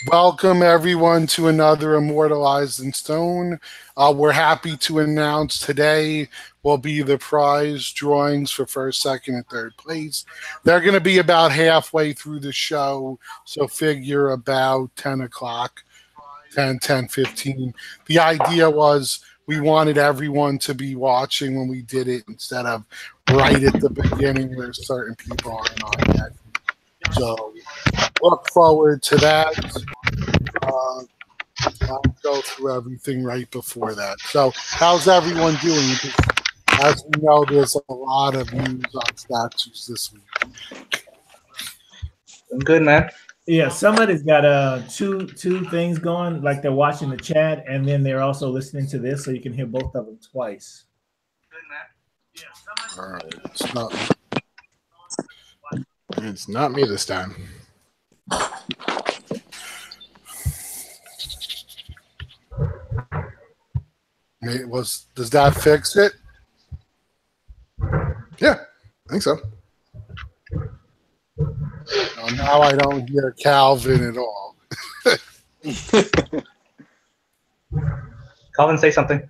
Welcome everyone to another Immortalized in Stone. We're happy to announce today will be the prize drawings for first, second, and third place. They're going to be about halfway through the show, so figure about 10 o'clock, 10:15. The idea was we wanted everyone to be watching when we did it instead of right at the beginning where certain people aren't on yet. So look forward to that. I'll go through everything right before that. So how's everyone doing? As we know, there's a lot of news on statues this week. I'm good, man. Yeah, somebody's got two things going, like they're watching the chat and then they're also listening to this, so you can hear both of them twice. All right, it's not me this time. Does that fix it? Yeah, I think so. Now I don't hear Calvin at all. Calvin, say something.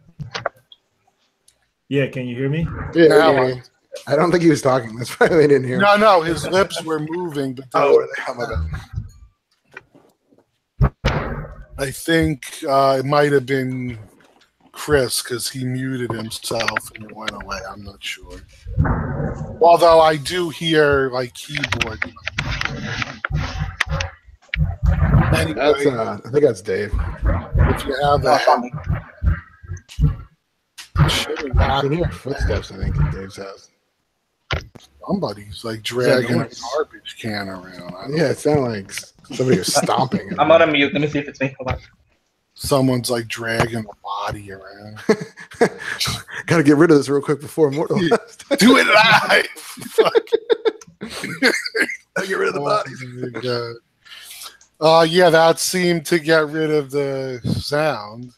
Yeah, can you hear me? Yeah, I don't think he was talking. That's why they didn't hear him. No, his lips were moving. But I think it might have been Chris because he muted himself and it went away. I'm not sure. Although I do hear like keyboard. Anyway, I think that's Dave. If you have that, I can hear footsteps. I think in Dave's house. Somebody's like dragging a garbage can around. Yeah, it sounded like somebody was stomping. I'm on a mute. Let me see if it's me. Hold on. Someone's like dragging a body around. Got to get rid of this real quick before Immortalized. Do it live. Get rid of the bodies. Yeah, that seemed to get rid of the sound.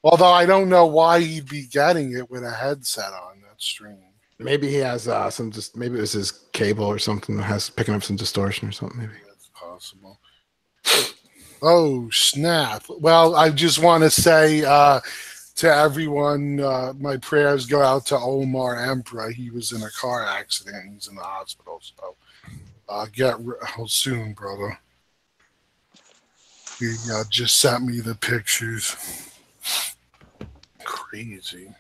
Although I don't know why he'd be getting it with a headset on. That's strange. Maybe he has maybe it was his cable or something that has picking up some distortion or something. Maybe that's possible. Oh, snap. Well, I just want to say to everyone, my prayers go out to Omar Emperor. He was in a car accident. He's in the hospital. So get well soon, brother. He just sent me the pictures. Crazy.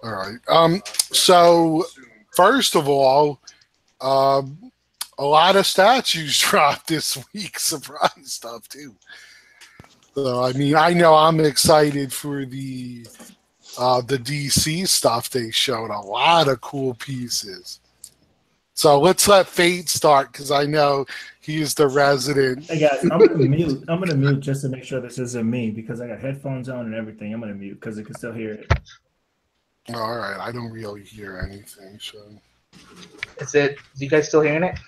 All right. So, first of all, a lot of statues dropped this week. Surprise stuff too. So I mean, I know I'm excited for the DC stuff they showed. A lot of cool pieces. So let's let Fate start because I know he's the resident. Hey guys, I'm gonna mute just to make sure this isn't me because I got headphones on and everything. I'm gonna mute because I can still hear it. All right, I don't really hear anything. So is it? You guys still hearing it?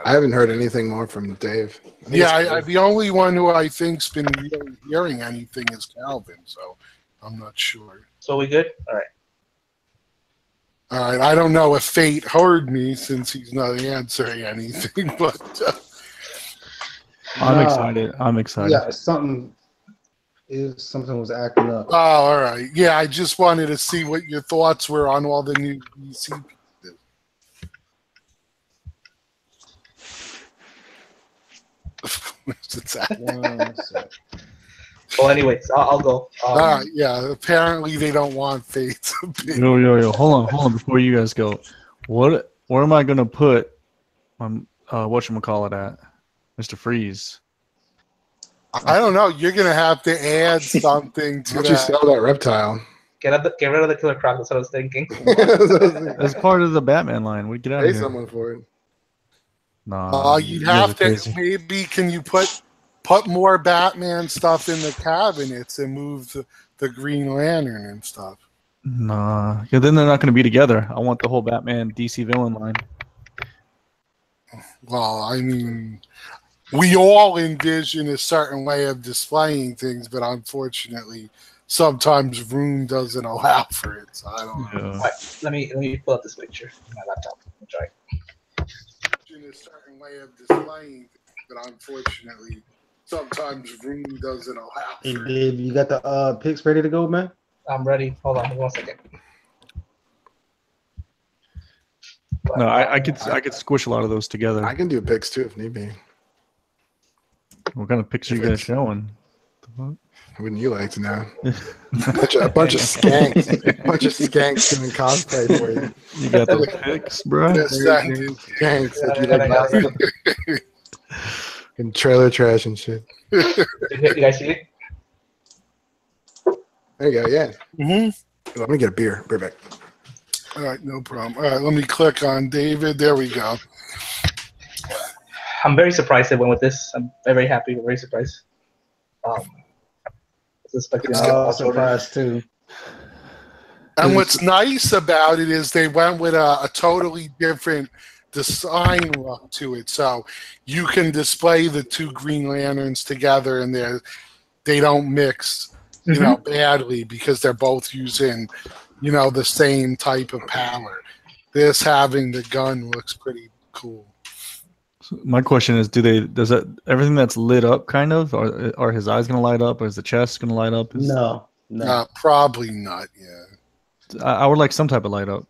I haven't heard anything more from Dave. Yeah, the only one who I think's been really hearing anything is Calvin, so I'm not sure. So we good? All right. All right. I don't know if Fate heard me since he's not answering anything, but I'm excited. I'm excited. Yeah, something was acting up. Oh, all right. Yeah, I just wanted to see what your thoughts were on all the new DC pieces. Well, anyways, I'll go. Yeah, apparently they don't want Fate to be. Yo. Hold on. Before you guys go, where am I gonna put whatchamacallit at, Mr. Freeze? I don't know. You're gonna have to add something to that. You sell that reptile. Get rid of the Killer Croc. That's what I was thinking. As part of the Batman line, we get out of here. Pay someone for it. Nah, you'd have to. Crazy. Maybe can you put more Batman stuff in the cabinets and move the Green Lantern and stuff? Nah, yeah, then they're not going to be together. I want the whole Batman DC villain line. Well, I mean, we all envision a certain way of displaying things, but unfortunately, sometimes room doesn't allow for it. So I don't know. Right, let me pull up this picture on my laptop. I'll try. in a certain way of displaying, but unfortunately, sometimes room doesn't allow. Hey, Dave, you got the picks ready to go, man? I'm ready. Hold on 1 second. No, I could squish a lot of those together. I can do picks too if need be. What kind of picks are you guys showing? Wouldn't you like to know? a bunch of skanks, doing cosplay for you. You got the picks, bro. Skanks that you like, and trailer trash and shit. You guys see it? There you go. Yeah. Mm-hmm. Let me get a beer. Be right back. All right, no problem. All right, let me click on David. There we go. I'm very surprised they went with this. I'm very happy. Very surprised. Surprised too. And what's nice about it is they went with a totally different design look to it. So you can display the two Green Lanterns together, and they don't mix, you know, badly because they're both using, you know, the same type of power. This having the gun looks pretty cool. My question is, does that everything that's lit up kind of, or are his eyes gonna light up, or is the chest gonna light up? No. Probably not. Yeah. I would like some type of light up.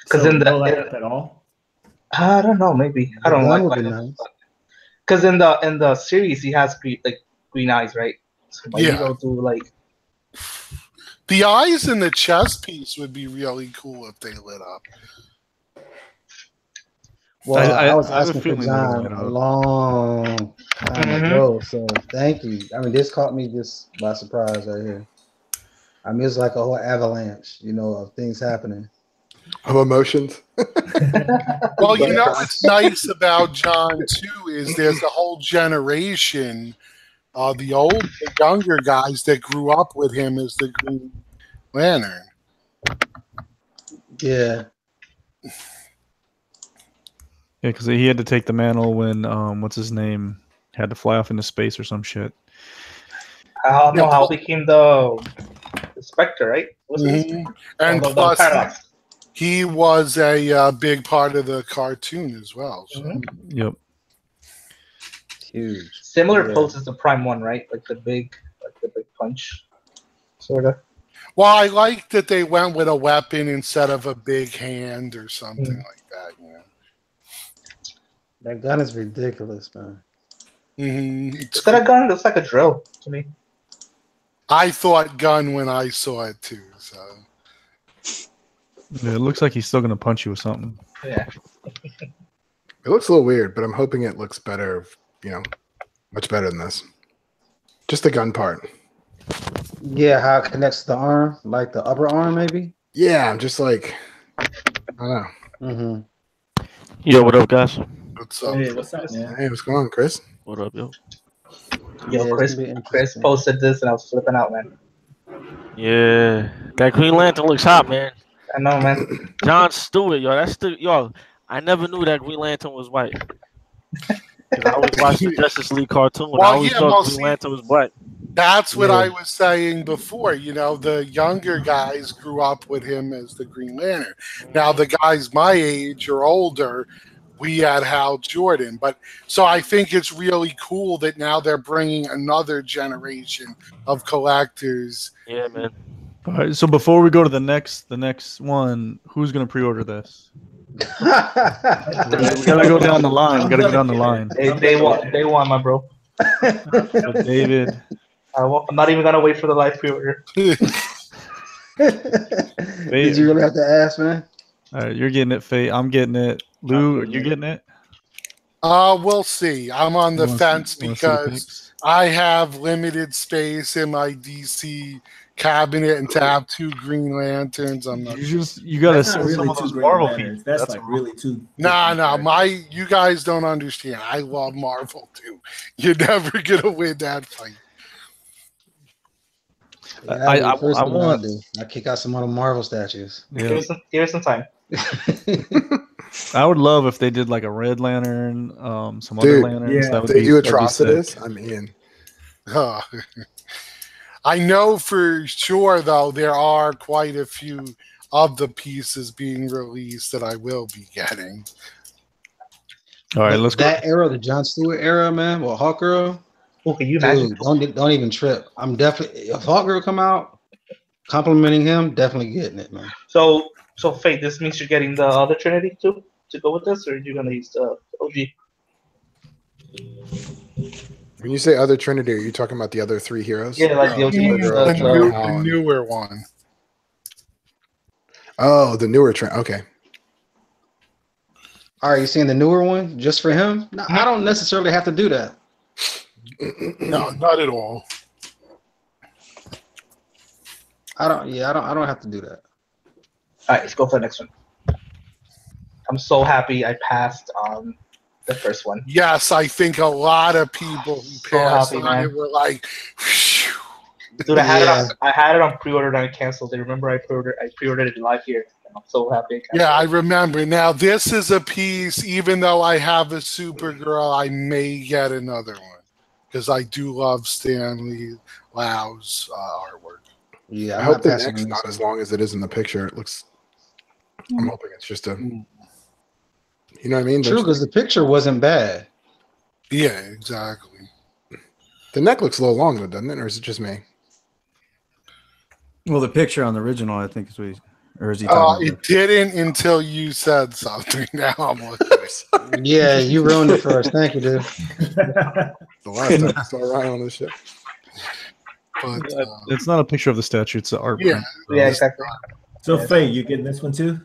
Because in the no light up at all. I don't know, maybe I don't like light up. Because in the series he has green eyes, right? So you go through like the eyes in the chest piece would be really cool if they lit up. Well, I was asking for John a long time ago, so thank you. I mean, this caught me just by surprise right here. I mean, it's like a whole avalanche, you know, of things happening. Of emotions. Well, you know what's nice about John too is there's a whole generation, the younger guys that grew up with him as the Green Lantern. Yeah. Yeah, because he had to take the mantle when what's his name had to fly off into space or some shit. I don't know how he became the Spectre, right? And plus, he was a big part of the cartoon as well. So. Yep. Huge. Similar pose as the Prime one, right? Like the big punch, sort of. Well, I like that they went with a weapon instead of a big hand or something like that. You know. That gun is ridiculous, man. Is that a gun? It looks like a drill to me. I thought gun when I saw it too. So yeah, it looks like he's still gonna punch you with something. Yeah. It looks a little weird, but I'm hoping it looks better. You know, much better than this. Just the gun part. Yeah, how it connects to the arm, like the upper arm, maybe. Yeah, I'm just like, I don't know. Yo, what up, guys? what's up? Hey, what's up, man? Hey, what's going on, Chris? What up, yo? Yo, Chris posted this and I was flipping out, man. Yeah, that Green Lantern looks hot, man. I know, man. John Stewart, yo, I never knew that Green Lantern was white. 'Cause I always watched the Justice League cartoon. Well, I always thought Green Lantern was white. That's what I was saying before. You know, the younger guys grew up with him as the Green Lantern. Now, the guys my age or older, we had Hal Jordan. But so I think it's really cool that now they're bringing another generation of collectors. Yeah, man. All right, so before we go to the next one, who's gonna pre-order this? We gotta go down the line. They want my bro. So David. I'm not even gonna wait for the live pre-order. Did you really have to ask, man? All right, you're getting it, Faye. I'm getting it. Lou, are you getting it? We'll see. I'm on the fence because I have limited space in my DC cabinet, and to have two Green Lanterns, I'm not. You gotta sell some of those Marvel pieces. That's like really too. Nah. You guys don't understand. I love Marvel too. You're never gonna win that fight. I want. I kick out some of the Marvel statues. Yeah. Give us some time. I would love if they did like a Red Lantern, some other lanterns. Yeah. That would They be, do that'd be Atrocitus. sick. I'm in. I know for sure, though, there are quite a few of the pieces being released that I will be getting. All right, let's that go. era, the Jon Stewart era, man. Well, Hawkgirl. Oh, can you imagine? Dude, don't even trip. I'm definitely if Hawkgirl come out, complimenting him, definitely getting it, man. So Faith, this means you're getting the other Trinity too to go with this, or are you gonna use the OG? When you say other Trinity, are you talking about the other three heroes? Yeah, like the OG. The newer one. Oh, the newer Trinity. Okay. All right, you seeing the newer one just for him? No, I don't necessarily have to do that. No, not at all. I don't have to do that. All right, let's go for the next one. I'm so happy I passed on the first one. Yes, I think a lot of people who passed happy, on man. it were like, phew. Dude, I had it on pre-order and I canceled it. Remember, I pre-ordered it live here. I'm so happy. Yeah, I remember. Now, this is a piece, even though I have a Supergirl, I may get another one. Because I do love Stanley Lau's artwork. Yeah, I hope the neck's not as long as it is in the picture. It looks. I'm hoping it's just a. You know what I mean? True, because the picture wasn't bad. Yeah, exactly. The neck looks a little long though, doesn't it? Or is it just me? Well, the picture on the original, I think, is what or is he talking it didn't until you said something. Now I'm looking. Yeah, you ruined it for us. Thank you, dude. The last time I saw Ryan on this shit. But It's not a picture of the statue; it's an art. Yeah, Yeah, exactly. So Faye, you getting this one too?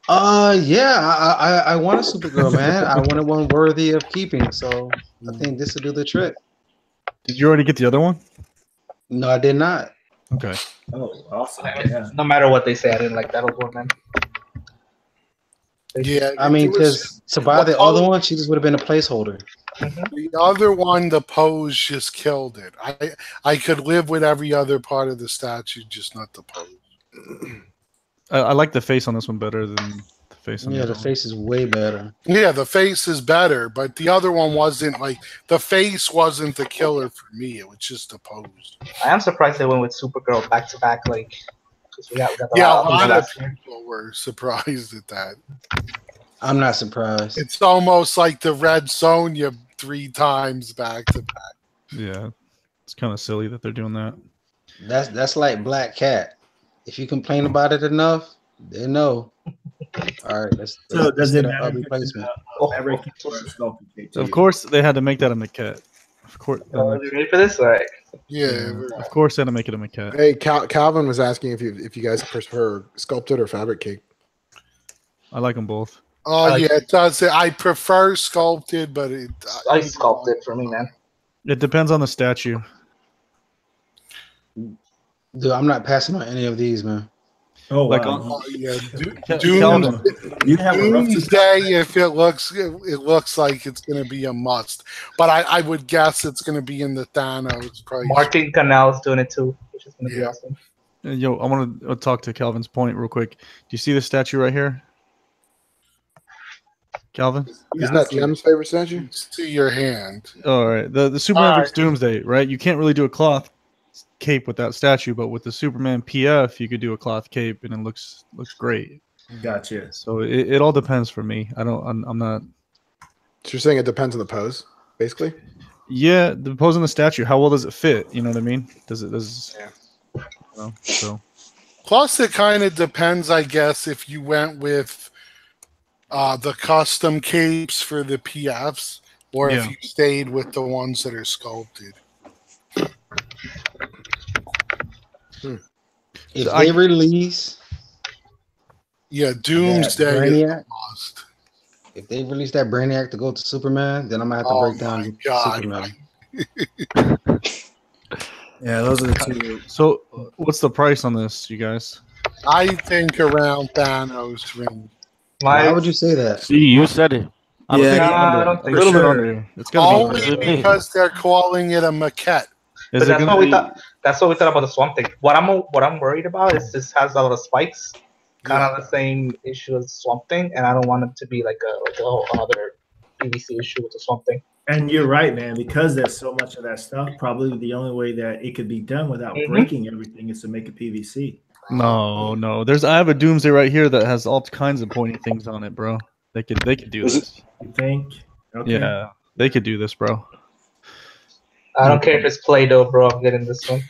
Yeah, I want a Supergirl, man. I wanted one worthy of keeping, so I think this will do the trick. Did you already get the other one? No, I did not. Okay. Oh, awesome! Yeah. No matter what they say, I didn't like that old one, man. yeah. I mean, because to buy the other one, she just would have been a placeholder. The other one, the pose just killed it. I could live with every other part of the statue, just not the pose. I like the face on this one better than the face on Yeah, the face is way better. Yeah, the face is better, but the other one wasn't like the face wasn't the killer for me. It was just the pose. I am surprised they went with Supergirl back to back, like. We got the Yeah, a lot of people were surprised at that. I'm not surprised. It's almost like the Red Sonja 3 times back to back. Yeah, it's kind of silly that they're doing that. That's like Black Cat. If you complain about it enough, they know. All right, let's does it get matter? a replacement. Of course, they had to make that a maquette. Of course. Are you ready for this? All right. Yeah. Of course, they had to make it a maquette. Hey, Calvin was asking if you guys prefer sculpted or fabric cake. I like them both. Oh yeah, it does. I prefer sculpted, but I sculpted for me, man. It depends on the statue. Dude, I'm not passing on any of these, man. Oh, like wow. yeah. Calvin, You have a rough Doomsday, if it looks like it's going to be a must, but I would guess it's going to be in the Thanos price. Martin Canal's doing it too, which is going to be awesome. Yo, I want to talk to Calvin's point real quick. Do you see the statue right here? Calvin? Isn't that Jim's favorite statue? See your hand. All right. The Superman vs. Doomsday, right? You can't really do a cloth cape with that statue, but with the Superman PF, you could do a cloth cape and it looks great. Gotcha. So it all depends for me. I'm not. So you're saying it depends on the pose, basically? Yeah, the pose on the statue. How well does it fit? You know what I mean? Does it? Yeah. You know, so. Plus, it kind of depends, I guess, if you went with the custom capes for the PFs, or if you stayed with the ones that are sculpted. If they release, Doomsday Brainiac, lost. if they release that Brainiac to go to Superman, then I'm gonna have to break down Superman. Yeah, those are the two. So, what's the price on this, you guys? I think around Thanos ring. Why would you say that? See, you said it. I'm thinking under, I don't a think little bit so. under. It's gonna Only be because they're calling it a maquette. Is But it that's gonna what we be? thought. That's what we thought about the Swamp Thing. What I'm worried about is this has a lot of spikes, kind of the same issue as Swamp Thing, and I don't want it to be like another PVC issue with the Swamp Thing. And you're right, man, because there's so much of that stuff, probably the only way that it could be done without breaking everything is to make a PVC. No. I have a Doomsday right here that has all kinds of pointy things on it, bro. They could do this. You think? Okay. Yeah, they could do this, bro. I don't care if it's Play-Doh, bro. I'm getting this one.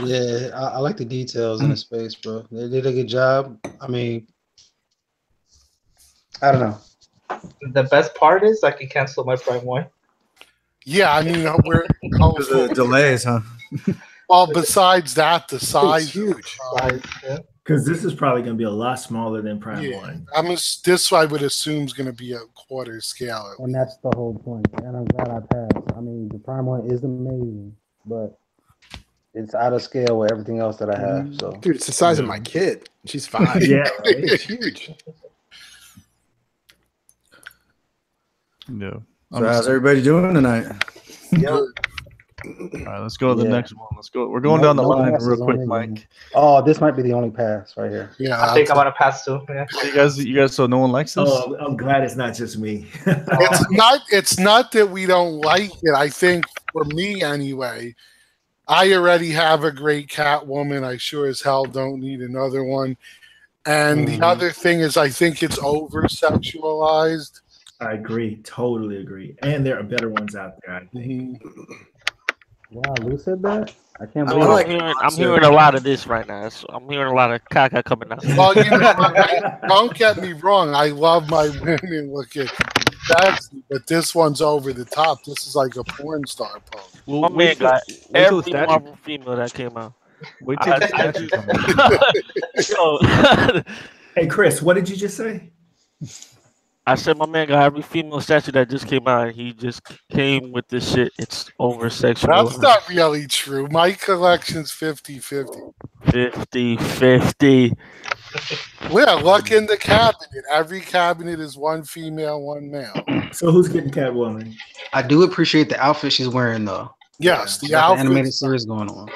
Yeah, I like the details in the space, bro. They did a good job. I mean, I don't know. The best part is I can cancel my Prime 1. Yeah, I mean, we're The delays, huh? well. Besides that, the size It's huge. Yeah. Because this is probably going to be a lot smaller than Prime Yeah, 1. this I would assume is going to be a quarter scale. And that's the whole point. And I'm glad I passed. I mean, the Prime 1 is amazing, but it's out of scale with everything else that I have. So, Dude, it's the size of my kid. She's 5. Yeah, right? It's huge. No. So how's everybody doing tonight? All right, let's go to the Yeah. next one. Let's go. We're going down the line real quick, Mike. oh, this might be the only pass right here. Yeah, I think I'm gonna pass too. Yeah. You guys. So no one likes this. Oh, I'm glad it's not just me. it's not that we don't like it. I think for me anyway, I already have a great Catwoman. I sure as hell don't need another one. And the other thing is, I think it's over sexualized. I agree. Totally agree. And there are better ones out there, I think. Wow, Lou said that? I can't I believe mean, it. I'm hearing a lot of this right now. So I'm hearing a lot of caca coming out. Well, don't get me wrong. I love my women looking sexy, but this one's over the top. This is like a porn star pose. Well, My man wait till- got wait till every the statue- Marvel female that came out. Wait till the statue comes out. Yo, Hey, Chris, what did you just say? I said my man got every female statue that just came out. And he just came with this shit. It's over sexual. That's not really true. My collection's 50-50. 50-50. Yeah, look in the cabinet. Every cabinet is one female, one male. So who's getting Catwoman? I do appreciate the outfit she's wearing, though. Yes, the Got outfit. animated series going on.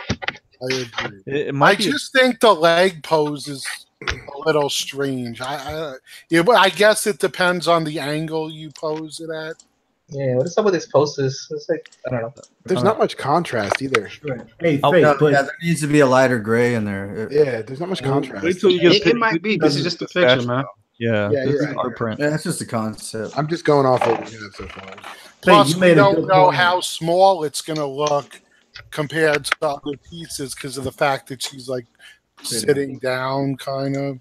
I agree. It I might be. just think the leg pose is a little strange. But I guess it depends on the angle you pose it at. Yeah, what is up with these posters? It's like, I don't know. There's not much contrast either. Hey, Oh, Faith, yeah, but there needs to be a lighter gray in there. Yeah, there's not much contrast. Wait till you get a It pic- might be. This is just a picture, man. Yeah, Yeah, this you're is right. art print. Yeah, that's just a concept. I'm just going off what we have so far. Plus, you we made a don't good know point. how small it's going to look compared to other pieces because of the fact that she's like sitting down, kind of.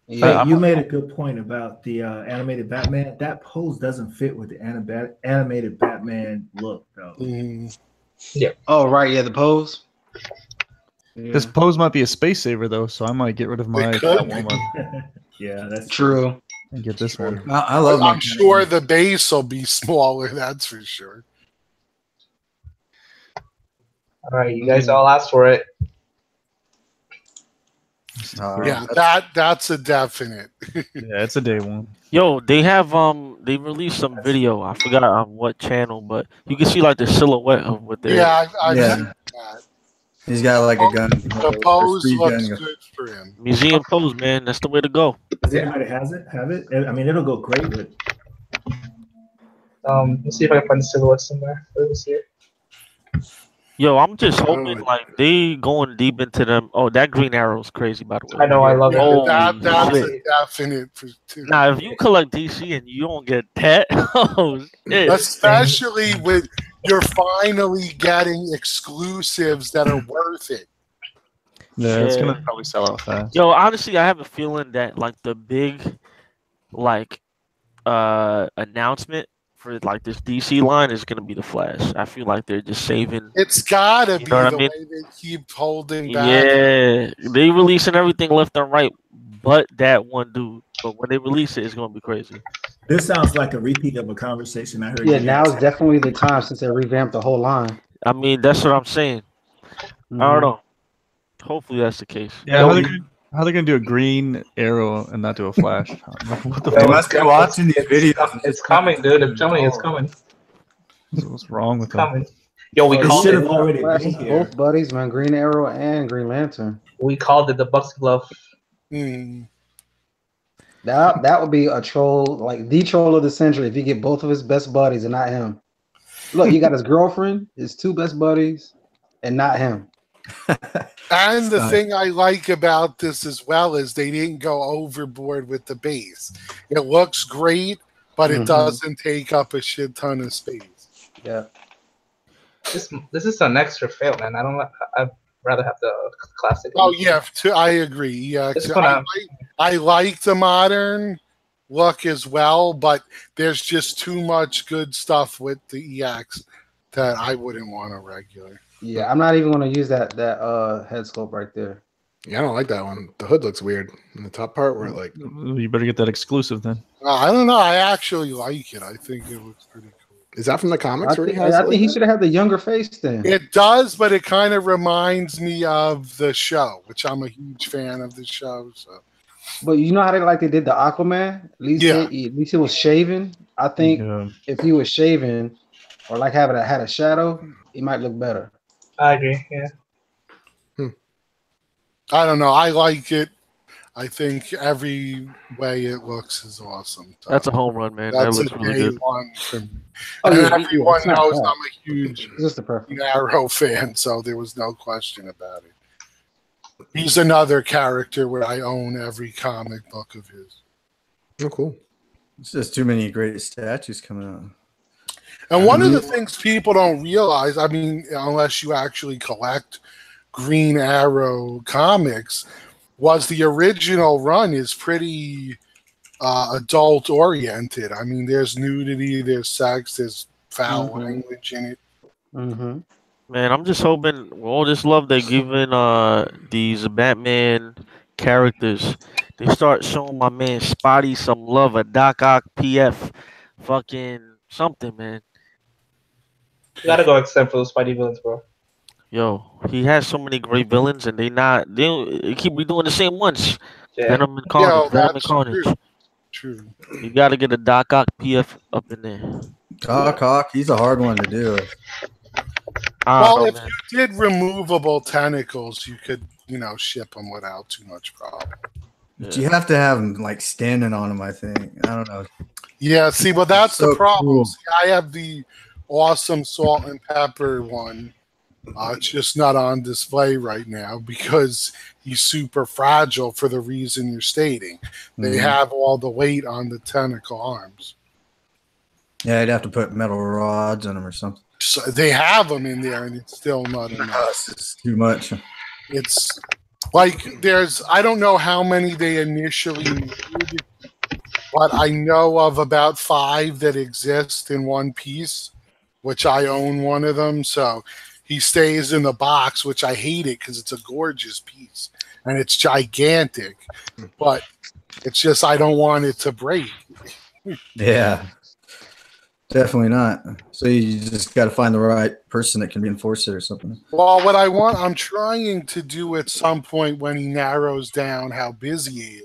Yeah. Hey, you made a good point about the animated Batman. That pose doesn't fit with the animated Batman look, though. Oh, right. Yeah, the pose. This pose might be a space saver though, so I might get rid of my It could be. Catwoman Yeah, that's True. and get this one. I love my I'm sure the base will be smaller, that's for sure. All right, you guys all asked for it. Yeah, that's a definite. Yeah, it's a day one. Yo, they have they released some video. I forgot on what channel, but you can see like the silhouette of what they. Yeah, I've Yeah. seen that. He's got like a gun. The pose Speed looks gun. good for him. Museum pose, man. That's the way to go. Does anybody have it? I mean, it'll go great with. Let's see if I can find the silhouette somewhere. Let me see it. Yo, I'm just hoping like they going deep into them. Oh, that Green Arrow's crazy, by the way. I know, I love it. Oh, That's shit. a definite for too. Now, if you collect DC and you don't get that, oh shit. Especially with you're finally getting exclusives that are worth it. Yeah, it's Yeah. gonna probably sell out fast. Yo, honestly, I have a feeling that like the big, like, announcement for like this DC line is gonna be the Flash. I feel like they're just saving. It's gotta be know what I the mean? way they keep holding back. Yeah, they releasing everything left and right, but that one dude. But when they release it, it's gonna be crazy. This sounds like a repeat of a conversation I heard. Yeah, you now guys is definitely the time since they revamped the whole line. I mean, that's what I'm saying. I don't know. Hopefully, that's the case. Yeah, how they gonna do a Green Arrow and not do a Flash? What the They fuck? must be watching these videos. It's coming, dude. I'm telling you, it's coming. What's wrong with It's them? coming. Yo, we It called should have it. already Flash been is here. both buddies, man. Green Arrow and Green Lantern. We called it the Bucks Glove. Hmm. That would be a troll, like the troll of the century, if you get both of his best buddies and not him. Look, you got his girlfriend, his two best buddies, and not him. And the thing I like about this as well is they didn't go overboard with the base. It looks great, but it doesn't take up a shit ton of space. Yeah. This is an extra fail, man. I'd rather have the classic. Oh yeah, I agree. Yeah, I like the modern look as well, but there's just too much good stuff with the EX that I wouldn't want a regular. Yeah, I'm not even going to use that head sculpt right there. Yeah, I don't like that one. The hood looks weird in the top part. Where like, you better get that exclusive then. I don't know. I actually like it. I think it looks pretty cool. Is that from the comics? I think he should have had the younger face then. It does, but it kind of reminds me of the show, which I'm a huge fan of the show. So, but you know how they did the Aquaman? At least he was shaven. I think if he was shaven or like had a shadow, he might look better. I agree. Yeah. I don't know. I like it. I think every way it looks is awesome. So that's a home run, man. That's that looks really good. One for me. Everyone knows I'm a huge Arrow fan, so there was no question about it. He's another character where I own every comic book of his. Oh, cool. It's just too many great statues coming out. And one of the things people don't realize, I mean, unless you actually collect Green Arrow comics, was the original run is pretty adult oriented. I mean, there's nudity, there's sex, there's foul language in it. Man, I'm just hoping with all this love they're giving these Batman characters, they start showing my man Spotty some love, a Doc Ock PF, fucking something, man. You gotta go except for those Spidey villains, bro. Yo, he has so many great villains, and they keep redoing the same ones. Yeah. Venom and Carnage. Venom and Carnage. True. You gotta get a Doc Ock PF up in there. Doc Ock, he's a hard one to do. Well, if you did removable tentacles, you could, ship them without too much problem. But you have to have him like standing on him, I think. I don't know. Yeah, see, but that's So the problem. cool. See, I have the awesome salt and pepper one. It's just not on display right now because he's super fragile for the reason you're stating. They have all the weight on the tentacle arms. Yeah, I'd have to put metal rods on them or something. So they have them in there, and it's still not enough. It's too much. It's like I don't know how many they initially needed, but I know of about 5 that exist in one piece, which I own one of them. So he stays in the box, which I hate it because it's a gorgeous piece and it's gigantic, but it's just I don't want it to break. Yeah, definitely not. So you just got to find the right person that can reinforce it or something. Well, I'm trying to do at some point when he narrows down how busy he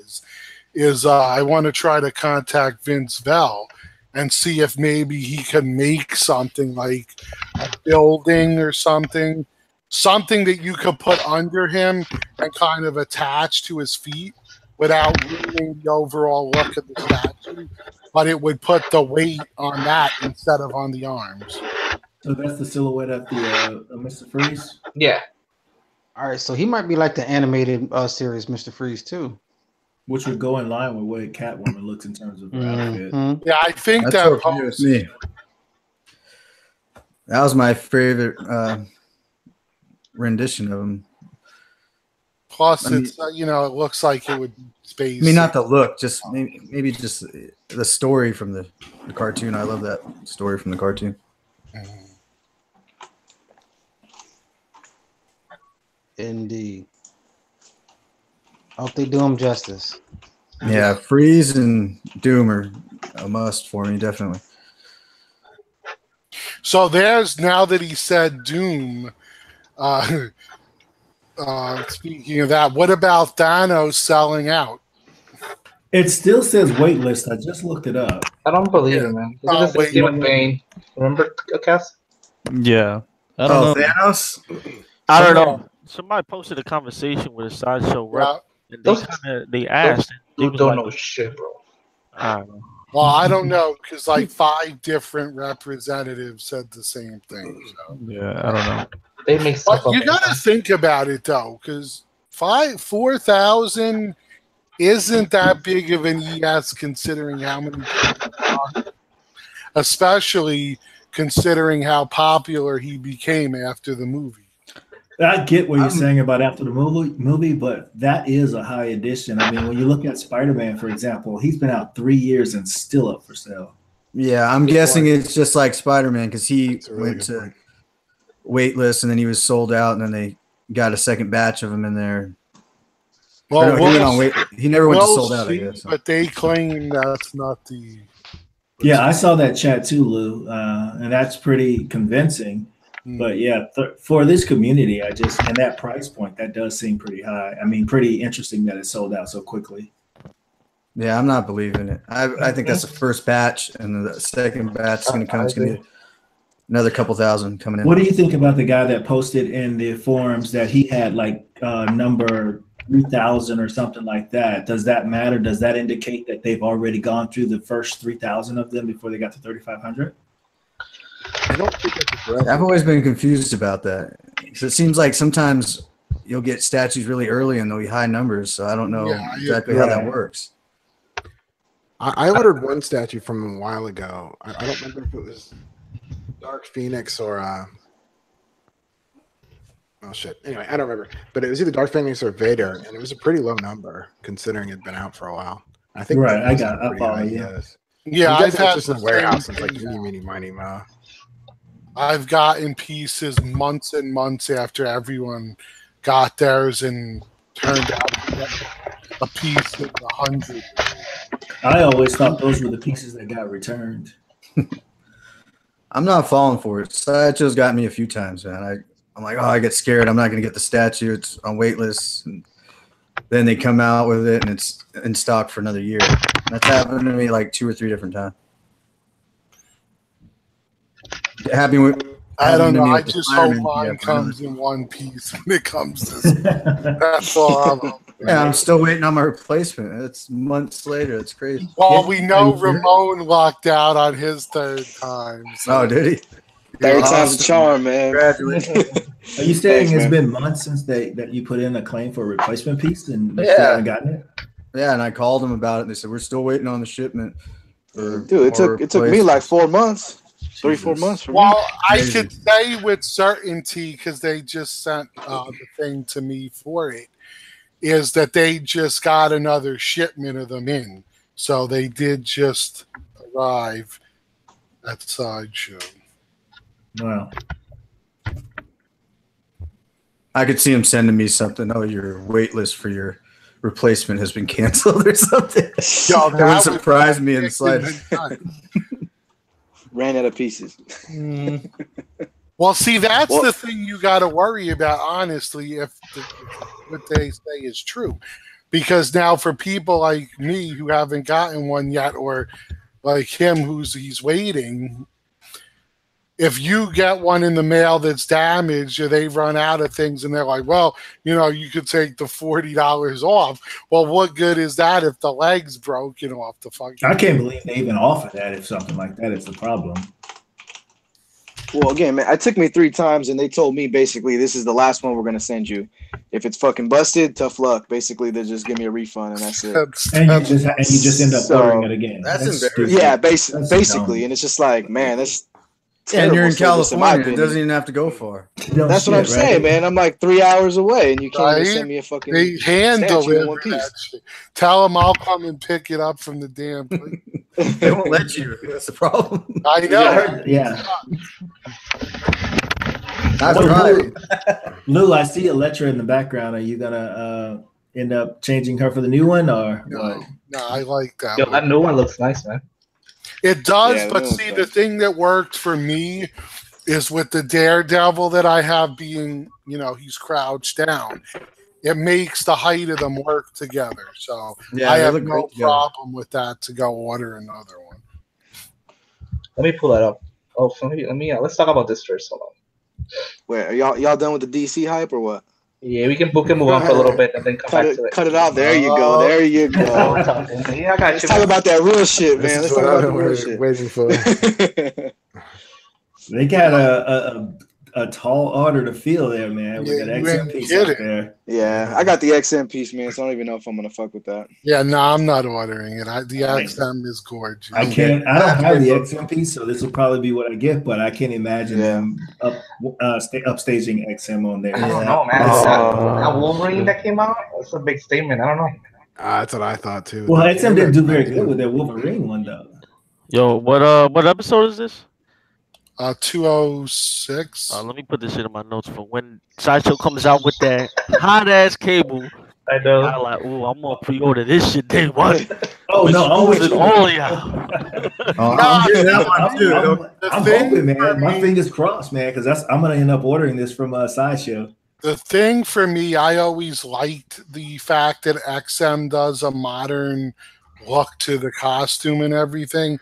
is I want to try to contact Vince Vell and see if maybe he can make something like a building or something that you could put under him and kind of attach to his feet without ruining the overall look of the statue, but it would put the weight on that instead of on the arms. So that's the silhouette of the Mr. Freeze? Yeah. All right, so he might be like the animated series Mr. Freeze too. Which would go in line with the way Catwoman looks in terms of her outfit. Yeah, I think That's that with me. That was my favorite rendition of him. Plus, it looks like it would space. I mean, not the look, just maybe just the story from the cartoon. I love that story from the cartoon. Indeed. I hope they do him justice. Yeah, Freeze and Doom are a must for me, definitely. So now that he said Doom, speaking of that, what about Thanos selling out? It still says waitlist. I just looked it up. I don't believe it, man. This is the same with Bane. Remember, Cass? Yeah. I don't know. Thanos? I don't know. Somebody posted a conversation with a Sideshow rep, and they asked. You don't know shit, bro. I don't know. Well, I don't know because like 5 different representatives said the same thing. So. Yeah, I don't know. They make stuff But up. you got to think about it though, because 4,000 isn't that big of an ES considering how many people are, especially considering how popular he became after the movie. I get what you're saying about after the movie, but that is a high edition. I mean, when you look at Spider-Man, for example, he's been out 3 years and still up for sale. Yeah, I'm guessing it's just like Spider-Man because he went to waitlist and then he was sold out, and then they got a second batch of them in there. Well, he never went to sold out, I guess. But they claim that's not the. Yeah, I saw that chat too, Lou, and that's pretty convincing. But yeah, for this community, and that price point, that does seem pretty high. I mean, pretty interesting that it sold out so quickly. Yeah, I'm not believing it. I think that's the first batch, and the second batch is going to come. It's going to be another couple thousand coming in. What do you think about the guy that posted in the forums that he had like number 3,000 or something like that? Does that matter? Does that indicate that they've already gone through the first 3,000 of them before they got to 3,500? I don't think that's correct. I've always been confused about that. So it seems like sometimes you'll get statues really early and they'll be high numbers. So I don't know exactly how that works. I ordered one statue from him a while ago. I don't remember if it was Dark Phoenix or oh shit. Anyway, I don't remember. But it was either Dark Phoenix or Vader, and it was a pretty low number considering it'd been out for a while. I think Yeah, I've had just in the warehouse. It's like meeny, miny, mo. I've gotten pieces months and months after everyone got theirs and turned out to get a piece of 100. I always thought those were the pieces that got returned. I'm not falling for it. Sideshow's got me a few times, man. I'm like, I get scared. I'm not going to get the statue. It's on wait lists. And then they come out with it, and it's in stock for another year. That's happened to me like 2 or 3 different times. Happy with. I don't know. I just hope mine comes in one piece when it comes to. That's all. I'm still waiting on my replacement. It's months later. It's crazy. Well, we know Ramon locked out on his 3rd time. So. Oh, did he? Third time's a charm, man. Congratulations. Are you saying it's been months since that you put in a claim for a replacement piece and you still haven't gotten it? Yeah, and I called them about it. And they said we're still waiting on the shipment. Dude, it took me like 4 months. 3-4 months for me. Well, I could say with certainty because they just sent the thing to me for it, is that they just got another shipment of them in. So they did just arrive at Sideshow. Wow. I could see him sending me something. Oh, your wait list for your replacement has been canceled or something. Yo, that would surprise me inside. Ran out of pieces. Well, see, that's the thing you got to worry about, honestly, if what they say is true. Because now for people like me who haven't gotten one yet, or like him he's waiting, if you get one in the mail that's damaged or they run out of things and they're like, well, you could take the $40 off. Well, what good is that if the leg's broken off the fucking... I can't believe they even offer that if something like that is the problem. Well, again, man, it took me 3 times and they told me basically this is the last one we're going to send you. If it's fucking busted, tough luck. Basically, they just give me a refund and that's it. And you just end up ordering it again. That's embarrassing. Yeah, basically. And it's just like, man, that's... And you're in California. It doesn't even have to go far. That's what I'm saying, man. I'm like 3 hours away, and you can't even send me a fucking. They hand deliver that shit. Tell them I'll come and pick it up from the damn place. They won't let you. That's the problem. I know. Yeah. That's right. Lou, I see Electra in the background. Are you gonna end up changing her for the new one, or no? No, I like that. Yo, that new one looks nice, man. It does, but see, the thing that worked for me is with the Daredevil that I have being, he's crouched down. It makes the height of them work together. So I have no problem with that to go order another one. Let me pull that up. Oh, let's talk about this first. Hold on. Wait, are y'all done with the DC hype or what? Yeah, we can move on for a little bit and then come back to it. Cut it out. There you go. There you go. Yeah, I got Let's talk about that real shit, man. Let's talk about the real shit. Waiting for. They got a a tall order to fill there, man. With that XM piece up there. Yeah, I got the XM piece, man. So I don't even know if I'm gonna fuck with that. Yeah, no, I'm not ordering it. The XM is gorgeous. I don't have the XM piece, so this will probably be what I get. But I can't imagine them upstaging XM on there. I don't know, man. That Wolverine that came out, that's a big statement. I don't know. That's what I thought too. Well, XM didn't do very good with that Wolverine one, though. Yo, what episode is this? 206. Let me put this shit in my notes for when Sideshow comes out with that hot ass cable. I know. I'm like, ooh, I'm gonna pre-order this shit day one. Oh no, I'm with you. All y'all. I'm hoping, man. My fingers crossed, man, because I'm gonna end up ordering this from Sideshow. The thing for me, I always liked the fact that XM does a modern look to the costume and everything.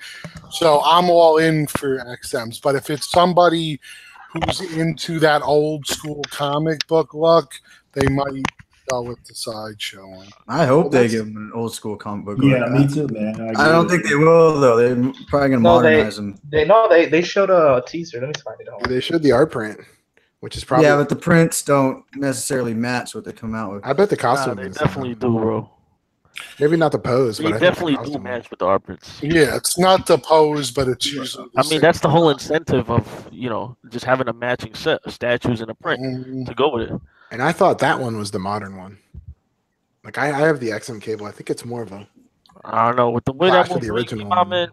So I'm all in for XMs. But if it's somebody who's into that old school comic book look, they might go with the Sideshow one. I hope they give them an old school comic book. Yeah, me too, man. I don't think they will, though. They're probably going to modernize them. They showed a teaser. Let me find it out. They showed the art print, which is probably... Yeah, but the prints don't necessarily match what they come out with. I bet the costume they definitely do, bro. Maybe not the pose, but definitely do match with the art prints. Yeah, it's not the pose, but it's usually. I mean, that's the whole incentive of just having a matching set of statues and a print to go with it. And I thought that one was the modern one. Like I have the XM cable. I think it's more of a. I don't know with the way that movie came out, man.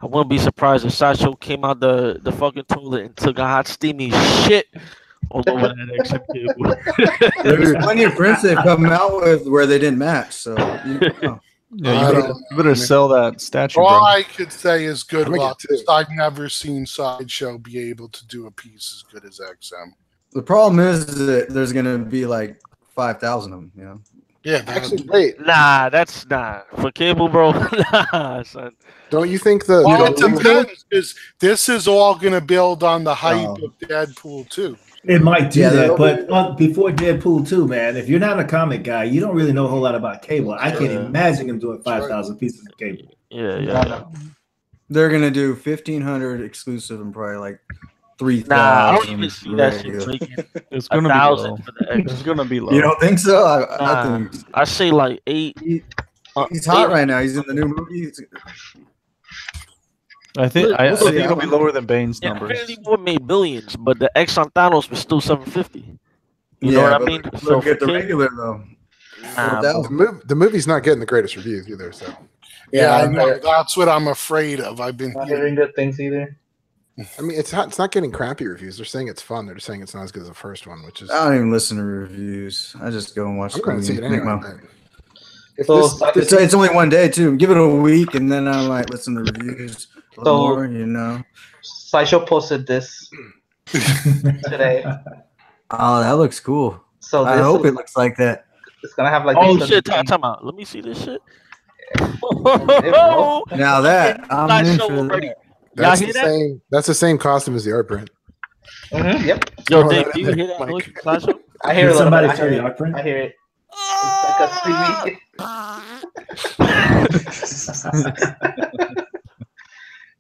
I wouldn't be surprised if Sideshow came out the fucking toilet and took a hot steamy shit all over that XM cable. There's plenty of prints they've come out with where they didn't match. So you better sell that statue. All bro. I could say is good luck. I've never seen Sideshow be able to do a piece as good as XM. The problem is that there's going to be like 5,000 of them. You know. Yeah, actually, wait. Nah, that's not for cable, bro. Nah, son. Don't you think the? Well, it depends because this is all going to build on the hype of Deadpool 2. It might do that, but before Deadpool 2, man, if you're not a comic guy, you don't really know a whole lot about cable. I can't imagine him doing 5,000 pieces of cable. Yeah. They're gonna do 1,500 exclusive and probably like 3,000. Nah, I don't even see that shit breaking. It's gonna be low. It's gonna be low. You don't think so? I think I say like 8. He's hot right now. He's in the new movie. I think it'll be lower than Bane's numbers. Infinity War made billions, but the X on Thanos was still 750. You know what I mean? So get the regular though. The movie's not getting the greatest reviews either. So I know. That's what I'm afraid of. I've been hearing good things either. I mean, it's not getting crappy reviews. They're saying it's fun. They're just saying it's not as good as the first one, which is. I don't even listen to reviews. I just go and watch. I'm going to see it anyway. It's only one day too. Give it a week, and then I might listen to reviews a little more. You know, Sideshow posted this today. Oh, that looks cool. So I hope it looks like that. It's gonna have like. Oh shit! Time out. Let me see this shit. Now that I'm in for that. That's the same. That's the same costume as the art print. Yep. Yo, Dave, do you hear that noise? I hear it. Somebody turn the art print. I hear it. It's like a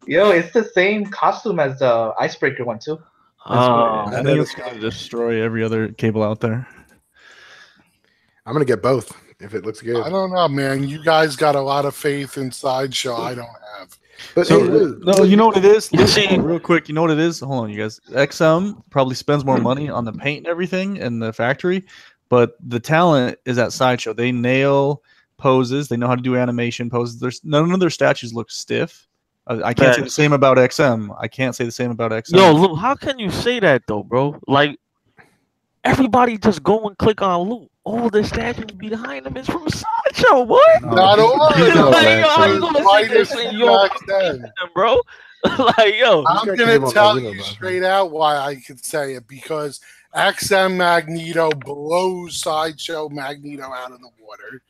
Yo, it's the same costume as the Icebreaker one too. I think it's gonna destroy every other cable out there. I'm gonna get both if it looks good. I don't know, man. You guys got a lot of faith in Sideshow. I don't have. But no, you know what it is? Real quick, you know what it is? Hold on, you guys. XM probably spends more money on the paint and everything in the factory, but the talent is at Sideshow. They nail poses. They know how to do animation poses. There's none of their statues look stiff. I can't say the same about XM. I can't say the same about XM. Yo, Lou, how can you say that though, bro? Like everybody just go and click on Lou. All the statues behind him is from Sideshow, what? Not all of them. How you gonna say this in your bro? Like, yo, I'm gonna tell you straight out why I could say it, because XM Magneto blows Sideshow Magneto out of the water.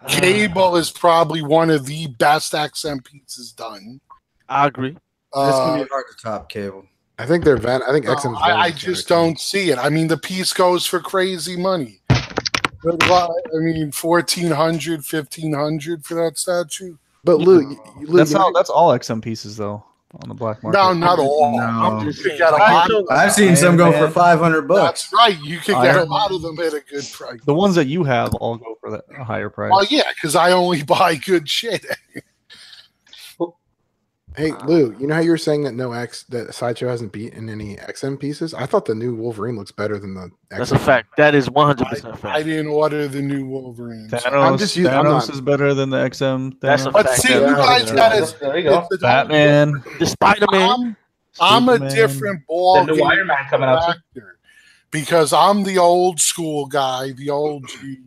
Cable is probably one of the best XM pieces done. I agree. It's gonna be hard to top Cable. I think they're I think XM. I just don't see it. I mean, the piece goes for crazy money. I mean, 1,400, 1,500 for that statue. But Lou, that's all XM pieces though. on the black market. No, not all. No. You could get a lot. I've seen some go for $500. That's right. You could get a lot of them at a good price. The ones that you have all go for a higher price. Well, yeah, because I only buy good shit. Hey Lou, you know how you were saying that Sideshow hasn't beaten any XM pieces? I thought the new Wolverine looks better than the XM. That's a fact. That is 100% fact. I didn't order the new Wolverine. Thanos is better than the XM. That's a But fact. see, you guys got There you go. Batman. The Spider-Man. I'm a Superman. different ball The new Iron Man coming out. actor because I'm the old school guy, the old G,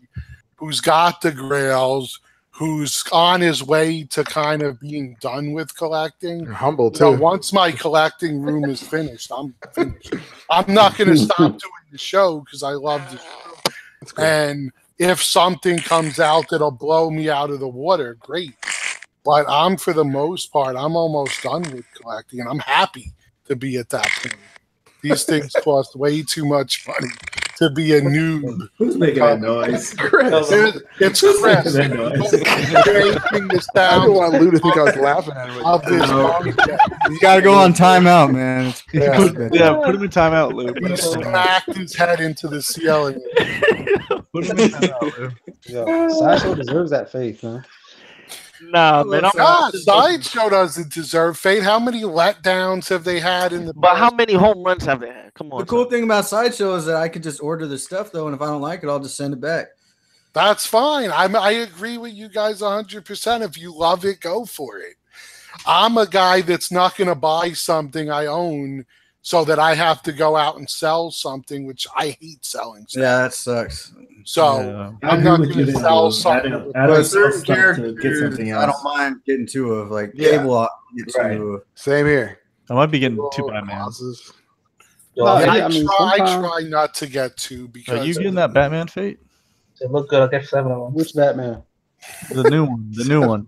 who's got the Grails, who's on his way to kind of being done with collecting. You're humble So too. once my collecting room is finished, I'm finished. I'm not going to stop doing the show because I love the show. That's cool. And if something comes out that'll blow me out of the water, great. But I'm, for the most part, I'm almost done with collecting, and I'm happy to be at that point. These things cost way too much money to be a noob. Who's making that noise? Chris. It's Who's Chris. making that noise? Breaking this I down didn't want Lou to think I was laughing at him. of this podcast. You got to go on timeout, man. Yeah. Put him in timeout, Lou. He smacked his head into the ceiling. Put him in timeout, Lou. Yo, Sideshow deserves that faith, man. Nah, man. Sideshow doesn't deserve fate. How many letdowns have they had in the But how past? many home runs have they had? Come on. The cool son. thing about Sideshow is that I could just order the stuff, though, and if I don't like it, I'll just send it back. That's fine. I agree with you guys 100%. If you love it, go for it. I'm a guy that's not going to buy something I own so that I have to go out and sell something, which I hate selling stuff. Yeah, that sucks. So Yeah. I'm not going to sell something. I But don't certain sell stuff to get characters, something I else. don't mind getting two of. Like, Yeah. Cable, I'll get two Right. of. Same here. I might be getting two Batmans. Bosses. No, I, I mean, I sometimes- try not to get two because Are you getting that Batman Fate? They look good. I'll get 7 of them. Which Batman? The new one. The new one.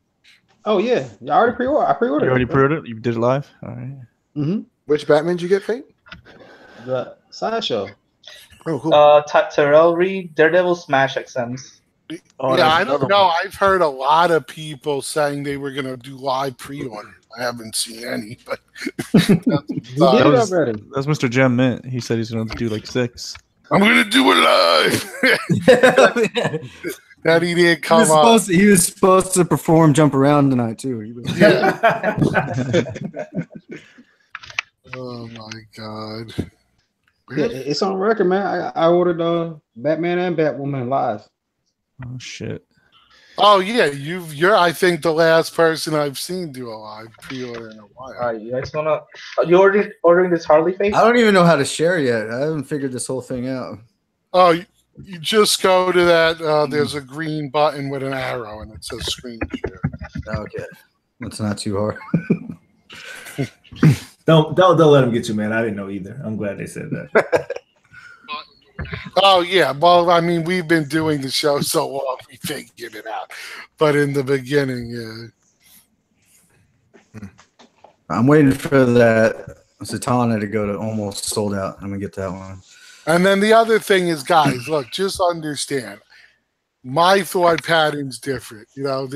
Oh yeah, I already pre-ordered. I pre-ordered. You already it, bro. pre-ordered it? You did it live? All right. Mhm. Which Batman did you get, Fate? The Sideshow. Oh, cool. Terrell Reed, Daredevil Smash XMs. Oh, yeah, that's I don't another know. one. I've heard a lot of people saying they were going to do live pre-order. I haven't seen any, but He did That it was- already. That's Mr. Gem Mint. He said he's going to do like 6. I'm going to do it live. That he did come up. He was supposed to perform Jump Around tonight, too. He was, Oh my god. Yeah, it's on record, man. I ordered Batman and Batwoman live. Oh, shit. Oh yeah, you're I think the last person I've seen do a live pre-order in a while. Alright, you guys wanna? You ordering this Harley face? I don't even know how to share yet. I haven't figured this whole thing out. Oh, you just go to that. There's a green button with an arrow, and it says screen share. Okay, that's not too hard. Don't let him get you, man. I didn't know either. I'm glad they said that. Oh yeah, well, I mean, we've been doing the show so long, we figured it out. But in the beginning, yeah. I'm waiting for that Zatanna to go to almost sold out. I'm gonna get that one. And then the other thing is, guys, look, just understand, my thought pattern's different. You know,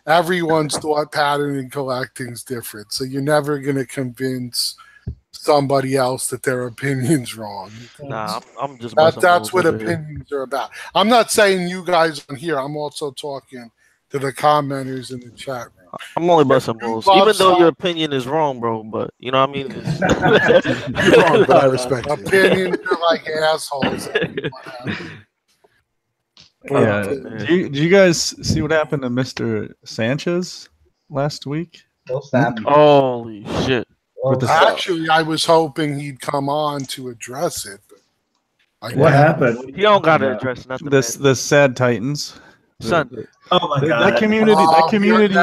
everyone's thought pattern in collecting's different. So you're never gonna convince somebody else that their opinion's wrong. Nah, I'm just. That's what opinions are about. I'm not saying you guys on here. I'm also talking to the commenters in the chat room. I'm only busting balls, Bob even though Sapp- your opinion is wrong, bro. But you know what I mean. You're wrong, but I respect you. Opinions are like assholes. Yeah. Do you guys see what happened to Mr. Sanchez last week? No snap. Holy shit! With the Actually, I was hoping he'd come on to address it. But What happened? He don't gotta address nothing. the sad Titans. Son. Oh my god! That community. That community.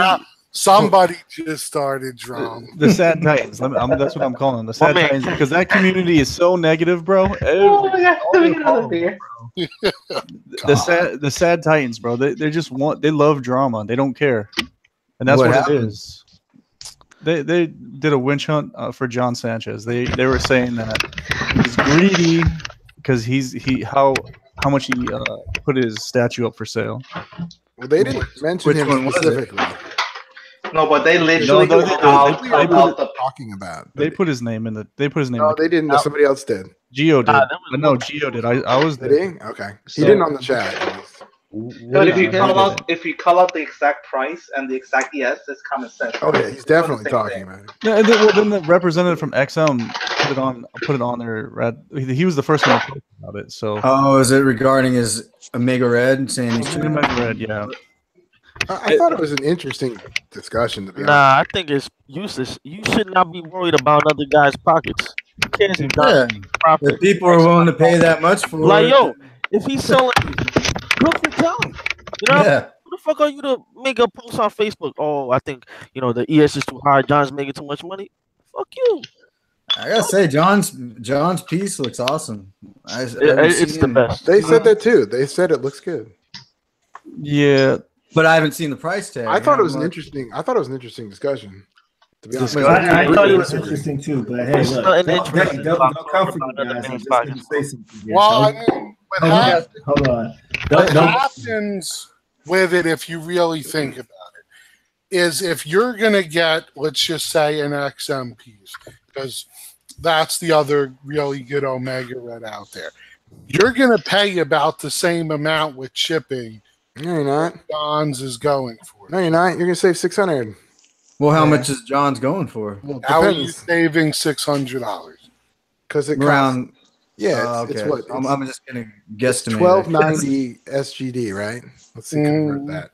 Somebody just started drama. The sad Titans. That's what I'm calling them. The sad man. Titans, because that community is so negative, bro. Oh my god, let me get another beer. The sad Titans, bro. They just they love drama. They don't care, and that's What what happened? it is. They did a witch hunt for John Sanchez. They were saying that he's greedy because how much he put his statue up for sale. Well, they didn't mention Which him one was it? specifically. No, but they literally No, cut out the. Talking about. They put his name in the. They put his name. No, they didn't. Somebody else did. Geo did. that was No, Geo did. I was Did there. he? Okay. He didn't on the chat. But if you call out the exact price and the exact ES, it's common sense. Oh yeah, he's definitely talking about it. Yeah, and then the representative from XM put it on there. He was the first one to talk about it. So. Oh, is it regarding his Omega Red saying he's Omega Red, yeah. I thought it was an interesting discussion, to be honest. Nah, I think it's useless. You should not be worried about other guys' pockets. Who cares if if people are willing to pay that much for like, it. yo, if he's selling, good for John. You know, who the fuck are you to make a post on Facebook? Oh, I think the ES is too high. John's making too much money. Fuck you. I gotta say, John's piece looks awesome. It's the best. They said that too. They said it looks good. Yeah, but I haven't seen the price tag. I thought it was an interesting. I thought it was an interesting discussion. To be honest, I thought it was interesting too. But hey, look, don't come for you guys. I'm just going to say something. Well, I mean, hold on. What happens with it, if you really think about it, is if you're going to get, let's just say, an XM piece, because that's the other really good Omega Red out there. You're going to pay about the same amount with shipping. No, you're not. John's is going for. No, you're not. You're going to save $600. Well, how much is John's going for? Well, how are you saving $600? Because it around. Yeah, okay. it's what? I'm just going to guesstimate. $12.90 SGD, right? Let's see, convert that.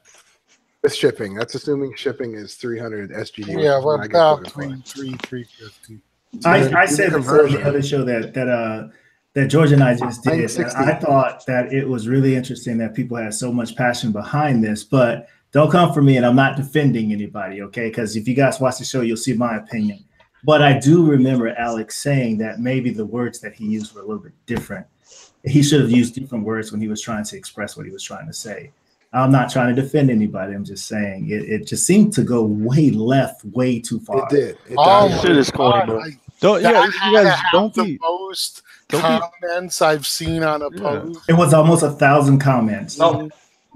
With shipping. That's assuming shipping is 300 SGD. Yeah, well, about $350. I said before the other show that George and I just did. I thought that it was really interesting that people had so much passion behind this, but don't come for me, and I'm not defending anybody, okay? Because if you guys watch the show, you'll see my opinion. But I do remember Alex saying that maybe the words that he used were a little bit different. He should have used different words when he was trying to express what he was trying to say. I'm not trying to defend anybody. I'm just saying it just seemed to go way left, way too far. It did. Shit is corny, bro. You guys don't be. Most comments I've seen on a post. It was almost 1,000 comments. No.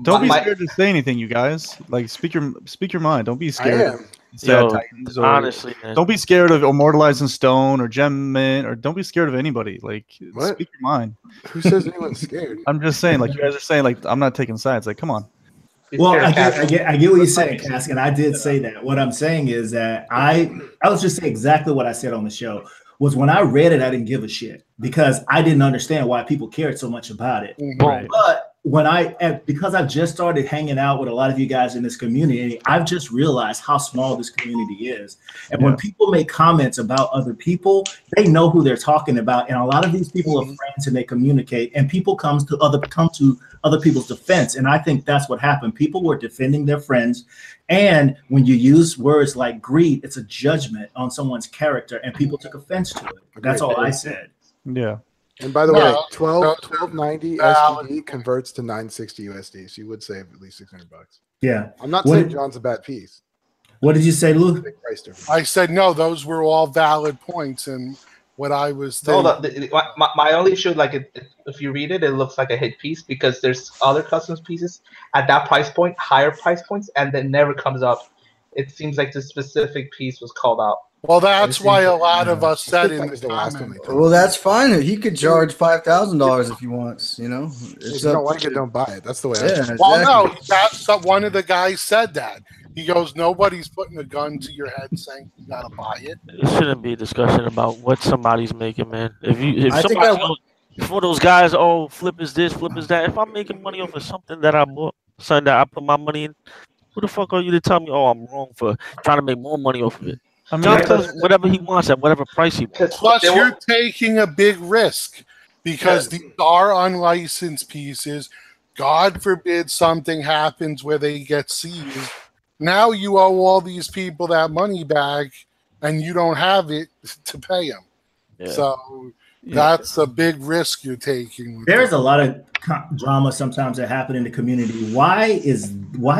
Don't be scared to say anything, you guys. Like, speak your mind. Don't be scared. Honestly, man. Don't be scared of Immortalized in Stone or Gem Mint, or don't be scared of anybody. Like, speak your mind. Who says anyone's scared? I'm just saying, like, you guys are saying, like, I'm not taking sides. Like, come on. Well, I get what you're saying, Cask, and I did say that. What I'm saying is that I was just saying exactly what I said on the show. Was when I read it, I didn't give a shit because I didn't understand why people cared so much about it. Right. But because I've just started hanging out with a lot of you guys in this community, I've just realized how small this community is. And when people make comments about other people, they know who they're talking about. And a lot of these people are friends and they communicate, and people come to other people's defense. And I think that's what happened. People were defending their friends. And when you use words like greed, it's a judgment on someone's character, and people took offense to it. That's all I said. Yeah. And by the way, $12.90 SGD converts to $960 USD. So you would save at least $600. Yeah. I'm not saying John's a bad piece. What did you say, Lou? Big price difference. I said no. Those were all valid points, and what I was thinking. No, my only issue, like, if you read it, it looks like a hit piece because there's other custom pieces at that price point, higher price points, and then never comes up. It seems like this specific piece was called out. Well, that's why a lot of us said in the comments. Well, that's fine. He could charge $5,000 if he wants. You know, if you don't like it, don't buy it. That's the way. Exactly. Well, no, that's one of the guys said that. He goes, nobody's putting a gun to your head saying you gotta buy it. It shouldn't be a discussion about what somebody's making, man. If somebody for those guys, flip is this, flip is that. If I'm making money off of something that I bought, something that I put my money in, who the fuck are you to tell me, I'm wrong for trying to make more money off of it? I mean, John does whatever he wants at whatever price he wants. Plus, you're taking a big risk because these are unlicensed pieces. God forbid something happens where they get seized. Now you owe all these people that money back, and you don't have it to pay them. Yeah. So that's a big risk you're taking. There's a lot of drama sometimes that happen in the community. Why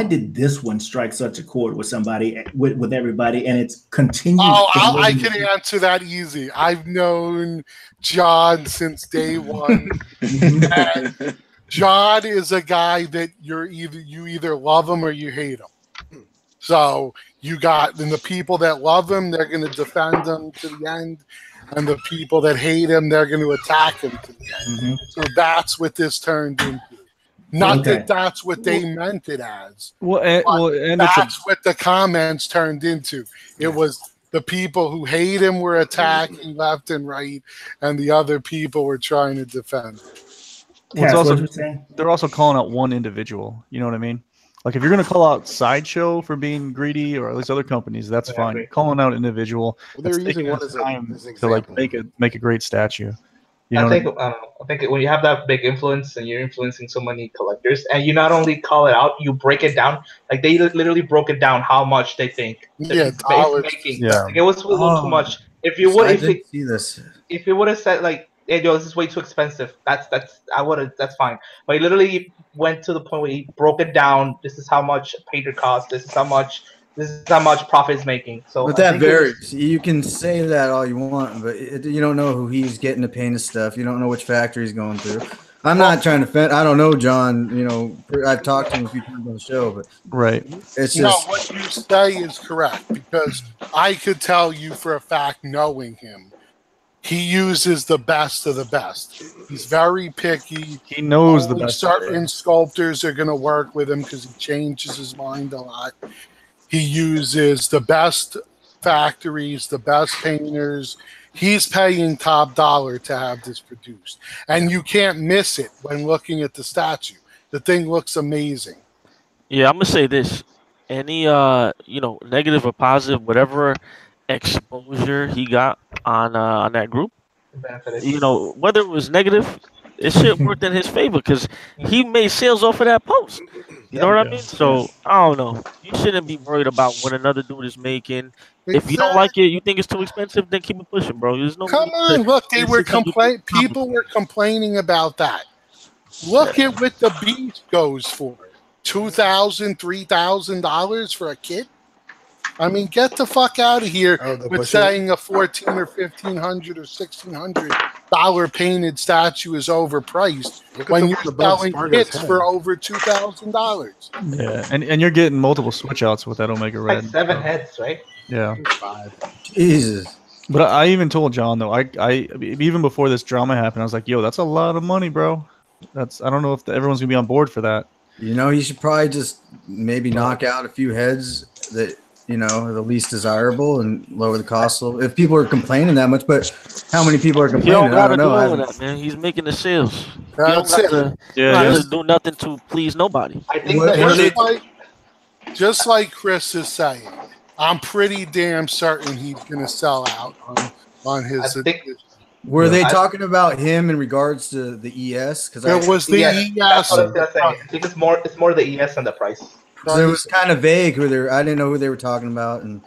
did this one strike such a chord with somebody, with everybody, and it's continued? I can answer that easy. I've known John since day one. And John is a guy that you either love him or you hate him. So You got and the people that love him, they're going to defend him to the end, and the people that hate him, they're going to attack him to the end. So that's what this turned into. Not that that's what they meant it as. And that's what the comments turned into. It was the people who hate him were attacking left and right, and the other people were trying to defend him. They're also calling out one individual. You know what I mean? Like if you're going to call out Sideshow for being greedy, or at least other companies, that's fine. Calling out individual, they're using one as an to like make a great statue. You know I think when you have that big influence and you're influencing so many collectors, and you not only call it out, you break it down. Like they literally broke it down how much they think. Making. Like, it was a little too much. If you would, if it would have said like, "Hey, yo, this is way too expensive," that's fine. But he literally went to the point where he broke it down. This is how much painter costs. This is how much profit is making. So, but that varies. You can say that all you want, but you don't know who he's getting to paint his stuff. You don't know which factory he's going through. I'm not trying to I don't know John. You know, I've talked to him a few times on the show, but it's just what you say is correct, because I could tell you for a fact, knowing him, he uses the best of the best. He's very picky. He knows the best. Certain sculptors are going to work with him because he changes his mind a lot. He uses the best factories, the best painters. He's paying top dollar to have this produced. And you can't miss it when looking at the statue. The thing looks amazing. Yeah, I'm going to say this. Any, negative or positive, whatever exposure he got on that group, whether it was negative, it shit worked in his favor because he made sales off of that post. You know what I mean? So I don't know. You shouldn't be worried about what another dude is making. If you don't like it, you think it's too expensive, then keep it pushing, bro. There's no. Come on, look, they were complaining. People were complaining about that. Look at what the beast goes for: $2,000, $3,000 for a kit. I mean, get the fuck out of here with saying a $1,400 or $1,500 or $1,600 painted statue is overpriced when you're selling kits for over $2,000. Yeah, and you're getting multiple switch outs with that Omega Red. Like 7 heads, right? Yeah. 5. Jesus. But I even told John though, I even before this drama happened, I was like, "Yo, that's a lot of money, bro. I don't know if everyone's gonna be on board for that." You know, he should probably just maybe knock out a few heads that. The least desirable and lower the cost a little. If people are complaining that much, but how many people are complaining? He don't gotta do all of that, man. He's making the sales. That's he don't have to do nothing to please nobody. I think just like Chris is saying, I'm pretty damn certain he's gonna sell out on his. Were they talking about him in regards to the ES? Because it was the ES. I think it's more the ES and the price. So it was kind of vague I didn't know who they were talking about and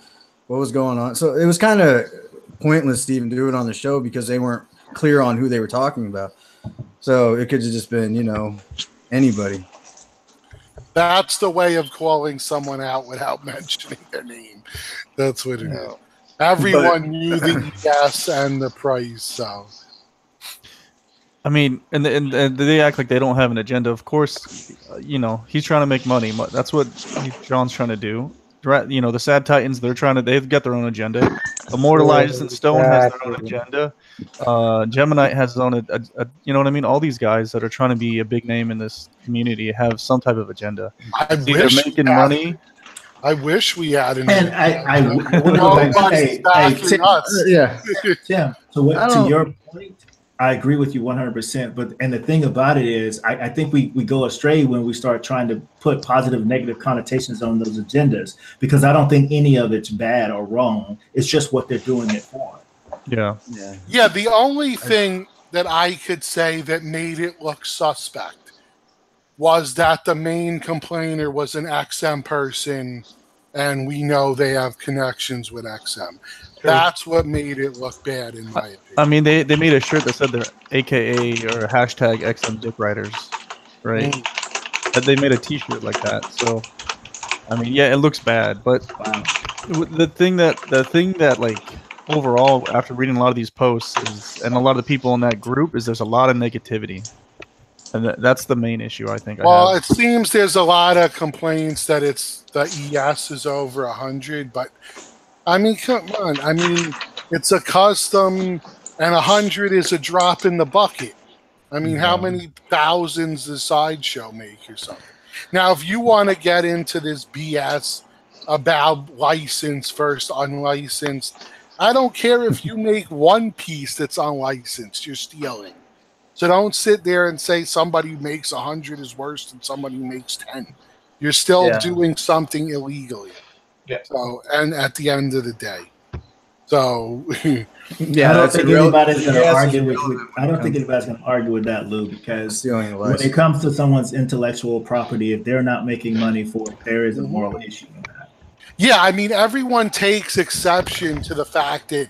what was going on. So it was kind of pointless to even do it on the show because they weren't clear on who they were talking about. So it could have just been, anybody. That's the way of calling someone out without mentioning their name. That's what it is. Everyone knew the ES and the price, so. I mean, and they act like they don't have an agenda. Of course, he's trying to make money. That's what John's trying to do. The Sad Titans, they've got their own agenda. Immortalized and Stone has their own agenda. Gemini has his own, you know what I mean? All these guys that are trying to be a big name in this community have some type of agenda. They're making money. I wish we had an. And I want to go back. Tim. So to your point, I agree with you 100%. And the thing about it is, I think we go astray when we start trying to put positive, negative connotations on those agendas, because I don't think any of it's bad or wrong. It's just what they're doing it for. Yeah. Yeah. The only thing that I could say that made it look suspect was that the main complainer was an XM person, and we know they have connections with XM. That's what made it look bad, in my opinion. I mean, they made a shirt that said they're AKA or hashtag XM Dick Riders, right? They made a T-shirt like that. So, I mean, yeah, it looks bad, but the thing that like overall, after reading a lot of these posts and a lot of the people in that group, is there's a lot of negativity. And that's the main issue, I think. Well, it seems there's a lot of complaints that the ES is over 100, but I mean, come on. I mean, it's a custom, and 100 is a drop in the bucket. I mean, how many thousands does Sideshow make or something? Now, if you want to get into this BS about licensed versus unlicensed, I don't care if you make one piece that's unlicensed, you're stealing. So don't sit there and say somebody who makes 100 is worse than somebody who makes 10. You're still doing something illegally. Yeah. So, and at the end of the day, so I don't think anybody's going to argue with. I don't think anybody's going to argue with that, Lou, because when it comes to someone's intellectual property, if they're not making money for it, there is a moral issue in that. Yeah, I mean, everyone takes exception to the fact that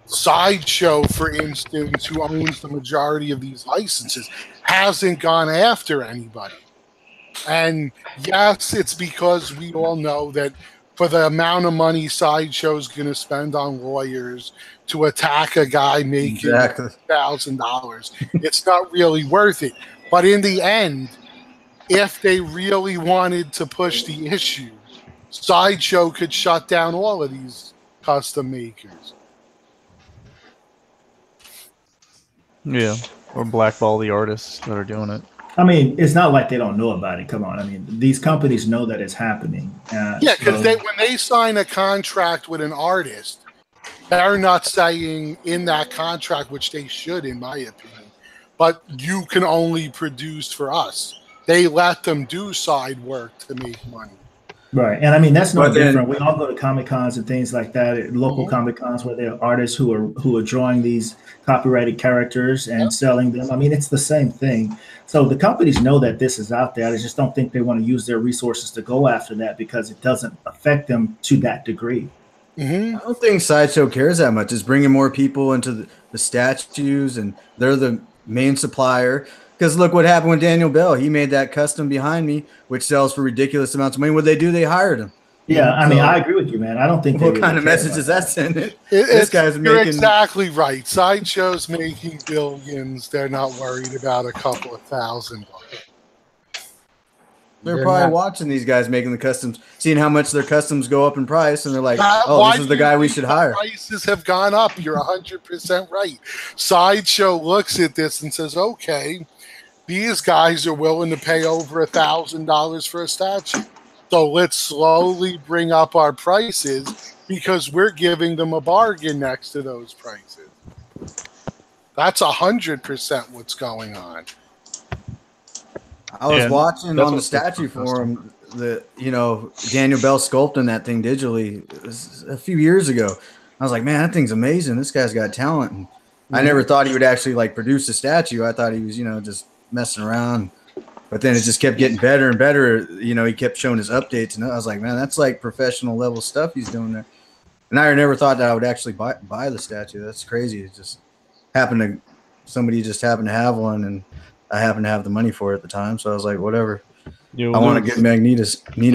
Sideshow, for instance, who owns the majority of these licenses, hasn't gone after anybody. And yes, it's because we all know that for the amount of money Sideshow's going to spend on lawyers to attack a guy making $1,000, it's not really worth it. But in the end, if they really wanted to push the issue, Sideshow could shut down all of these custom makers. Yeah, or blackball the artists that are doing it. I mean, it's not like they don't know about it. Come on. I mean, these companies know that it's happening. Yeah, because when they sign a contract with an artist, they're not saying in that contract, which they should, in my opinion, but you can only produce for us. They let them do side work to make money. Right. And I mean, that's no different. We all go to Comic-Cons and things like that, local Comic-Cons where there are artists who are drawing these copyrighted characters and selling them. I mean, it's the same thing. So the companies know that this is out there. I just don't think they want to use their resources to go after that because it doesn't affect them to that degree. I don't think Sideshow cares that much. It's bringing more people into the statues, and they're the main supplier. Because look what happened with Daniel Bell. He made that custom behind me, which sells for ridiculous amounts of money. What they do? They hired him. Yeah, I mean, I agree with you, man. I don't think. What kind of message is that sending? You're exactly right. Sideshow's making billions. They're not worried about a couple of $1,000. They're probably watching these guys making the customs, seeing how much their customs go up in price, and they're like, "Oh, this is the guy we should hire." Prices have gone up. You're 100% right. Sideshow looks at this and says, "Okay, these guys are willing to pay over $1,000 for a statue. So let's slowly bring up our prices because we're giving them a bargain next to those prices." That's 100% what's going on. I was watching on the statue forum that, Daniel Bell sculpting that thing digitally a few years ago. I was like, man, that thing's amazing. This guy's got talent. And I never thought he would actually produce a statue. I thought he was, just messing around. But then it just kept getting better and better. He kept showing his updates, and I was like, man, that's like professional level stuff he's doing there. And I never thought that I would actually buy the statue. That's crazy. It just somebody just happened to have one, and I happened to have the money for it at the time. So I was like, whatever. I want to get Magneto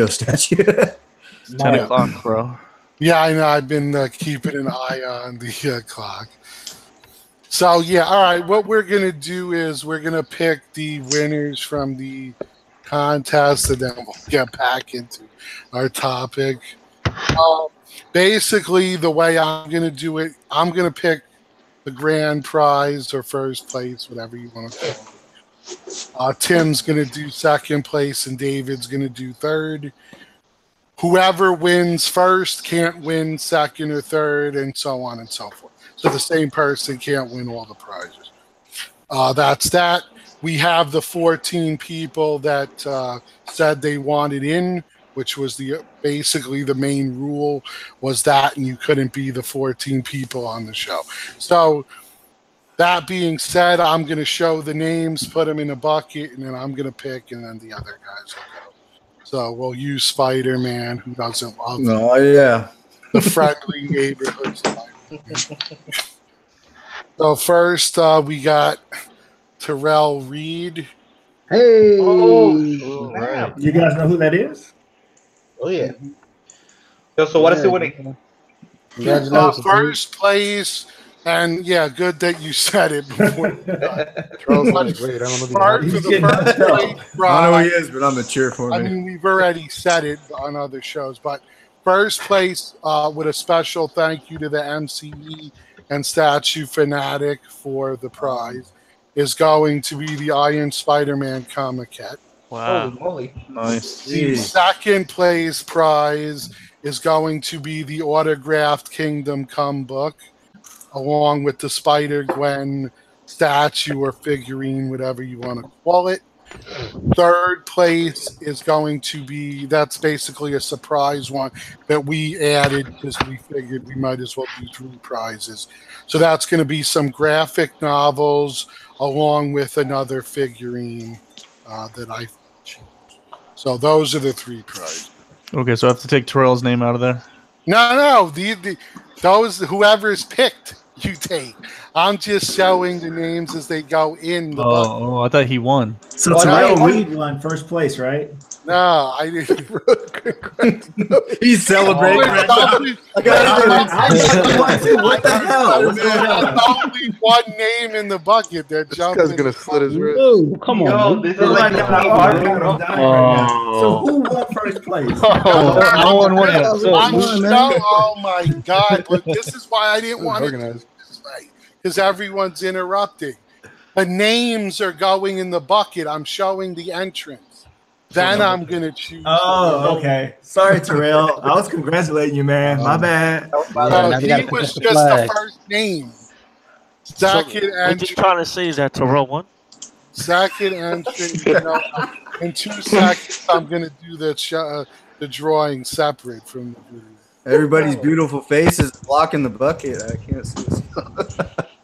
statue. It's 10 o'clock, bro. Yeah, I know. I've been keeping an eye on the clock. So, yeah, all right. What we're going to do is we're going to pick the winners from the contest, and then we'll get back into our topic. Basically, the way I'm going to do it, I'm going to pick the grand prize or first place, whatever you want to call it. Tim's going to do second place, and David's going to do third. Whoever wins first can't win second or third, and so on and so forth. So the same person can't win all the prizes. That's that. We have the 14 people that said they wanted in, which was basically the main rule was that, and you couldn't be the 14 people on the show. So that being said, I'm going to show the names, put them in a bucket, and then I'm going to pick, and then the other guys will go. So we'll use Spider-Man, who doesn't love the friendly neighborhood Spider-Man. So first, we got Terrell Reed. Hey! Right. You guys know who that is? Oh, yeah. So what is it winning? First place And yeah, good that you said it before. Charles is like, wait, I don't know if he Start for the first place I prize. don't know who he is, but I'm a cheer for him. I mean, we've already said it on other shows, but first place with a special thank you to the MCE and Statue Fanatic for the prize is going to be the Iron Spider-Man Comic-Cat. Wow. Holy moly. Nice. The second place prize is going to be the autographed Kingdom Come book, along with the Spider-Gwen statue or figurine, whatever you want to call it. Third place is going to be, that's basically a surprise one that we added because we figured we might as well do 3 prizes. So that's going to be some graphic novels along with another figurine that I choose. So those are the 3 prizes. Okay, so I have to take Terrell's name out of there. No, those whoever's picked, you take. I'm just showing the names as they go in the bucket. Oh, I thought he won. So Terrell Reed won first place, right? No, I didn't. He's celebrating. There's only What the hell? there's only one name in the bucket that This jumped guy's in. gonna slit his wrist. Ooh, come Yo, on. this is So like who won first place? No one won it. I'm so, oh my God. But this is why I didn't want to do Organized. it this way. Because everyone's interrupting. The names are going in the bucket. I'm showing the entrance. Then I'm going to choose. Oh, okay. Sorry, Terrell. I was congratulating you, man. My bad. Now we gotta He pick was up the just flag. the first name. So, Second what you entrance. trying to say is that Terrell won? Second entrance. In 2 seconds, I'm going to do the drawing separate from the video. Everybody's beautiful faces blocking the bucket. I can't see this.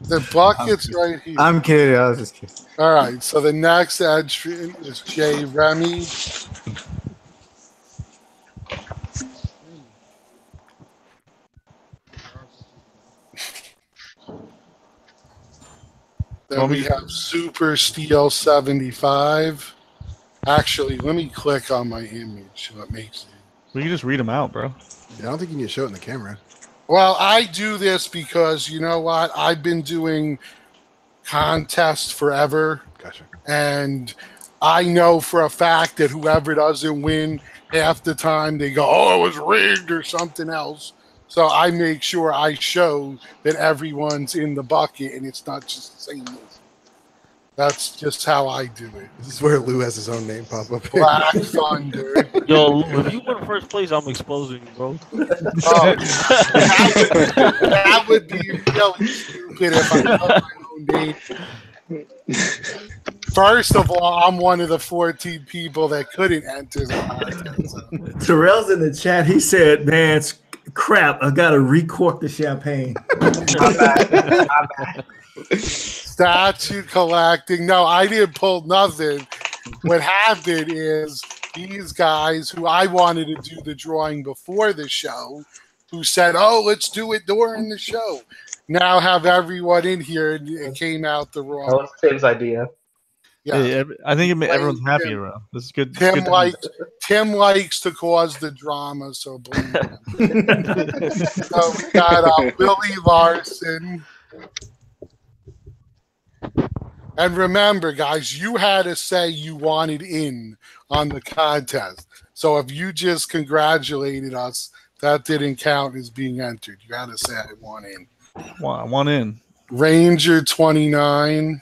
The bucket's right here. I'm kidding. I was just kidding. All right, so the next entrant is Jay Remy. Then we have Super Steel 75. Actually, let me click on my image so it makes it. We can just read them out, bro. Yeah, I don't think you can show it in the camera. Well, I do this because you know what? I've been doing contests forever. Gotcha. And I know for a fact that whoever doesn't win, half the time they go, oh, it was rigged or something else. So I make sure I show that everyone's in the bucket and it's not just the same movie. That's just how I do it. This is where Lou has his own name pop up. Black Thunder. Yo, if you win first place, I'm exposing you, bro. Oh, that would be really stupid if I put my own name. First of all, I'm one of the 14 people that couldn't enter the contest. Terrell's in the chat. He said, man, it's crap. I got to recork the champagne. Statue collecting. No, I didn't pull nothing. What happened is these guys who I wanted to do the drawing before the show, who said, oh, let's do it during the show, now have everyone in here and it came out the That wrong. was Tim's idea. Yeah. Hey, I think it made everyone's happy, bro. This is good. Tim good Tim likes to cause the drama, so blame him. So we got Willie Larson. And remember, guys, you had to say you wanted in on the contest. So if you just congratulated us, that didn't count as being entered. You had to say I want in. One in. Ranger 29.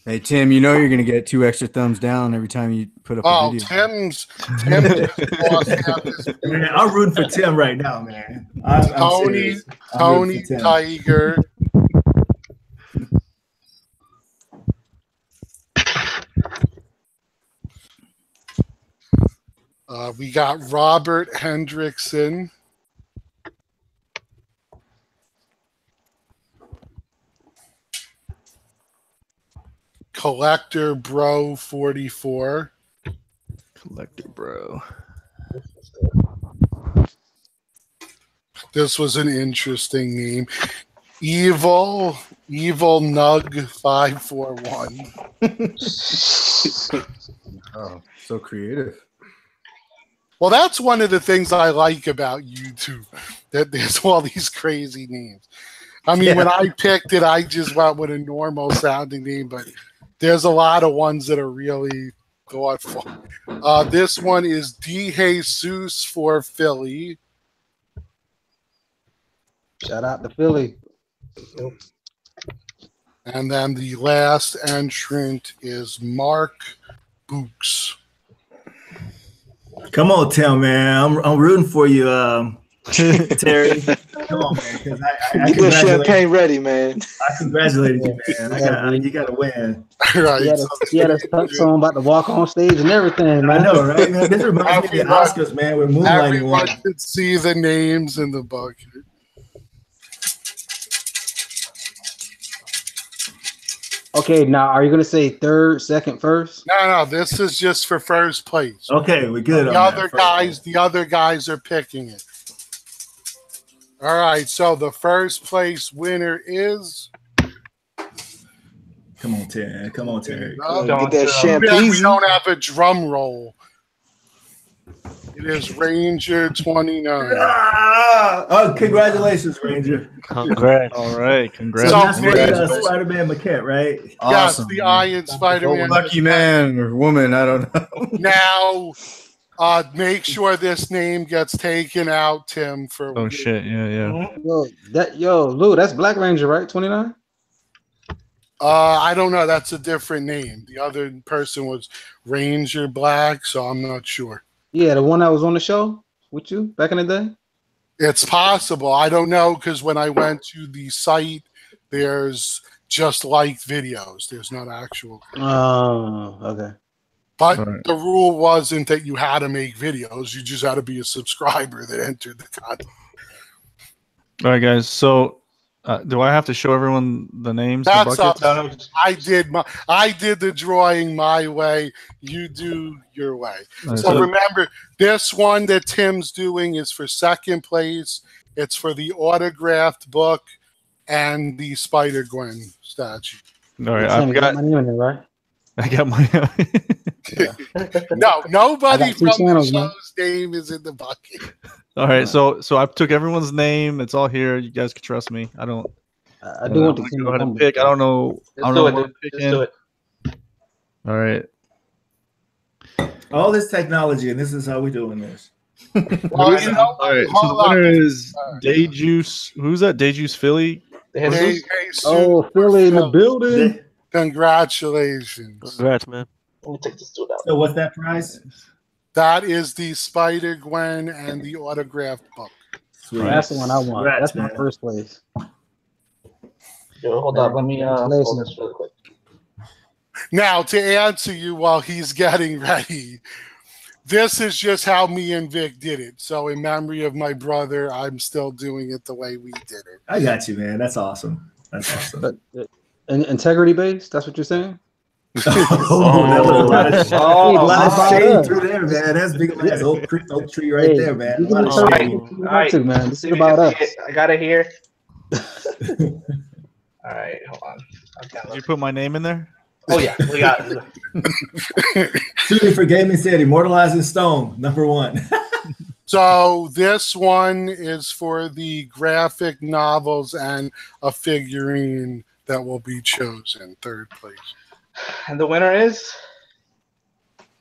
Hey, Tim, you know you're going to get 2 extra thumbs down every time you put up a video. Tim just lost out this Man, I'm rooting for Tim right now, man. I'm Tony serious. I'm rooting for Tim. Tiger. We got Robert Hendrickson. Collector Bro 44. Collector Bro. This was an interesting name. Evil Nug 541. Oh, so creative. Well, that's one of the things I like about YouTube, that there's all these crazy names. I mean, when I picked it, I just went with a normal sounding name, but there's a lot of ones that are really thoughtful. This one is D. Jesus for Philly. Shout out to Philly. And then the last entrant is Mark Books. Come on, Tim, man. I'm rooting for you, Terry. Come on, man. Because I Get the champagne ready, man. I congratulated you, man. You got to win. Right. He had a tux on, about to walk on stage and everything, man. I know, right, man? This reminds me of the Oscars, man. We're moonlighting Everyone one. could see the names in the bucket. Okay, now are you gonna say third, second, first? No, this is just for first place. Okay, we're good. The other guys are picking it. All right, so the first place winner is. Come on, Terry. Come on, Terry. Get that champagne. We don't have a drum roll. It is Ranger 29. Oh, congratulations, Ranger. Congrats. All right, congrats. So, Spider-Man maquette, right? Awesome. Yes, the Iron Spider-Man. Lucky man or woman, I don't know. Now, make sure this name gets taken out, Tim. For Oh shit! Yeah. Yo, Lou, that's Black Ranger, right? 29. I don't know. That's a different name. The other person was Ranger Black, so I'm not sure. Yeah, the one that was on the show with you back in the day. It's possible. I don't know, because when I went to the site, there's just like videos. There's not actual. Oh, okay. But the rule wasn't that you had to make videos. You just had to be a subscriber that entered the content. All right, guys. So, do I have to show everyone the names? That's the buckets? up. I did the drawing my way. You do your way. So remember, this one that Tim's doing is for second place. It's for the autographed book and the Spider-Gwen statue. All right, I've got my name in there, right? I got my. No, nobody from channels, the man. show's name is in the bucket. All right, so I took everyone's name. It's all here. You guys can trust me. I don't. I do want to go ahead and pick. I don't know. I don't know what I'm Just do it. All right. All this technology, and this is how we're doing this. Well, you know, All right. So the winner is Day Juice. Who's that? Day Juice Philly. Hey, Oh, Philly in the building. Congratulations. Congrats, man. Let me take this dude out. So what's that prize? That is the Spider-Gwen and the autographed book. Sweet. That's the one I want. Congrats, That's my man. first place. Yo, hold up. Let me hold this really quick. Now, to answer you while he's getting ready, this is just how me and Vic did it. So in memory of my brother, I'm still doing it the way we did it. I got you, man. That's awesome. That's awesome. But integrity based. That's what you're saying. That was a lot of shade through there, man. That's big ass oak tree right there, man. A lot of shade. All right, man. This is about us. I got it here. All right, hold on. Did you put my name in there? Oh yeah, we got it. Shooting for Gaming said Immortalized in Stone, #1. So this one is for the graphic novels and a figurine that will be chosen, third place. And the winner is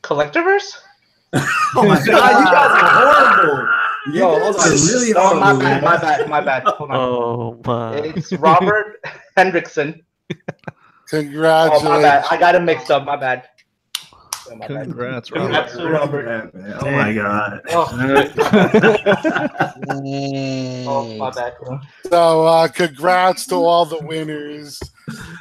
Collectorverse? Oh my god, you guys are horrible. Yo, hold on. Really Oh, my horrible, bad. Hold on. Oh my! It's Robert Hendrickson. Congratulations. Oh, my bad. I got him mixed up. My bad. Oh, my bad. Congrats, Congrats to Robert. Oh my god. Oh, my bad. So congrats to all the winners.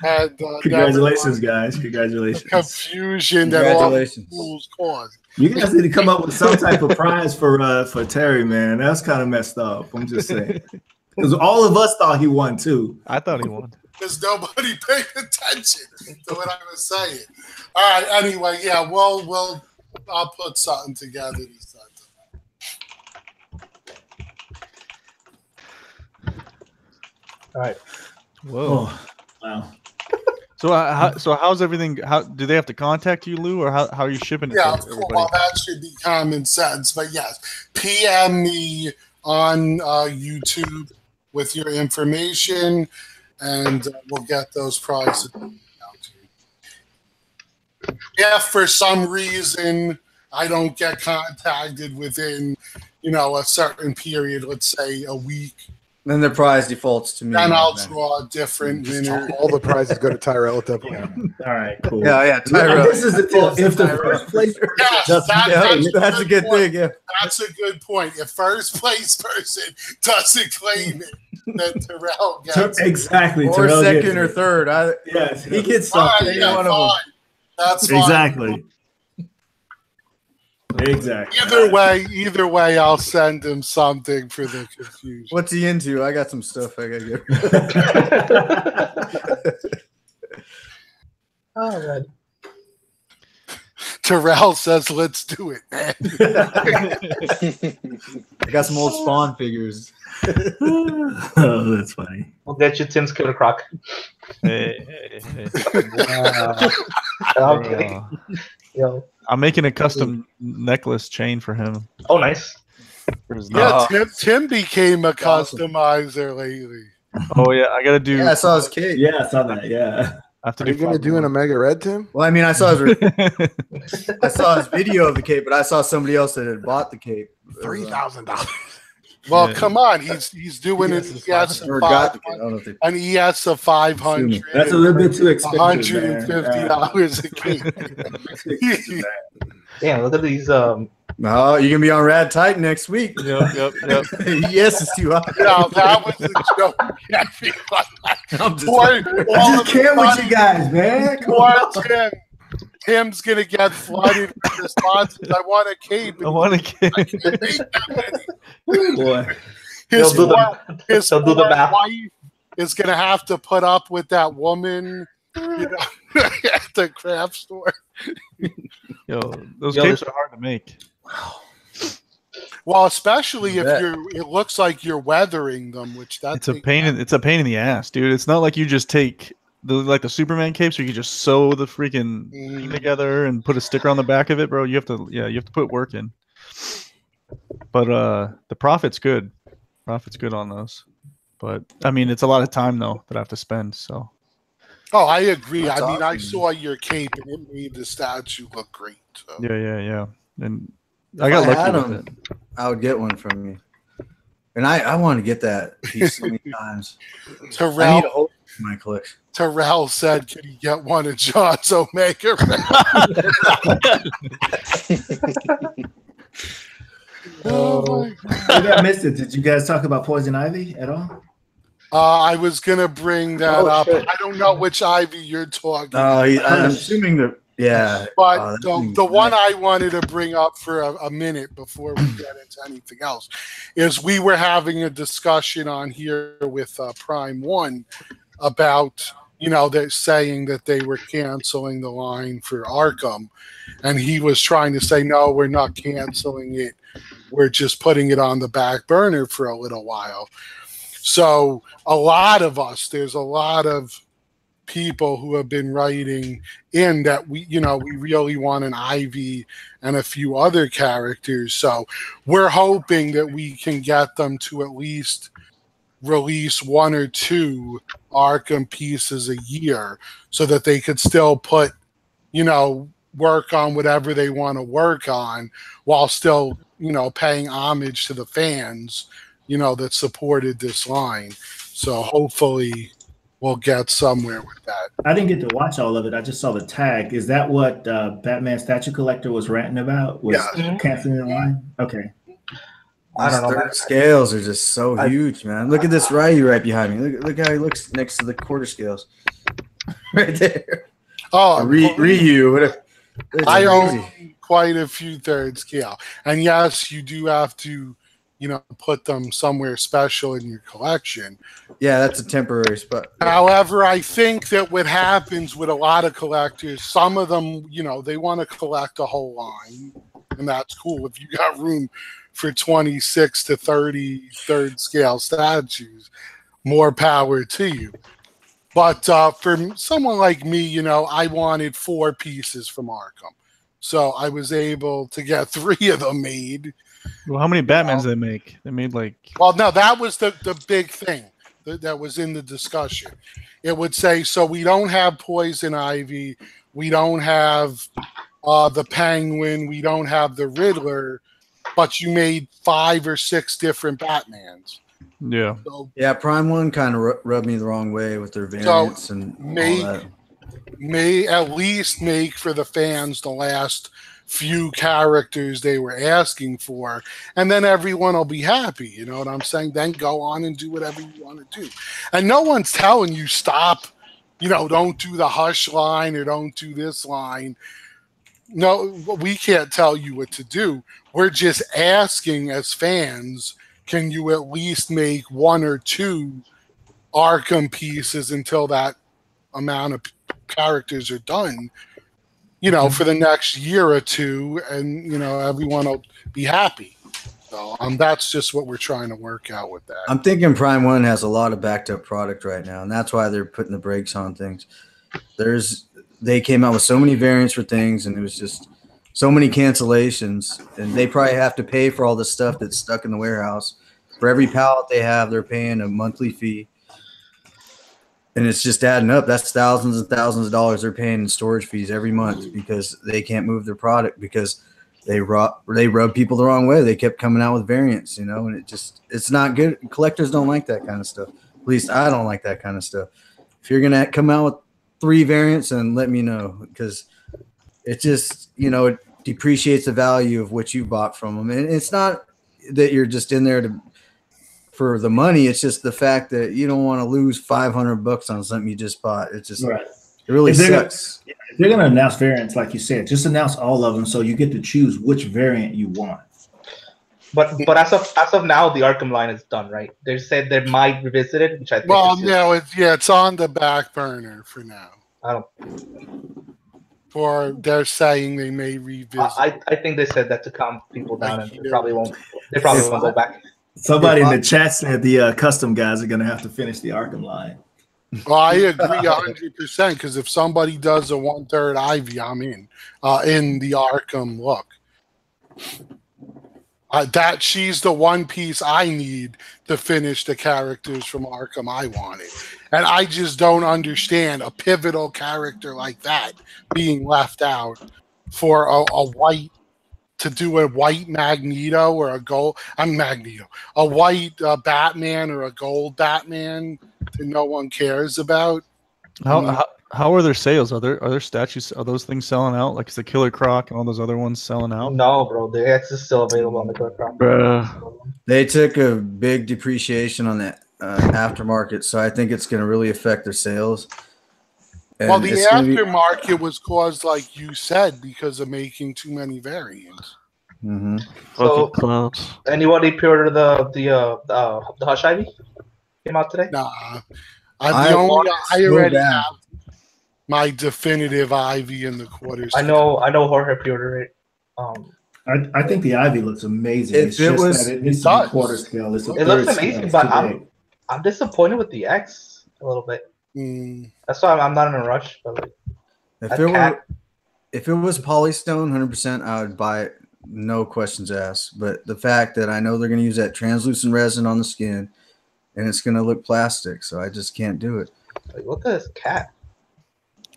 And, Congratulations, guys. Congratulations. Confusion that all the Congratulations. fools caused. You guys need to come up with some type of prize for Terry, man. That's kind of messed up. I'm just saying. Because all of us thought he won too. I thought he won. Because nobody paid attention to what I was saying. All right. Anyway, yeah, I'll put something together this time. All right. Whoa. Oh, wow. So how's everything? How do they have to contact you, Lou, or how are you shipping it? Yeah, to of course. everybody? Well, that should be common sense. But yes, PM me on YouTube with your information, and we'll get those prizes out to you. If for some reason I don't get contacted within, a certain period, let's say a week, Then the prize defaults to me. then I'll draw a different winner. All the prizes go to Tyrell at that point. All right, cool. Yeah, Tyrell. This is the deal. If the first place, Yes, that's a good thing. Yeah. That's a good point. If first place person doesn't claim it, then Terrell gets it. exactly, Or Terrell gets second or it. third. Yes, he gets Fine, something. yeah, one of them. fine. That's fine. Exactly. Exactly. Either way, I'll send him something for the confusion. What's he into? I got some stuff I gotta get. Oh, man. Terrell says, "Let's do it, man." I got some old Spawn figures. Oh, that's funny. We'll get you Tim's Killer Croc. Hey. Okay. Yo. I'm making a custom necklace chain for him. Oh, nice. For his Yeah, neck. Tim became a Awesome. customizer lately. Oh yeah, I gotta do. Yeah, I saw his cape. Yeah, I saw that. Yeah. I have to Are you going to do an Omega Red, Tim? Well, I mean, I saw his video of the cape, but I saw somebody else that had bought the cape. $3,000. Well, Yeah. come on, he's doing it. He has Or a got the 500, cape. I don't know if they an ES of 500. That's a little bit too expensive. $150 a key. Damn, look at these. Oh, you're gonna be on Rad Titan next week. Yep. Yes, it's too hot. No, that was a joke. I'm just I just can't with you guys, man. Come on. Tim. Tim's gonna get flooded with responses. I want a cape. I want to get. I can't make that many. Boy. His They'll do poor, his they'll do the poor math. wife is gonna have to put up with that woman, at the craft store. Yo, those Yo, capes are hard to make. Well, especially if bet. it looks like you're weathering them, which It's a pain in the ass, dude. It's not like you just take the Superman capes where you just sew the freaking thing together and put a sticker on the back of it, bro. You have to put work in. But the profit's good. Profit's good on those. But I mean, it's a lot of time though that I have to spend. So Oh, I agree. That's I mean, I awesome. saw your cape and it made the statue look great. So. yeah. And If I got I had lucky with them, it. I would get one from you. And I want to get that piece so many times. I need Terrell, a whole in my collection. Terrell said, "Can he get one of John's Omega?" Oh my Maybe I missed it. Did you guys talk about Poison Ivy at all? I was gonna bring that Oh, up. shit. I don't know which Ivy you're talking. I'm assuming that, yeah. But that the thing's one nice. I wanted to bring up for a minute before we get into anything else is we were having a discussion on here with Prime One about, they're saying that they were canceling the line for Arkham. And he was trying to say, no, we're not canceling it. We're just putting it on the back burner for a little while. So a lot of us, there's a lot of people who have been writing in that we really want an Ivy and a few other characters. So we're hoping that we can get them to at least release one or two Arkham pieces a year so that they could still put, work on whatever they want to work on while still, paying homage to the fans, that supported this line. So hopefully we'll get somewhere with that. I didn't get to watch all of it. I just saw the tag. Is that what Batman Statue Collector was ranting about? Was canceling the line? Okay. I don't know. These third scales are just so huge, man. Look at this Ryu right behind me. Look how he looks next to the quarter scales. Right there. Oh, Ryu. Whatever. It's I crazy. own quite a few third scale. And yes, you do have to, put them somewhere special in your collection. Yeah, that's a temporary spot. However, I think that what happens with a lot of collectors, some of them, they want to collect a whole line, and that's cool. If you got room for 26 to 30 third scale statues, more power to you. But for someone like me, you know, I wanted 4 pieces from Arkham. So I was able to get 3 of them made. Well, how many Batmans they make? They made like. Well, no, that was the big thing that was in the discussion. It would say, so we don't have Poison Ivy, we don't have the Penguin, we don't have the Riddler, but you made 5 or 6 different Batmans. Yeah. So, Yeah, Prime One kind of rubbed me the wrong way with their variants and all that. May at least make for the fans the last few characters they were asking for, and then everyone will be happy. You know what I'm saying? Then go on and do whatever you want to do. And no one's telling you stop, you know, don't do the hush line or don't do this line. No, we can't tell you what to do. We're just asking as fans, can you at least make 1 or 2 Arkham pieces until that amount of characters are done, you know, for the next year or 2, and, you know, everyone will be happy. So that's just what we're trying to work out with that. I'm thinking Prime One has a lot of backed up product right now, and that's why they're putting the brakes on things. They came out with so many variants for things, and it was just so many cancellations, and they probably have to pay for all the stuff that's stuck in the warehouse. For every pallet they have, they're paying a monthly fee. And it's just adding up. That's thousands and thousands of dollars they're paying in storage fees every month because they can't move their product because they rub people the wrong way. They kept coming out with variants, you know, and it's not good. Collectors don't like that kind of stuff. At least I don't like that kind of stuff. If you're going to come out with 3 variants, then let me know, because it just, you know, it depreciates the value of what you bought from them. And it's not that you're just in there for the money. It's just the fact that you don't want to lose $500 on something you just bought. It's just, It really sucks. If they're going to announce variants, like you said, just announce all of them so you get to choose which variant you want. But as of now, the Arkham line is done, right? They said they might revisit it, which I think. Well, no, it's on the back burner for now. They're saying they may revisit. I think they said that to calm people down, and they probably won't go back. Somebody in the chat said the custom guys are going to have to finish the Arkham line. Well, I agree 100%, because if somebody does a 1/3 Ivy, I'm in the Arkham look. That she's the one piece I need to finish the characters from Arkham I wanted. And I just don't understand a pivotal character like that being left out for a white, to do a white Magneto or a gold, a white Batman or a gold Batman that no one cares about. How are their sales? Are there statues? Are those things selling out? Like, is the Killer Croc and all those other ones selling out? No, bro. The X is still available on the Killer Croc. They took a big depreciation on that aftermarket, so I think it's going to really affect their sales. And well, the aftermarket was caused, like you said, because of making too many variants. Mm-hmm. So, anybody pre-order the Hush Ivy? Came out today? Nah. I already have my definitive Ivy in the quarters. I know Jorge pre-ordered it. I think the Ivy looks amazing. It needs to be quarter scale. It looks amazing, but I'm disappointed with the X a little bit. That's why I'm not in a rush. But if it was Polystone, 100%, I would buy it, no questions asked. But the fact that I know they're going to use that translucent resin on the skin, and it's going to look plastic, so I just can't do it. Like, look at this cat.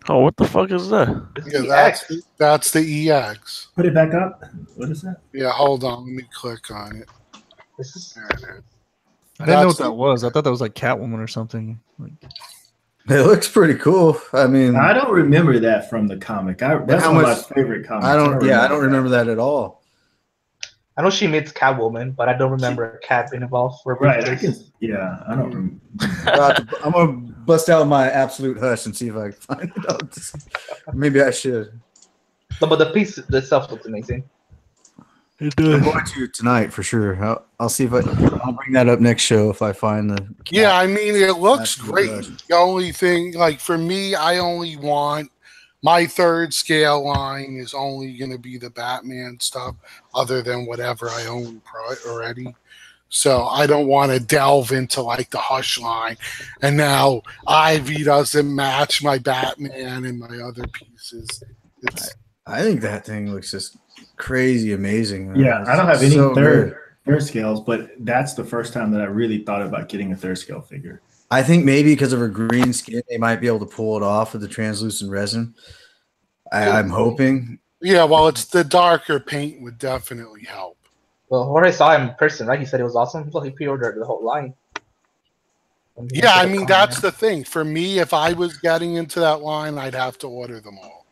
Oh, what the fuck is that? Yeah, that's the EX. Put it back up. What is that? Yeah, hold on. Let me click on it. There it is. I didn't know what that was. I thought that was like Catwoman or something. It looks pretty cool. I mean, I don't remember that from the comic. That's one of my favorite comics. I don't remember that at all. I know she meets Catwoman, but I don't remember a cat being involved. Right. I don't remember. I'm going to bust out my absolute hush and see if I can find it out. Maybe I should. No, but the piece itself looks amazing. It does. I'm going to tonight for sure. I'll see if I'll bring that up next show if I find the cat. Yeah, I mean, it looks great. The only thing, like for me, I only want my 3rd scale line is only going to be the Batman stuff, other than whatever I own already. So I don't want to delve into like the Hush line. And now Ivy doesn't match my Batman and my other pieces. I think that thing looks just crazy amazing. Man. Yeah, I don't have any third scales, but that's the first time that I really thought about getting a third scale figure. I think maybe because of her green skin, they might be able to pull it off with the translucent resin. I'm hoping. Yeah, well, it's the darker paint would definitely help. Well, Jorge saw him in person, right? He said it was awesome. Well, he pre-ordered the whole line. Yeah, I mean, that's the thing. For me, if I was getting into that line, I'd have to order them all.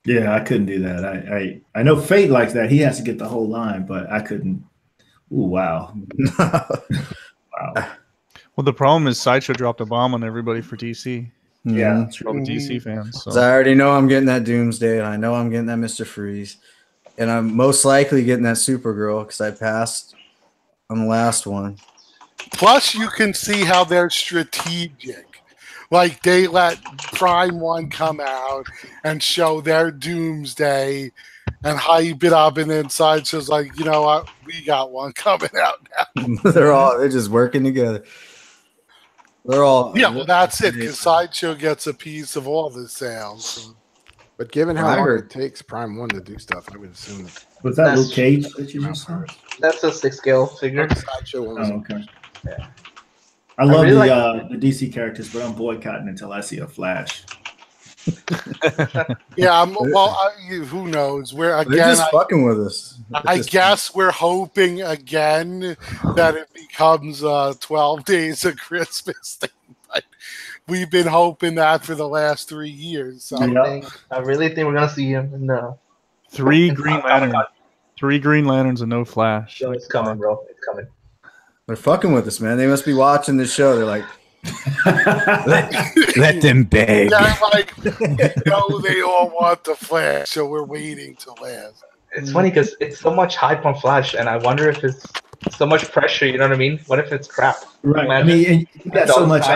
Yeah, I couldn't do that. I know Fate likes that. He has to get the whole line, but I couldn't. Ooh, wow. Wow. Well, the problem is Sideshow dropped a bomb on everybody for DC. Yeah, for all the DC fans. So. I already know I'm getting that Doomsday, and I know I'm getting that Mr. Freeze, and I'm most likely getting that Supergirl because I passed on the last one. Plus, you can see how they're strategic. Like, they let Prime 1 come out and show their Doomsday and hype it up, and then Sideshow's like, you know what? We got one coming out now. They're just working together. They're all well, that's it, because Sideshow gets a piece of all the sales. So. But given how long it takes Prime 1 to do stuff, I would assume that. Was that Luke Cage that you just saw? That's a 6-scale figure. Sideshow one was okay. Yeah. I love really the DC characters, but I'm boycotting until I see a Flash. Yeah, well, who knows? We're again. They're just fucking with us. I guess we're hoping again that it becomes 12 Days of Christmas thing. But we've been hoping that for the last 3 years. So. I really think we're gonna see him in the 3 Green Lanterns. 3 Green Lanterns and no Flash. Yo, it's coming, bro. It's coming. They're fucking with us, man. They must be watching this show. They're like, let them beg. Yeah, like, no, they all want the Flash, so we're waiting to last. It's funny because it's so much hype on Flash, and I wonder if it's so much pressure. You know what I mean? What if it's crap? Right. I mean, you got so much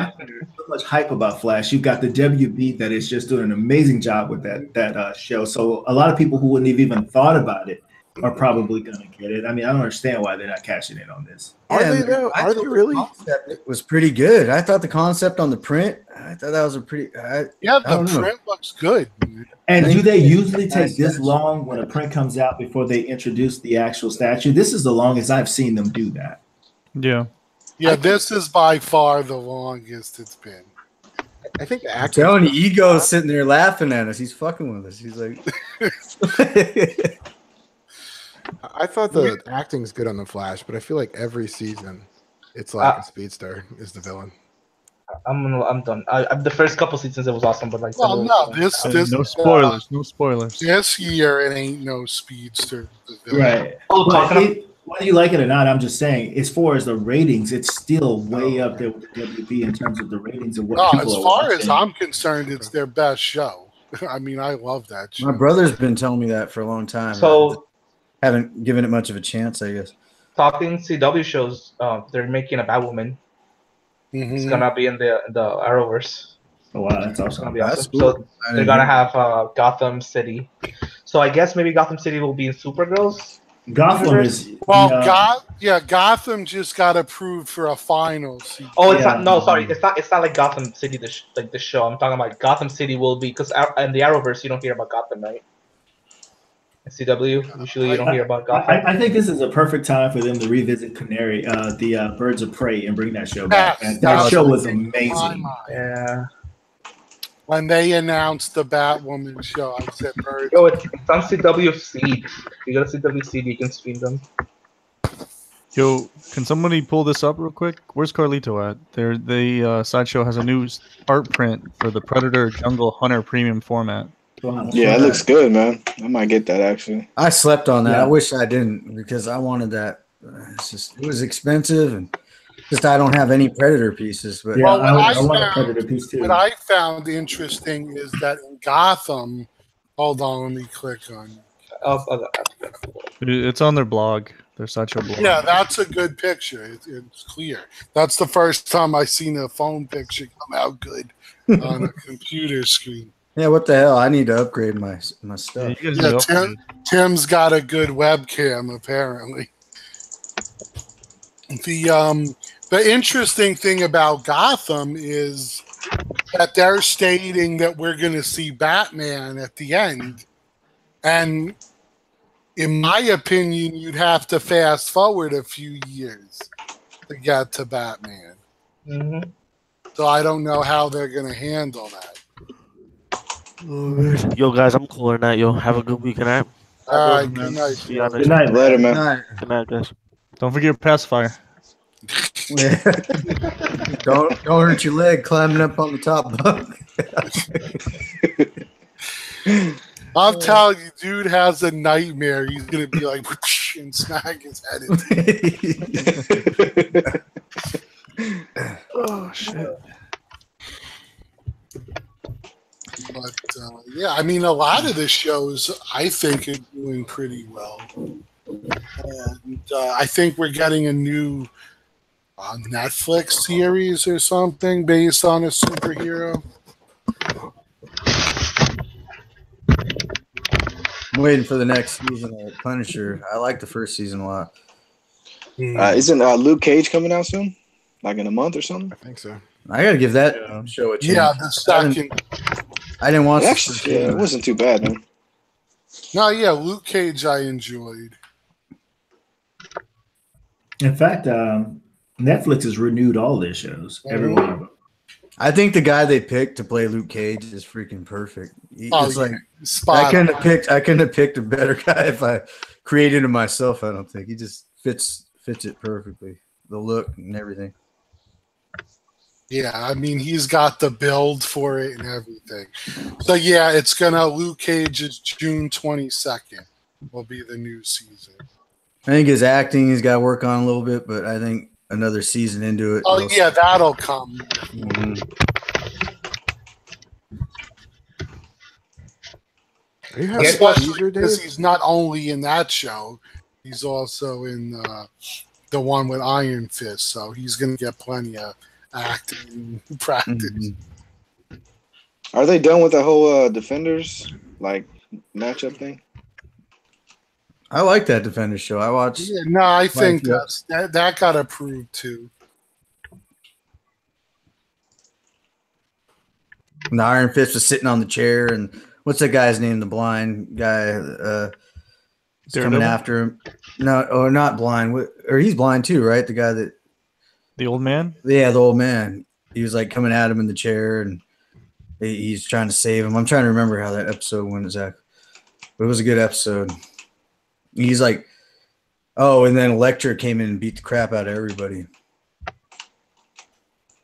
hype about Flash. You've got the WB that is just doing an amazing job with that show. So a lot of people who wouldn't have even thought about it are probably going to get it. I mean, I don't understand why they're not cashing in on this. Are they though? Are they really? It was pretty good. I thought the concept on the print, I thought that was a pretty. The print looks good. And do they usually take this long when a print comes out before they introduce the actual statue? This is the longest I've seen them do that. Yeah. Yeah, this is by far the longest it's been. I think the actor. I'm telling you, Ego's sitting there laughing at us. He's fucking with us. He's like. I thought the acting's good on the Flash, but I feel like every season it's like a speedster is the villain. I'm done. The first couple seasons it was awesome, but like this no spoilers, no spoilers. This year it ain't no speedster. Right. Whether you like it or not, I'm just saying, as far as the ratings, it's still way up there with the WB in terms of the ratings of what people are watching. As I'm concerned, it's their best show. I mean, I love that show. My brother's been telling me that for a long time. So. Haven't given it much of a chance, I guess. Talking CW shows, they're making a Batwoman. Mm-hmm. It's gonna be in the Arrowverse. Oh wow, that's awesome. It's gonna be awesome. Cool. So they're gonna have Gotham City. So I guess maybe Gotham City will be in Supergirl's. Gotham is Gotham just got approved for a final season. Oh, it's not. No, sorry, it's not like Gotham City, the show. I'm talking about Gotham City will be because in the Arrowverse you don't hear about Gotham, right? CW, usually you don't hear about Gotham. I think this is a perfect time for them to revisit Canary, the Birds of Prey, and bring that show back. That show was amazing. Yeah. When they announced the Batwoman show, I said Birds. Yo, it's on CW Seed. You go to CW Seed, you can stream them. Yo, can somebody pull this up real quick? Where's Carlito at? The Sideshow has a new art print for the Predator Jungle Hunter Premium format. Yeah, it looks good, man. I might get that actually. I slept on that. Yeah. I wish I didn't because I wanted that. It was expensive and just I don't have any Predator pieces. But well, I want a Predator piece too. What I found interesting is that in Gotham, hold on, let me click on. It's on their blog. Their Sideshow blog. Yeah, that's a good picture. It's clear. That's the first time I've seen a phone picture come out good on a computer screen. Yeah, what the hell? I need to upgrade my stuff. Yeah, Tim's got a good webcam, apparently. The interesting thing about Gotham is that they're stating that we're going to see Batman at the end, and in my opinion, you'd have to fast forward a few years to get to Batman. Mm-hmm. So I don't know how they're going to handle that. Yo, guys, I'm calling that. Yo, have a good week, alright? All right, good night. See y'all Good next night. Later, man. Good night, guys. Don't forget your pacifier. don't hurt your leg climbing up on the top bunk. I'm telling you, dude has a nightmare. He's going to be like, and smack his head into Oh, shit. But, yeah, I mean, a lot of the shows, I think, are doing pretty well. And I think we're getting a new Netflix series or something based on a superhero. I'm waiting for the next season of Punisher. I like the first season a lot. Isn't Luke Cage coming out soon? Like in a month or something? I think so. I gotta give that show a chance. Yeah, the second. I didn't watch Actually, yeah, it wasn't too bad, man. No, yeah, Luke Cage I enjoyed. In fact, Netflix has renewed all their shows. Every one of them. I think the guy they picked to play Luke Cage is freaking perfect. It's like spot I couldn't have picked a better guy if I created him myself. I don't think he just fits it perfectly. The look and everything. Yeah, I mean, he's got the build for it and everything. So, yeah, it's going to, Luke Cage is June 22nd will be the new season. I think his acting he's got to work on a little bit, but I think another season into it. Oh, yeah, that'll come. Mm-hmm. Are you having Especially because he's not only in that show, he's also in the one with Iron Fist, so he's going to get plenty of acting practice. Mm-hmm. Are they done with the whole Defenders matchup thing? I like that Defenders show. I watched. Yeah, no, I think that got approved too. And the Iron Fist was sitting on the chair, and what's that guy's name? The blind guy coming after him. No, or not blind, or he's blind too, right? The guy that the old man. Yeah, the old man. He was like coming at him in the chair, and he's trying to save him. I'm trying to remember how that episode went exactly, but it was a good episode. He's like, oh, and then Elektra came in and beat the crap out of everybody.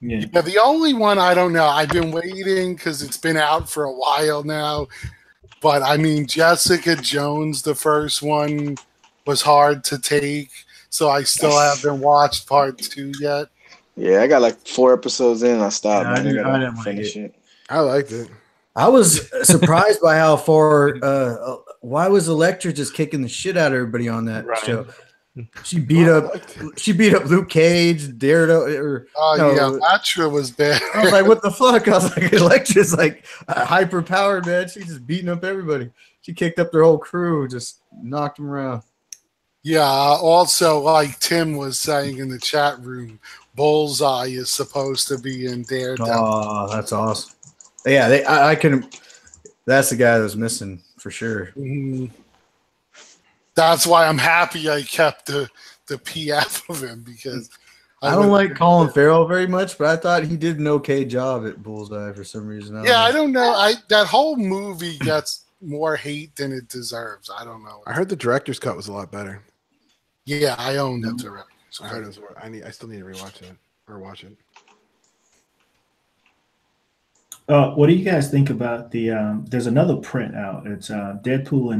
Yeah, the only one I don't know. I've been waiting because it's been out for a while now. But I mean, Jessica Jones, the first one, was hard to take, so I still haven't watched part 2 yet. Yeah, I got like 4 episodes in. I stopped. Yeah, I didn't finish it. I liked it. I was surprised by how far. Why was Elektra just kicking the shit out of everybody on that show? She beat up Luke Cage, Daredevil. Elektra was bad. I was like, what the fuck? I was like, Elektra's like hyper powered, man. She's just beating up everybody. She kicked up their whole crew, just knocked them around. Yeah. Also, like Tim was saying in the chat room, Bullseye is supposed to be in Daredevil. Oh, that's awesome. Yeah, I can. That's the guy that was missing for sure. Mm-hmm. That's why I'm happy I kept the PF of him because I don't like Colin Farrell very much, but I thought he did an okay job at Bullseye for some reason. I don't know. That whole movie gets more hate than it deserves. I don't know. I heard the director's cut was a lot better. Yeah, I own the director's cut. I heard it was. I still need to rewatch it or watch it. What do you guys think about the? There's another print out. It's Deadpool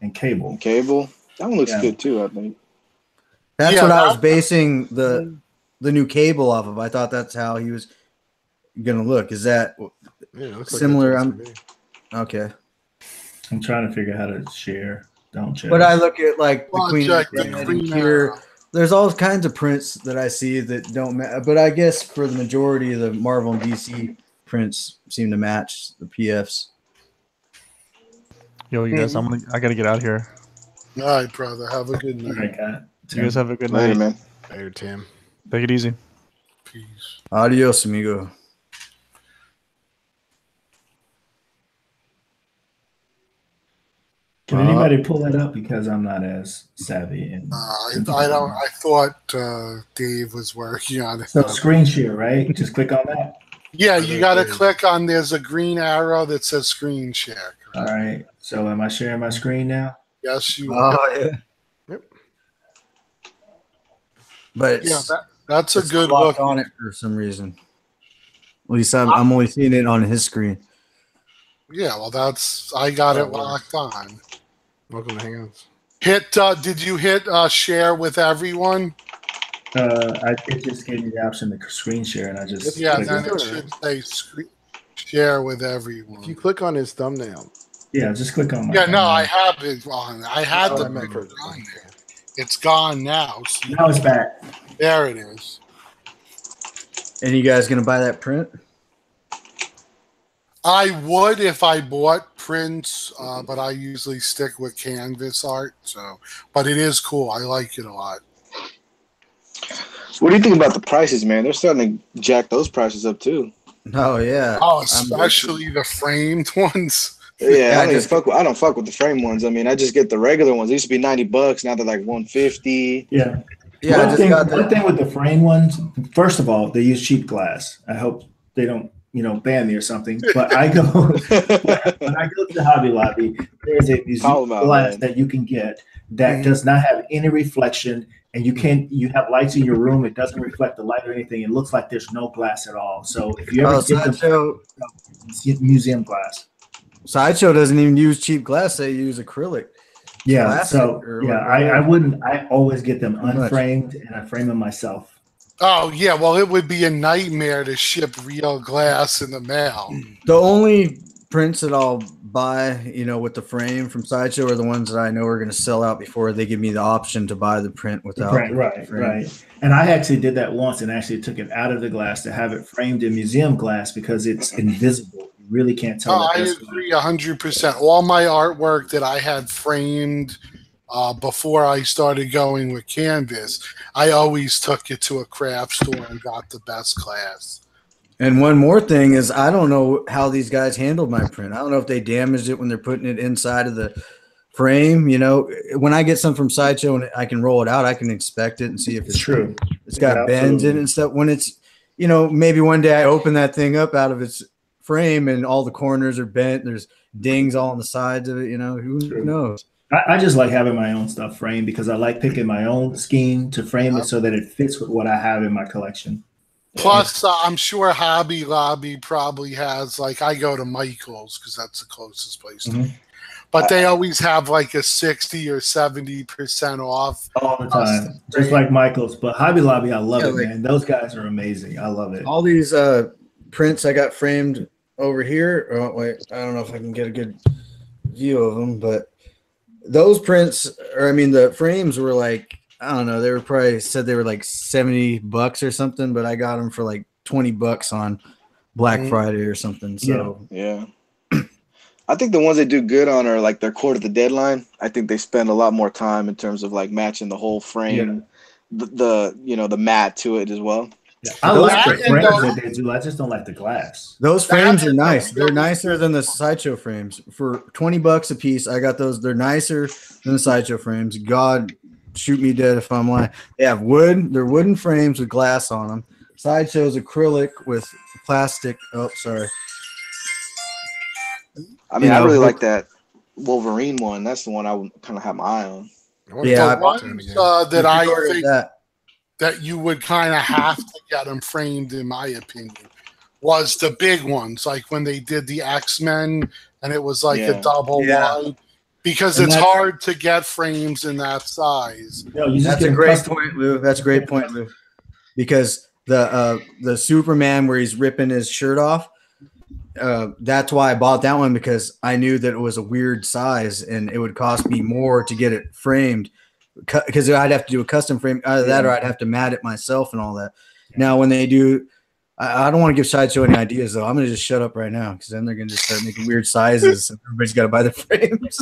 and Cable. Cable. That one looks good too. I think. That's what I was basing the new Cable off of. I thought that's how he was gonna look. Is that similar? Okay. I'm trying to figure out how to share. Don't check. But I look at like the Queen here. There's all kinds of prints that I see that don't matter. But I guess for the majority of the Marvel and DC prints seem to match the PFs. Yo, you guys, I gotta get out here. All right, brother. Have a good night. All right, you guys have a good night, night, man. Later, Tim. Take it easy. Peace. Adios, amigo. Can anybody pull that up? Because I'm not as savvy. I don't. I thought Dave was working on it. So screen share, right? Just click on that. Yeah, you got to click on. There's a green arrow that says screen share. All right. So am I sharing my screen now? Yes, you are. Oh yeah. Yep. But Yeah, that's a it's good locked look. on it for some reason. At least I'm only seeing it on his screen. Yeah, well, I got it locked on. Welcome to Hangouts. Did you hit share with everyone? It just gave me the option to screen share, and I just Then it should say share with everyone. If you click on his thumbnail. Yeah, just click on my thumbnail. I have it on. I had the on picture on there. It's gone now. So now it's back. There it is. And you guys gonna buy that print? I would if I bought prints, but I usually stick with canvas art. So, but it is cool. I like it a lot. What do you think about the prices, man? They're starting to jack those prices up too. Oh yeah. Oh, especially the framed ones. Yeah, I don't fuck with the frame ones. I mean, I just get the regular ones. They used to be $90. Now they're like $150. Yeah. Yeah. One thing with the frame ones. First of all, they use cheap glass. I hope they don't, ban me or something. But I go when I go to the Hobby Lobby. There's a glass that you can get that does not have any reflection, and you have lights in your room. It doesn't reflect the light or anything. It looks like there's no glass at all. So if you ever get them, museum glass. Sideshow doesn't even use cheap glass; they use acrylic. Yeah, I always get them unframed, and I frame them myself. Oh yeah, well it would be a nightmare to ship real glass in the mail. The only prints that I'll buy, with the frame from Sideshow are the ones that I know are going to sell out before they give me the option to buy the print without the frame. Right. And I actually did that once and actually took it out of the glass to have it framed in museum glass because it's invisible. You really can't tell. I agree 100%. All my artwork that I had framed before I started going with canvas, I always took it to a craft store and got the best glass. And one more thing is I don't know how these guys handled my print. I don't know if they damaged it when they're putting it inside of the frame. When I get some from Sideshow and I can roll it out, I can inspect it and see if it's true. It's got bends in it and stuff. When it's, maybe one day I open that thing up out of its frame and all the corners are bent. There's dings all on the sides of it. Who knows? I just like having my own stuff framed because I like picking my own scheme to frame it so that it fits with what I have in my collection. Plus, I'm sure Hobby Lobby probably has, I go to Michael's because that's the closest place to me. But they always have a 60 or 70% off. All the time. Just like Michael's. But Hobby Lobby, I love it, man. Those guys are amazing. I love it. All these prints I got framed over here. Oh, wait. I don't know if I can get a good view of them, but those prints, the frames were I don't know. They were probably said they were $70 or something, but I got them for $20 on Black Friday or something. So yeah. I think the ones they do good on are their quarter of the deadline. I think they spend a lot more time in terms of matching the whole frame, the mat to it as well. Yeah. I like the frames that they do. I just don't like the glass. Those frames are nice. They're nicer than the Sideshow frames. For $20 a piece, I got those. They're nicer than the Sideshow frames. God, shoot me dead if I'm lying. They have wood. They're wooden frames with glass on them. Sideshow's acrylic with plastic. Oh, sorry. I really like that Wolverine one. That's the one I would kind of have my eye on. Yeah, the ones that I think that you would kind of have to get them framed, in my opinion, was the big ones, when they did the X-Men and it was a double wide. Because it's hard to get frames in that size. That's a great point, Lou. That's a great point, Lou. Because the Superman where he's ripping his shirt off, that's why I bought that one, because I knew that it was a weird size and it would cost me more to get it framed because I'd have to do a custom frame. Either that or I'd have to mat it myself and all that. Now, when they do, I don't want to give Sideshow any ideas, though. I'm going to just shut up right now because then they're going to just start making weird sizes and everybody's got to buy the frames.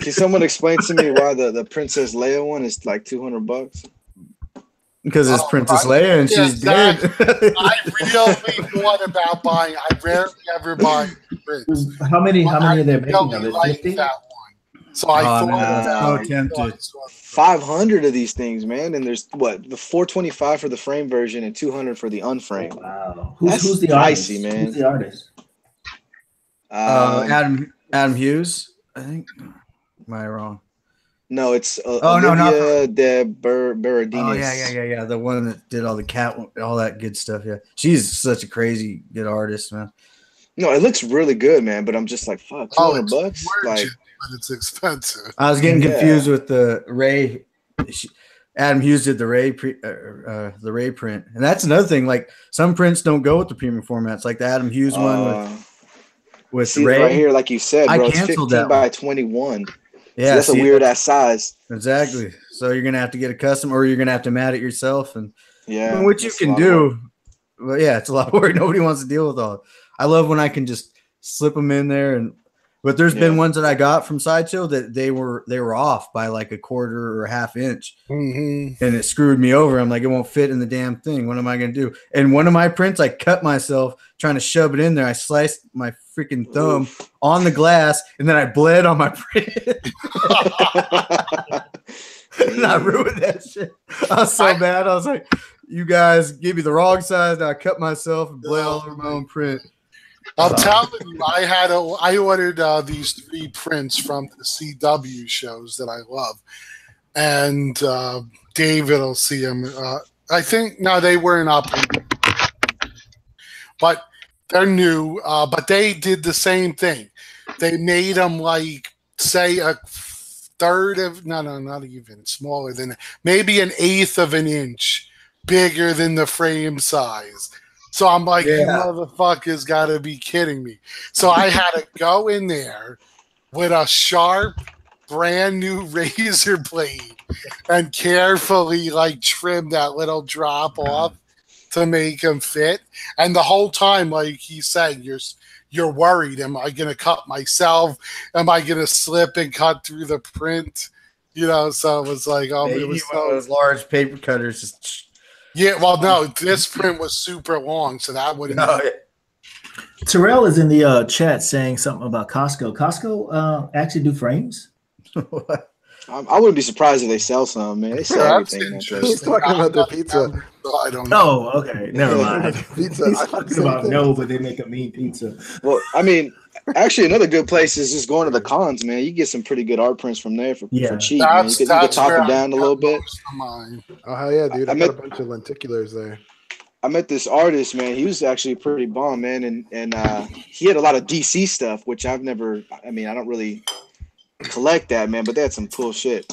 Can someone explain to me why the Princess Leia one is $200? Because it's Princess Leia and she's dead. I really thought about buying. I rarely ever buy prints. How many are they making of it? 50? That one. So I thought that's so tempted. 500 of these things, man, and there's the 425 for the frame version and 200 for the unframed. Wow, who's the artist? Pricey, man. Who's the artist? Adam Hughes, I think. Am I wrong? No, it's Olivia de Berardinis. Oh yeah. The one that did all that good stuff. Yeah, she's such a crazy good artist, man. No, it looks really good, man. But I'm just like, fuck, $200 bucks. Like, but it's expensive. I was getting confused with the Ray. Adam Hughes did the Ray print, and that's another thing. Like some prints don't go with the premium formats, like the Adam Hughes one with Ray right here, like you said, bro, I canceled it's 15 that by 21. Yeah, so that's a weird ass size. Exactly. So you're gonna have to get a custom, or you're gonna have to mat it yourself, and which you can do. But yeah, it's a lot of work. Nobody wants to deal with all it. I love when I can just slip them in there, but there's been ones that I got from Sideshow that they were off by like a quarter or a half inch, and it screwed me over. I'm like, it won't fit in the damn thing. What am I gonna do? And one of my prints, I cut myself trying to shove it in there. I sliced my freaking thumb on the glass, and then I bled on my print. And I ruined that shit. I was so bad. I was like, you guys gave me the wrong size. Now I cut myself and bled all over my own print. I'm telling you, I ordered these 3 prints from the CW shows that I love, and David will see them. I think they weren't up, but they're new. But they did the same thing. They made them like say a third of not even smaller than maybe an eighth of an inch bigger than the frame size. So I'm like, you motherfuckers got to be kidding me. So I had to go in there with a sharp, brand new razor blade and carefully like trim that little drop off to make them fit. And the whole time, like he's saying, you're worried. Am I going to cut myself? Am I going to slip and cut through the print? So it was like, it was one of those large paper cutters. Yeah, well, no, this print was super long, so that wouldn't. Terrell is in the chat saying something about Costco. Costco actually do frames? I wouldn't be surprised if they sell some, man. They sell everything. He's talking about their pizza. I don't know. Oh, okay. Never mind. Pizza. He's talking about but they make a mean pizza. Well, I mean, actually, another good place is just going to the cons, man. You get some pretty good art prints from there for cheap. Man. You can talk them down a little bit. Oh, hell yeah, dude. I got a bunch of lenticulars there. I met this artist, man. He was actually pretty bomb, man. And he had a lot of DC stuff, which I don't really collect that, man, but they had some cool shit.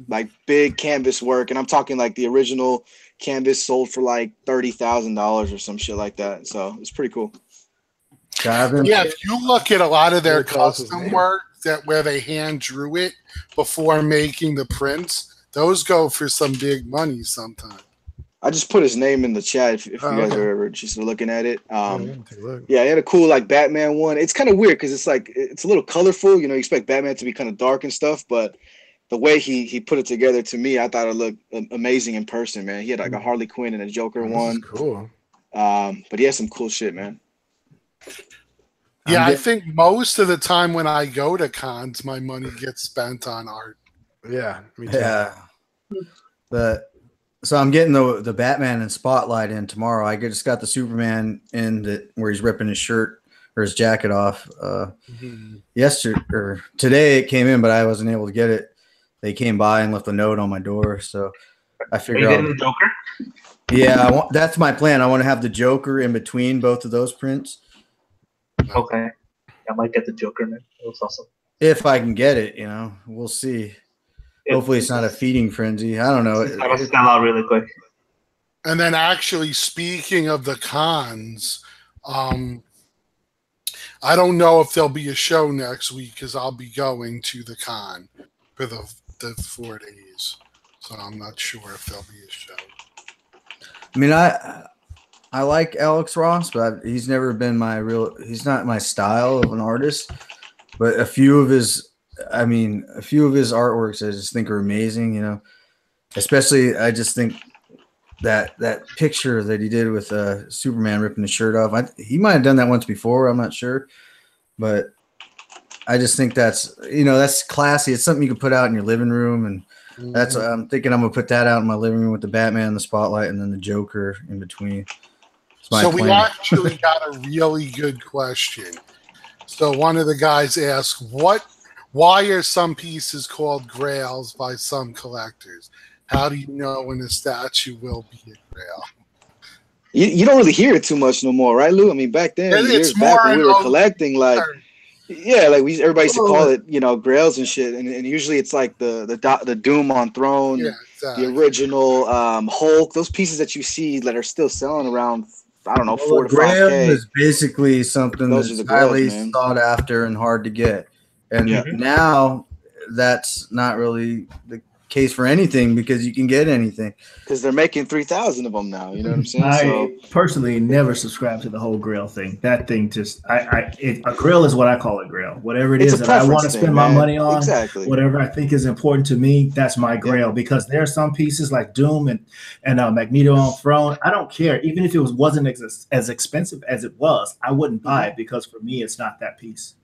Like big canvas work. And I'm talking like the original canvas sold for like $30,000 or some shit like that. So it's pretty cool. If you look at a lot of their custom work where they hand drew it before making the prints, those go for some big money sometimes. I just put his name in the chat if you guys are ever just looking at it. He had a cool like Batman one. It's kind of weird because it's like it's a little colorful. You expect Batman to be kind of dark and stuff, but the way he put it together, to me, I thought it looked amazing in person, man. He had like a Harley Quinn and a Joker one. Cool. But he has some cool shit, man. Yeah, I think most of the time when I go to cons, my money gets spent on art. Yeah, me too. Yeah. So I'm getting the Batman and Spotlight in tomorrow. I just got the Superman in where he's ripping his shirt or his jacket off. Yesterday or today it came in, but I wasn't able to get it. They came by and left a note on my door, so I figured. Are you getting the Joker? Yeah, that's my plan. I want to have the Joker in between both of those prints. Okay, I might get the Joker, man. It was awesome. If I can get it, we'll see. Hopefully it's not a feeding frenzy. I don't know. I must sell out really quick. And then actually, speaking of the cons, I don't know if there'll be a show next week because I'll be going to the con for the 4 days. So I'm not sure if there'll be a show. I mean, I like Alex Ross, but he's never been he's not my style of an artist. But a few of his artworks I just think are amazing, Especially, I just think that picture that he did with Superman ripping his shirt off. He might have done that once before. I'm not sure, but I just think that's that's classy. It's something you can put out in your living room, and that's I'm thinking I'm gonna put that out in my living room with the Batman in the spotlight and then the Joker in between. So we actually got a really good question. So one of the guys asked, why are some pieces called grails by some collectors? How do you know when a statue will be a grail? You don't really hear it too much no more, right, Lou? I mean, back then, years back when we were collecting, like, yeah, like everybody used to call it, grails and shit, and usually it's like the Doom on Throne, the original Hulk, those pieces that you see that are still selling around, I don't know, 4 to 5K. Grail is basically something that's highly sought after and hard to get, and now that's not really the case for anything because you can get anything because they're making 3,000 of them now. You know what I'm saying? I personally never subscribe to the whole Grail thing. That thing just, a Grail is what I call a Grail. Whatever it is that I want to spend my money on, whatever I think is important to me, that's my Grail. Because there are some pieces like Doom and Magneto on Throne. I don't care, even if it wasn't as expensive as it was, I wouldn't buy it because for me, it's not that piece.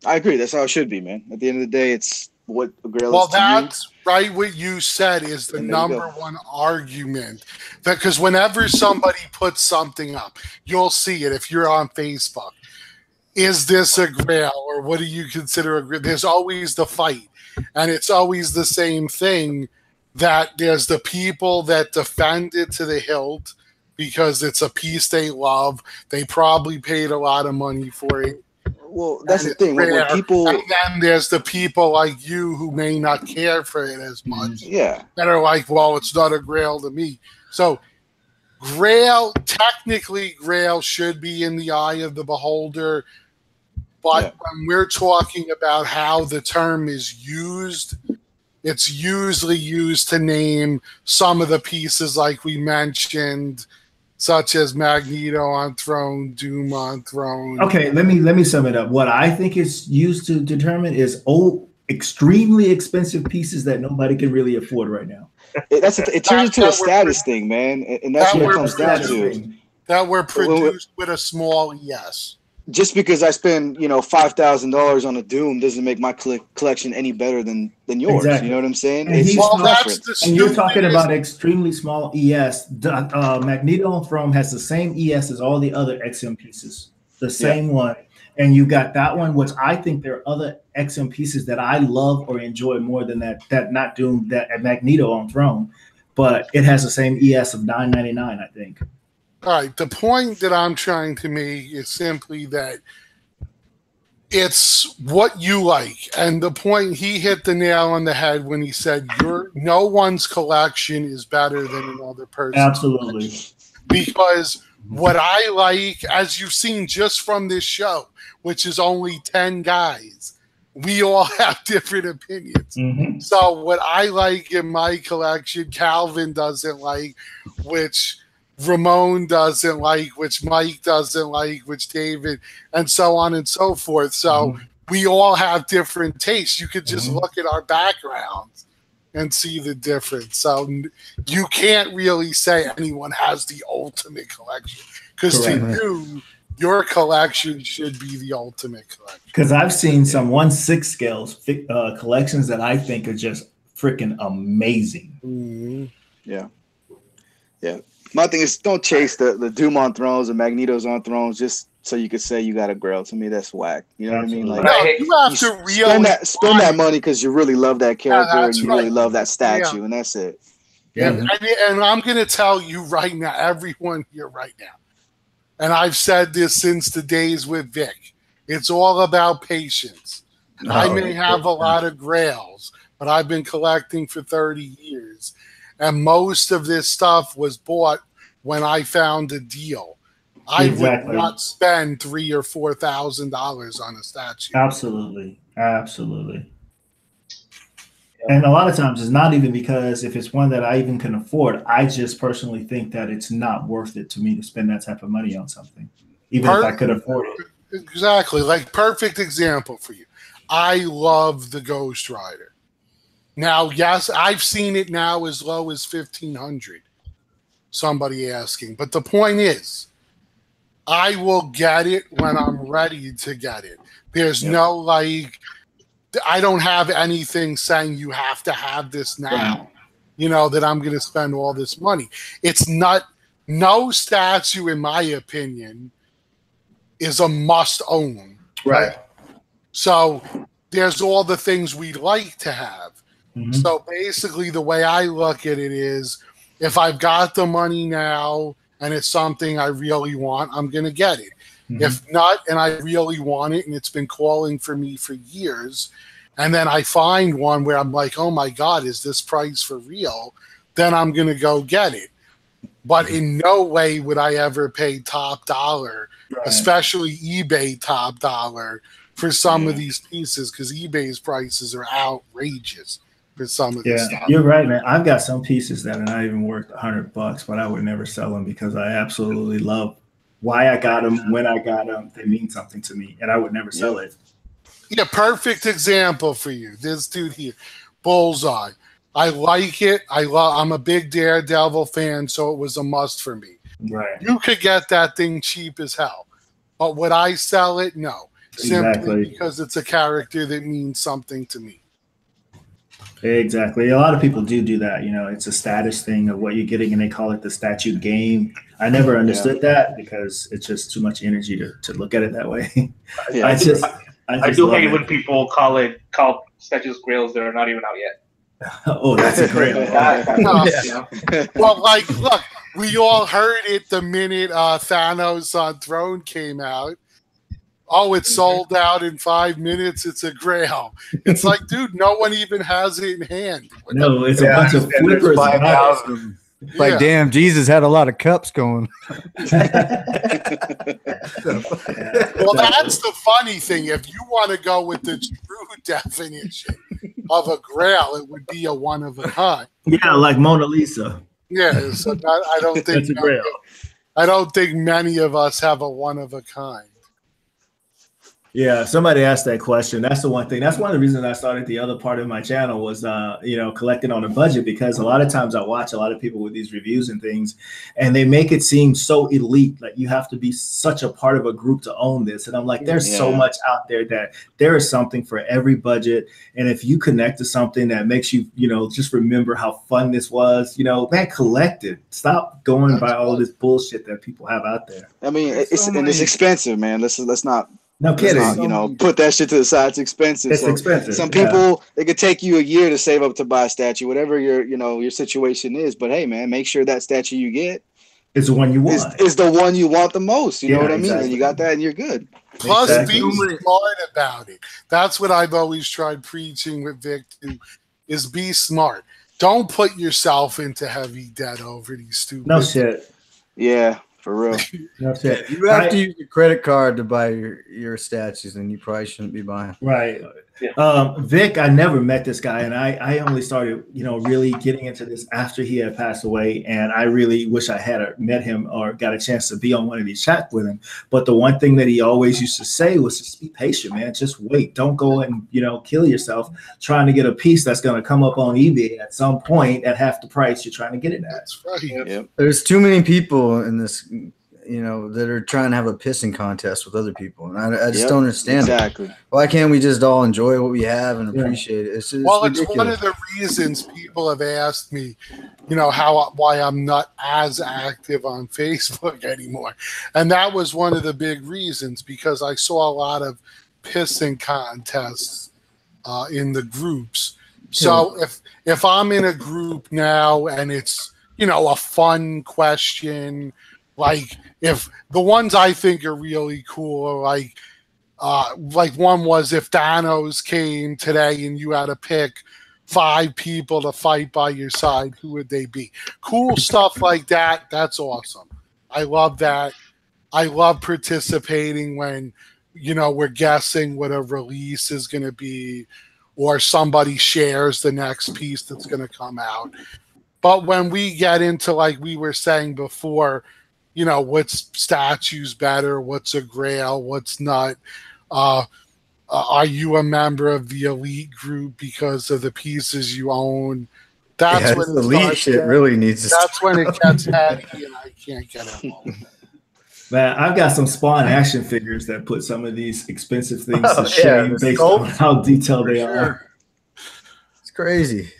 I agree. That's how it should be, man. At the end of the day, it's what a Grail is. Well, that's right. What you said is the number one argument. Because whenever somebody puts something up, you'll see it if you're on Facebook. Is this a Grail or what do you consider a Grail? There's always the fight. And it's always the same thing that there's the people that defend it to the hilt because it's a piece they love. They probably paid a lot of money for it. Well, that's the thing. When people, and then there's the people like you who may not care for it as much. Yeah. That are like, well, it's not a Grail to me. So technically Grail should be in the eye of the beholder. But when we're talking about how the term is used, it's usually used to name some of the pieces like we mentioned, such as Magneto on Throne, Doom on Throne. Okay, let me sum it up. What I think is used to determine is extremely expensive pieces that nobody can really afford right now. It turns into a status thing, man, and that's what it comes down to. That were produced with a small ES. Just because I spend $5,000 on a Doom doesn't make my collection any better than yours. Exactly. You know what I'm saying? And and you're talking about extremely small ES. Magneto on Throne has the same ES as all the other XM pieces, the same one. And you got that one, which I think there are other XM pieces that I love or enjoy more than that not Doom, that Magneto on Throne, but it has the same ES of $9.99, I think. All right, the point that I'm trying to make is simply that it's what you like. And the point, he hit the nail on the head when he said no one's collection is better than another person's. Absolutely. Collection. Because what I like, as you've seen just from this show, which is only 10 guys, we all have different opinions. Mm-hmm. So what I like in my collection, Calvin doesn't like, which Ramon doesn't like, which Mike doesn't like, which David, and so on and so forth. So we all have different tastes. You could just look at our backgrounds and see the difference. So you can't really say anyone has the ultimate collection because to you, your collection should be the ultimate collection. Because I've seen some 1/6 scales collections that I think are just freaking amazing. Mm-hmm. Yeah. My thing is, don't chase the Doom on Thrones and Magnetos on Thrones just so you could say you got a Grail. To me, that's whack. You know what I mean? Like, you have to really spend that money because you really love that character and you really love that statue, and that's it. Yeah. And I'm going to tell you right now, everyone here right now, and I've said this since the days with Vic, it's all about patience. I may have a lot of Grails, but I've been collecting for 30 years. And most of this stuff was bought when I found a deal. I would not spend $3,000 or $4,000 on a statue. Absolutely. And a lot of times it's not even because if it's one that I even can afford, I just personally think that it's not worth it to me to spend that type of money on something, even if I could afford it. Exactly. Like, perfect example for you. I love the Ghost Rider. Now, yes, I've seen it now as low as $1,500. somebody asking. But the point is, I will get it when I'm ready to get it. There's no like, I don't have anything saying you have to have this now, you know, that I'm going to spend all this money. It's not, no statue, in my opinion, is a must own. Right. So there's all the things we'd like to have. So basically the way I look at it is, if I've got the money now and it's something I really want, I'm going to get it. If not, and I really want it and it's been calling for me for years, and then I find one where I'm like, oh my God, is this price for real? Then I'm going to go get it. But in no way would I ever pay top dollar, especially eBay top dollar, for some of these pieces, because eBay's prices are outrageous for some of this stuff. You're right, man. I've got some pieces that are not even worth $100, but I would never sell them because I absolutely love why I got them, when I got them. They mean something to me, and I would never sell it. Yeah, perfect example for you. This dude here, Bullseye. I like it. I'm a big Daredevil fan, so it was a must for me. Right. You could get that thing cheap as hell, but would I sell it? No, simply because it's a character that means something to me. Exactly. A lot of people do that. You know, it's a status thing of what you're getting, and they call it the statue game. I never understood that because it's just too much energy to look at it that way. I do hate when people call statues grails that are not even out yet. Oh, that's a grail. Well, like, look, we all heard it the minute Thanos on Throne came out. Oh, it's sold out in 5 minutes. It's a grail. It's like, dude, no one even has it in hand. No, it's a bunch of flippers. 5,000. Like, damn, Jesus had a lot of cups going. Well, that's the funny thing. If you want to go with the true definition of a grail, it would be a one of a kind. Yeah, like Mona Lisa. Yeah, so I don't think that's a grail. I don't think many of us have a one of a kind. Yeah, somebody asked that question. That's the one thing. That's one of the reasons I started the other part of my channel was, collecting on a budget, because a lot of times I watch a lot of people with these reviews and things, and they make it seem so elite. Like you have to be such a part of a group to own this. And I'm like, there's so much out there that there is something for every budget. And if you connect to something that makes you, just remember how fun this was, man, collect it. Stop going by all this bullshit that people have out there. I mean, it's expensive, man. Let's not. No kidding. Put that shit to the side. It's expensive. It's expensive. Some people, it could take you a year to save up to buy a statue, whatever your situation is. But hey, man, make sure that statue you get is the one you want. Is the one you want the most. You know what I mean? And you got that, and you're good. Plus, be smart about it. That's what I've always tried preaching with Vic too, is be smart. Don't put yourself into heavy debt over these stupid. No shit. Yeah. For real. That's it. You have to use your credit card to buy your statues, and you probably shouldn't be buying. Right. Vic, I never met this guy, and I only started, really getting into this after he had passed away, and I really wish I had met him or got a chance to be on one of these chats with him. But the one thing that he always used to say was just be patient, man. Just wait. Don't go and, kill yourself trying to get a piece that's going to come up on eBay at some point at half the price you're trying to get it at. That's right. Yep. There's too many people in this, that are trying to have a pissing contest with other people. And I just don't understand exactly. Why can't we just all enjoy what we have and appreciate it? It's ridiculous. It's one of the reasons people have asked me, why I'm not as active on Facebook anymore. And that was one of the big reasons, because I saw a lot of pissing contests in the groups. So if I'm in a group now and it's, a fun question, like if the ones I think are really cool are like one was if Thanos came today and you had to pick 5 people to fight by your side, who would they be? Cool stuff like that. That's awesome. I love that. I love participating when, we're guessing what a release is going to be, or somebody shares the next piece that's going to come out. But when we get into, like we were saying before, what's statues better, what's a grail, what's not, are you a member of the elite group because of the pieces you own? That's when the lead shit really needs to That's when it gets heady and I can't get it. Man, I've got some Spawn action figures that put some of these expensive things to shame based on how detailed they are. It's crazy.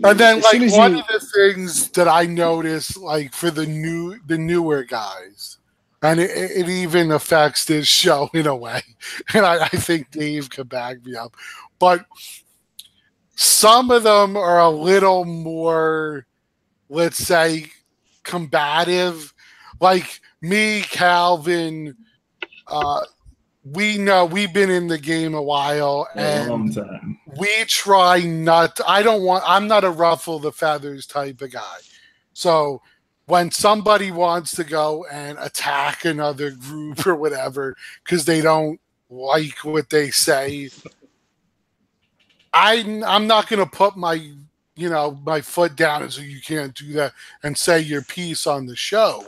And then, like, one of the things that I noticed, like, for the newer guys, and it even affects this show in a way, and I think Dave could back me up, but some of them are a little more, let's say, combative. Like me, Calvin, we know we've been in the game a while, and a long time. We try not to, I'm not a ruffle the feathers type of guy. So when somebody wants to go and attack another group or whatever because they don't like what they say, I'm not going to put my foot down and say you can't do that and say your piece on the show.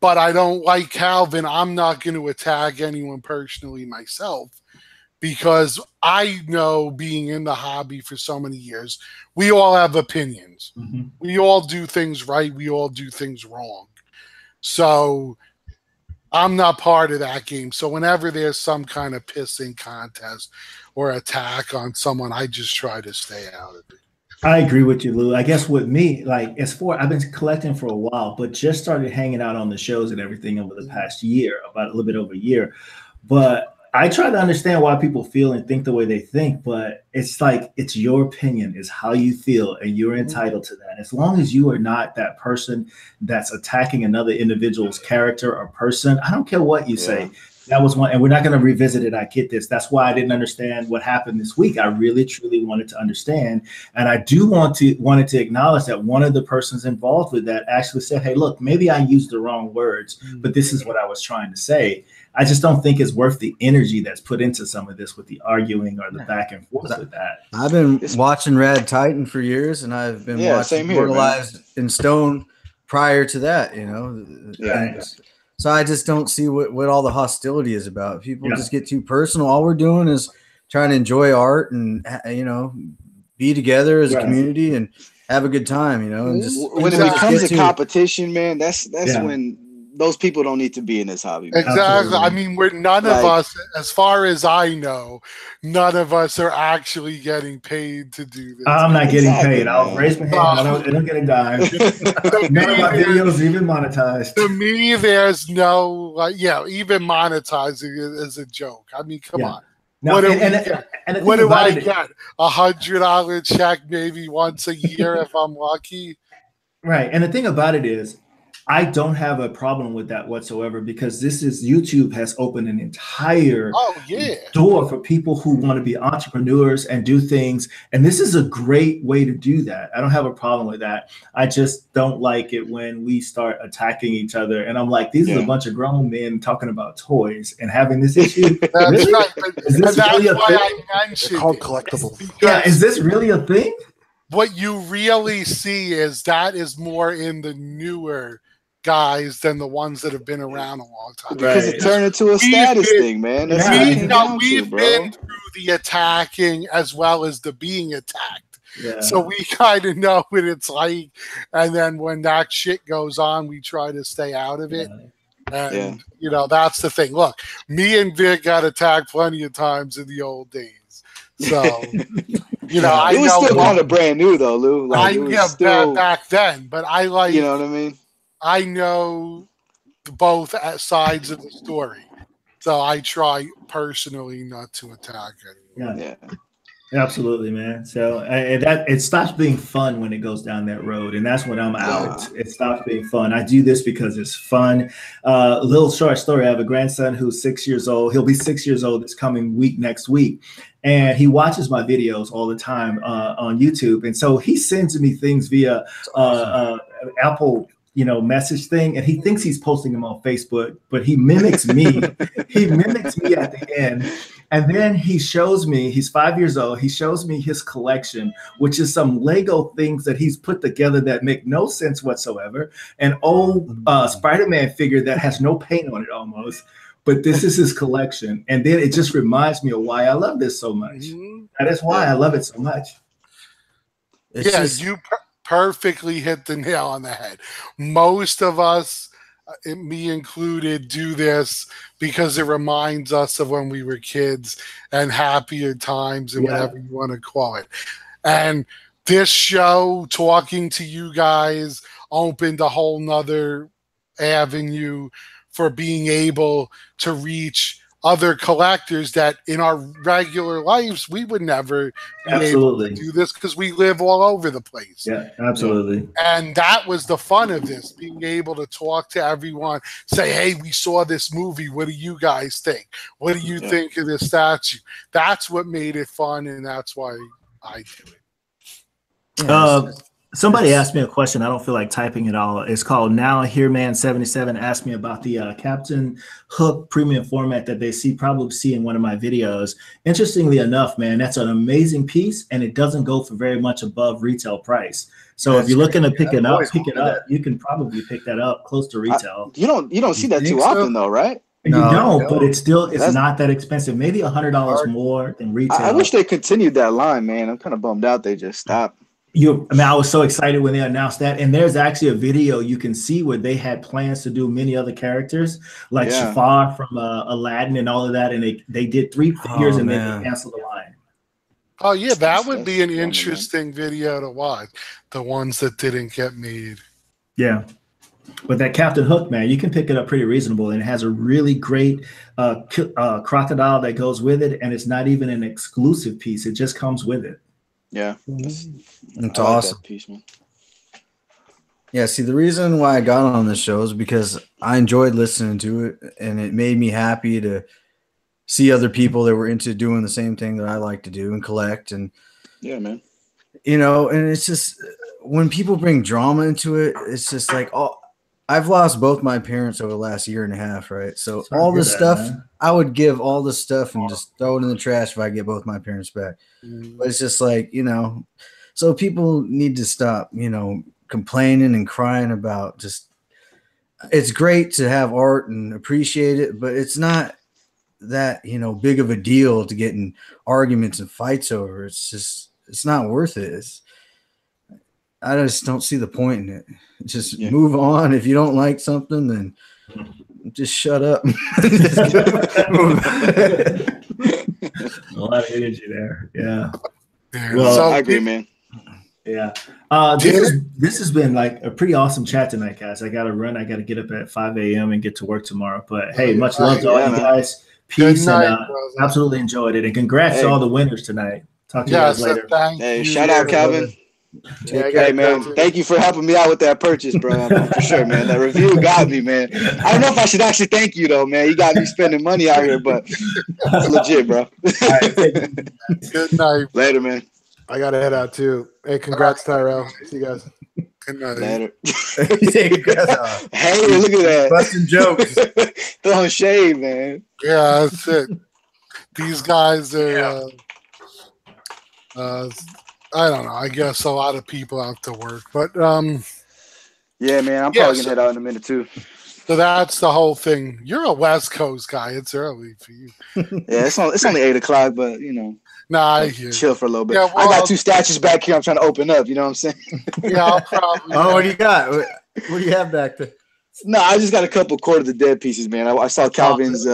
But I don't like Calvin. I'm not going to attack anyone personally myself because I know, being in the hobby for so many years, we all have opinions. Mm-hmm. We all do things right. We all do things wrong. So I'm not part of that game. So whenever there's some kind of pissing contest or attack on someone, I just try to stay out of it. I agree with you, Lou. I guess with me, like, I've been collecting for a while, but just started hanging out on the shows and everything over the past year, about a little bit over a year. But I try to understand why people feel and think the way they think, but it's like, it's your opinion, is how you feel, and you're entitled to that. As long as you are not that person that's attacking another individual's character or person, I don't care what you say. That was one, and we're not going to revisit it. I get this. That's why I didn't understand what happened this week. I really, truly wanted to understand, and I do wanted to acknowledge that one of the persons involved with that actually said, "Hey, look, maybe I used the wrong words, but this is what I was trying to say." I just don't think it's worth the energy that's put into some of this with the arguing or the back and forth with that. I've been watching Rad Titan for years, and I've been watching Immortalized in Stone prior to that. So I just don't see what all the hostility is about. People just get too personal. All we're doing is trying to enjoy art and, be together as a community and have a good time, And just, when it becomes a competition, man, that's when those people don't need to be in this hobby. Man. Exactly. I mean, none of us, as far as I know, none of us are actually getting paid to do this. I'm not getting paid. I'll raise my hand. I don't get a dime. None of my videos even monetized. To me, there's no, even monetizing is a joke. I mean, come on. No, what do I get? $100 check maybe once a year if I'm lucky? Right. And the thing about it is, I don't have a problem with that whatsoever, because YouTube has opened an entire door for people who want to be entrepreneurs and do things. And this is a great way to do that. I don't have a problem with that. I just don't like it when we start attacking each other. And I'm like, these are a bunch of grown men talking about toys and having this issue. That's really? Right. Is this really a thing? They're called collectibles. Yeah, is this really a thing? What you really see is that is more in the newer guys than the ones that have been around a long time. Because it turned into a status thing, man. We've been through the attacking as well as the being attacked. Yeah. So we kind of know what it's like. And then when that shit goes on, we try to stay out of it. And, that's the thing. Look, me and Vic got attacked plenty of times in the old days. So, I it was still kind of brand new, though, Lou. Like, back then. But I like... You know what I mean? I know both sides of the story, so I try personally not to attack anyone. Yeah. Absolutely, man. So it stops being fun when it goes down that road, and that's when I'm out. It stops being fun. I do this because it's fun. A little short story. I have a grandson who's 6 years old. He'll be 6 years old this coming next week. And he watches my videos all the time on YouTube. And so he sends me things via Apple message thing, and he thinks he's posting them on Facebook, but he mimics me. He mimics me at the end. And then he shows me, he's 5 years old, he shows me his collection, which is some Lego things that he's put together that make no sense whatsoever. An old Spider-Man figure that has no paint on it almost. But this is his collection. And then it just reminds me of why I love this so much. That is why I love it so much. You perfectly hit the nail on the head. Most of us, me included, do this because it reminds us of when we were kids and happier times and whatever you want to call it. And this show, talking to you guys, opened a whole nother avenue for being able to reach other collectors that in our regular lives we would never be able to do this because we live all over the place. Yeah, absolutely. And that was the fun of this, being able to talk to everyone, say, hey, we saw this movie. What do you guys think? What do you think of this statue? That's what made it fun, and that's why I do it. Somebody asked me a question. I don't feel like typing it all. It's called Now Hereman 77 asked me about the Captain Hook premium format that they probably see in one of my videos. Interestingly enough, man, that's an amazing piece, and it doesn't go for very much above retail price. So if you're looking to pick it up, you can probably pick that up close to retail. You don't see that too often though, right? No, but it's not that expensive. Maybe $100 more than retail. I wish they continued that line, man. I'm kind of bummed out they just stopped. I was so excited when they announced that, and there's actually a video you can see where they had plans to do many other characters, like Jafar from Aladdin and all of that, and they did 3 figures and then they canceled the line. Oh yeah, that would be an interesting video to watch. The ones that didn't get made. Yeah, but that Captain Hook, man, you can pick it up pretty reasonable, and it has a really great crocodile that goes with it, and it's not even an exclusive piece; it just comes with it. Yeah, it's awesome. That piece, man. Yeah, see, the reason why I got on this show is because I enjoyed listening to it, and it made me happy to see other people that were into doing the same thing that I like to do and collect. And yeah, man, and it's just when people bring drama into it, it's just like, I've lost both my parents over the last year and a half, right? So all this stuff, I would give all this stuff and just throw it in the trash if I get both my parents back. But it's just like, so people need to stop, complaining and crying about it's great to have art and appreciate it, but it's not that, big of a deal to get in arguments and fights over. It's not worth it. I just don't see the point in it. Just move on. If you don't like something, then just shut up. A lot of energy there. Yeah. Well, I agree, man. Yeah. This has been like a pretty awesome chat tonight, guys. I got to run. I got to get up at 5 a.m. and get to work tomorrow. But hey, much love to all you guys. Peace. And absolutely enjoyed it. And congrats to all the winners tonight. Talk to you guys later. Hey, shout out, Calvin. Hey, man, thank you for helping me out with that purchase, bro. For sure, man. That review got me, man. I don't know if I should actually thank you, though, man. You got me spending money out here, but it's legit, bro. Good night. Later, man. I got to head out, too. Hey, congrats, Tyrell. See you guys. Good night. Later. Hey, look at that. Busting jokes. Throwing shade, man. Yeah, that's it. These guys are... I don't know. I guess a lot of people have to work, but yeah, man. I'm probably gonna head out in a minute too. So that's the whole thing. You're a West Coast guy. It's early for you. Yeah, it's only 8 o'clock, but Nah, I hear chill for a little bit. Yeah, well, I got 2 statues back here. I'm trying to open up. You know what I'm saying? Yeah, I'll probably. What do you got? What do you have back there? No, I just got a couple Court of the Dead pieces, man. I saw Calvin's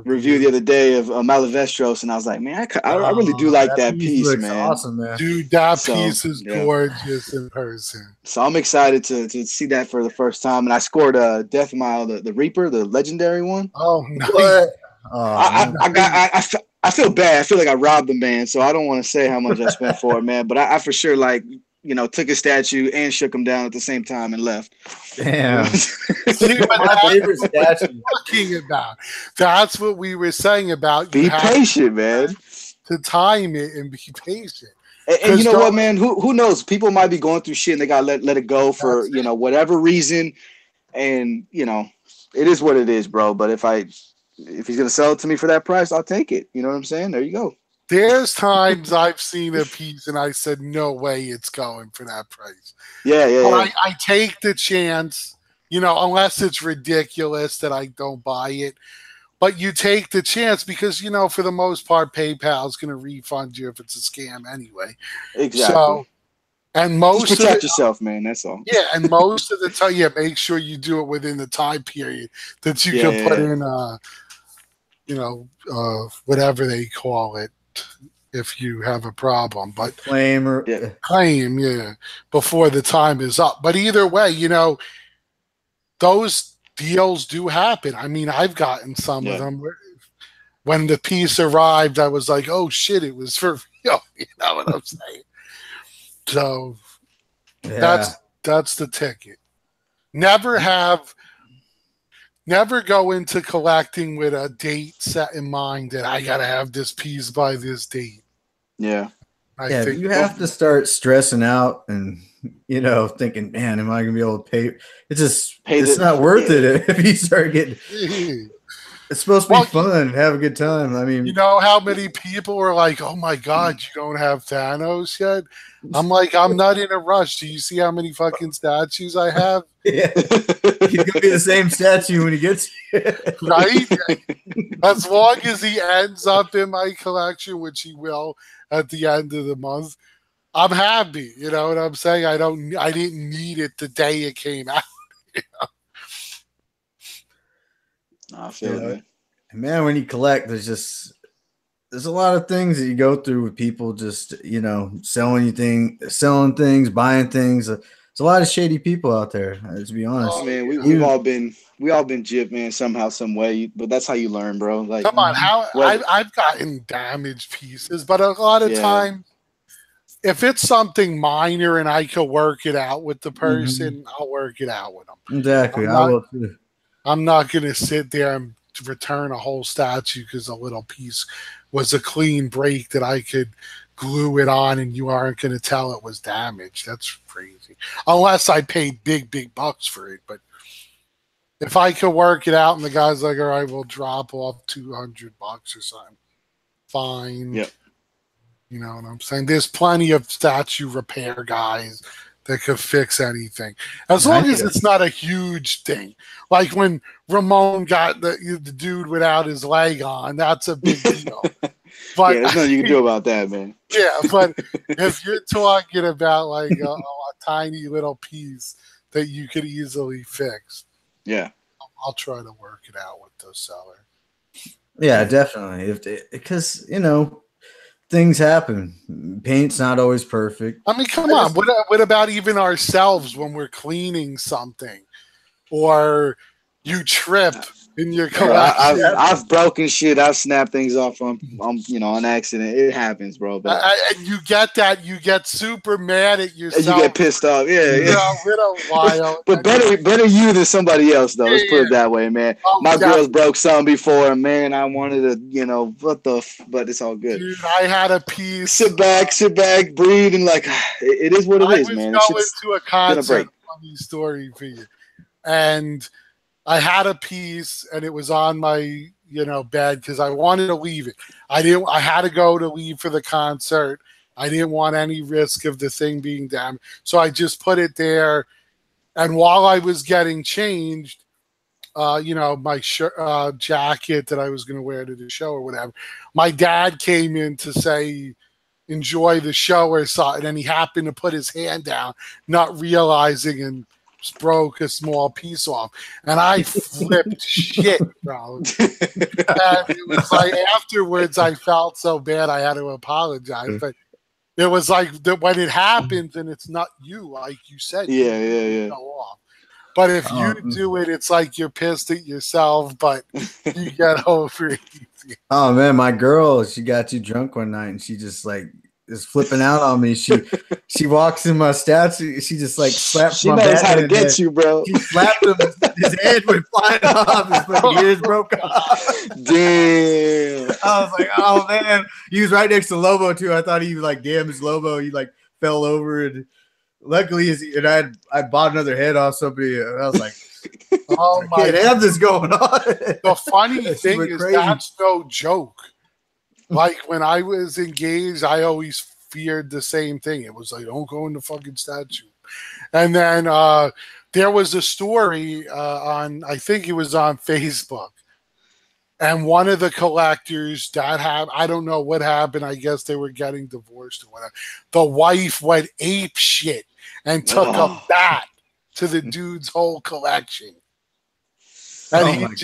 review the other day of Malavestros, and I was like, man, I really do like that piece, man. Awesome, man. Dude, that piece is gorgeous in person. So I'm excited to see that for the first time. And I scored a Death Mile, the Reaper, the legendary one. Oh, nice. I feel bad. I feel like I robbed the man, so I don't want to say how much I spent for it, man. But I for sure took a statue and shook him down at the same time and left. Damn. My favorite statue. Talking about. That's what we were saying about. Be patient, man. To time it and be patient. And you know what, man? Who knows? People might be going through shit and they gotta let it go for whatever reason. And it is what it is, bro. But if he's gonna sell it to me for that price, I'll take it. You know what I'm saying? There you go. There's times I've seen a piece and I said, no way it's going for that price. Yeah. I take the chance, unless it's ridiculous that I don't buy it. But you take the chance because, for the most part, PayPal is going to refund you if it's a scam anyway. Exactly. So And most just protect yourself, man. That's all. Yeah, and most of the time, make sure you do it within the time period that you can put in, whatever they call it, if you have a problem. But claim, before the time is up. But either way, those deals do happen. I mean, I've gotten some of them. When the piece arrived, I was like, "Oh shit, it was for real." You know what I'm saying? So that's the ticket. Never go into collecting with a date set in mind that I gotta have this piece by this date. Yeah. I think you have to start stressing out and thinking, man, am I gonna be able to pay? It's not worth it if you start getting. It's supposed to be fun and have a good time. I mean, you know how many people are like, "Oh my God, you don't have Thanos yet?" I'm like, I'm not in a rush. Do you see how many fucking statues I have? Yeah, he's gonna be the same statue when he gets here. Right? As long as he ends up in my collection, which he will at the end of the month, I'm happy. You know what I'm saying? I didn't need it the day it came out. I feel it. Man, when you collect, there's a lot of things that you go through with people just selling things, buying things. There's a lot of shady people out there, to be honest. Oh man, we've all been gypped, man, somehow, some way. But that's how you learn, bro. Like, come on, I've gotten damaged pieces, but a lot of time, if it's something minor and I can work it out with the person, I'll work it out with them. Exactly, I will too. I'm not going to sit there and return a whole statue because a little piece was a clean break that I could glue it on and you aren't going to tell it was damaged. That's crazy. Unless I paid big bucks for it. But if I could work it out and the guy's like, all right, we'll drop off $200 or something, fine. Yep. You know what I'm saying? There's plenty of statue repair guys that could fix anything, as long as it's not a huge thing. Like when Ramon got the dude without his leg on, that's a big deal. But there's nothing you can do about that, man. Yeah, but if you're talking about like a tiny little piece that you could easily fix, I'll try to work it out with the seller. Yeah, definitely. Because things happen. Paint's not always perfect. I mean, come on. What about even ourselves when we're cleaning something, or you trip in your collection? I've broken shit. I've snapped things off on accident. It happens, bro. But and you get that. You get super mad at yourself. And you get pissed off. Yeah. But better you than somebody else, though. Let's put it that way, man. My girls broke something before, and man, I wanted to, but it's all good. Dude, I had a piece. Sit back, breathe, and like it is what it is, man. I was going to a concert. Funny story for you, and I had a piece, and it was on my bed because I wanted to leave it. I had to go to leave for the concert. I didn't want any risk of the thing being damaged, so I just put it there. And while I was getting changed, my shirt, jacket that I was going to wear to the show or whatever, my dad came in to say, enjoy the show or something, and he happened to put his hand down, not realizing, and broke a small piece off, and I flipped shit, bro. And it was like afterwards I felt so bad I had to apologize, but it was like when it happens and it's not you, like you said, you go off. But if you do it, it's like you're pissed at yourself, but you get over it easy. Oh man, my girl, she got too drunk one night and she just like is flipping out on me. She walks in my statue. She just like slaps my back. She knows how to get you, bro. She slapped him. His head went flying off. His fucking ears broke off. Damn. I was like, oh man. He was right next to Lobo too. I thought he was like damaged Lobo. He like fell over, and luckily I bought another head off somebody. And I was like, oh my, can't have this going on. The funny thing is that's no joke. Like when I was engaged, I always feared the same thing. It was like, don't go in the fucking statue. And then there was a story on, I think it was on Facebook, And one of the collectors that I don't know what happened. I guess they were getting divorced or whatever. The wife went ape shit and took a bat to the dude's whole collection. And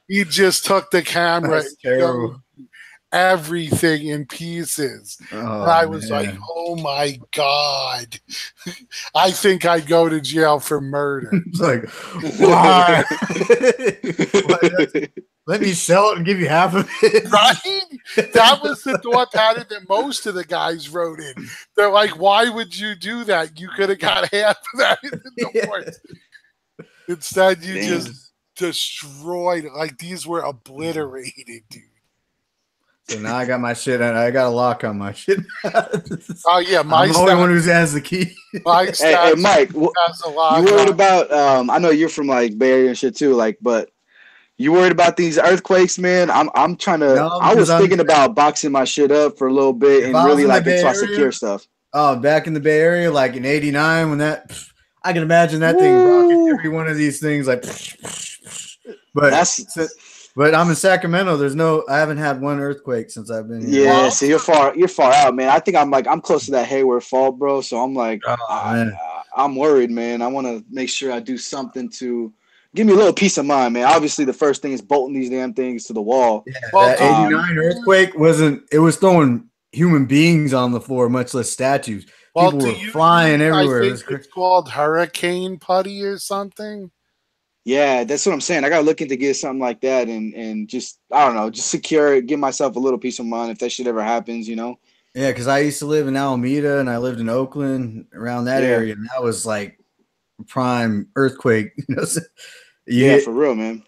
he just took the camera and showed everything in pieces. And I was like, oh my God. I think I'd go to jail for murder. It's like, why? Let me sell it and give you half of it. Right? That was the thought pattern that most of the guys wrote in. They're like, why would you do that? You could have got half of that in the divorce. Instead, you just destroyed it. Like, these were obliterated, dude. So now I got my shit. I got a lock on my shit. Oh yeah, I'm the only one who has the key. Hey, Mike, you worried about? I know you're from like Bay Area and shit too. Like, but you worried about these earthquakes, man? I'm trying to. No, I was thinking about boxing my shit up for a little bit and really like until I secure stuff. Oh, back in the Bay Area, like in '89, when that, I can imagine that thing rocking every one of these things, like. But I'm in Sacramento. I haven't had one earthquake since I've been here. Yeah, so you're far out, man. I think I'm close to that Hayward Fault, bro. So I'm like, I'm worried, man. I want to make sure I do something to give me a little peace of mind, man. Obviously, the first thing is bolting these damn things to the wall. Yeah, that '89 earthquake it was throwing human beings on the floor, much less statues. People were flying everywhere. I think it's called hurricane putty or something. Yeah, that's what I'm saying. I gotta look into get something like that and just I don't know, just secure it, give myself a little peace of mind if that shit ever happens, you know. Yeah, because I used to live in Alameda and I lived in Oakland around that area, and that was like prime earthquake. You know, yeah, for real, man.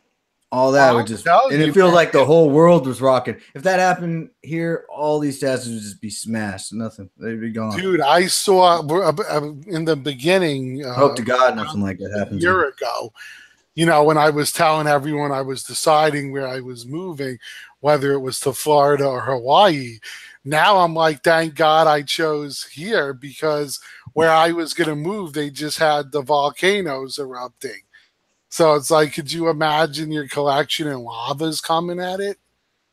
All that would just and it feels like the whole world was rocking. If that happened here, all these statues would just be smashed. Nothing, they'd be gone. Dude, I saw in the beginning. Hope to God nothing like that happens. A year ago. You know, when I was telling everyone I was deciding where I was moving, whether it was to Florida or Hawaii, now I'm like, thank God I chose here because where I was going to move, they just had the volcanoes erupting. So it's like, could you imagine your collection and lava's coming at it?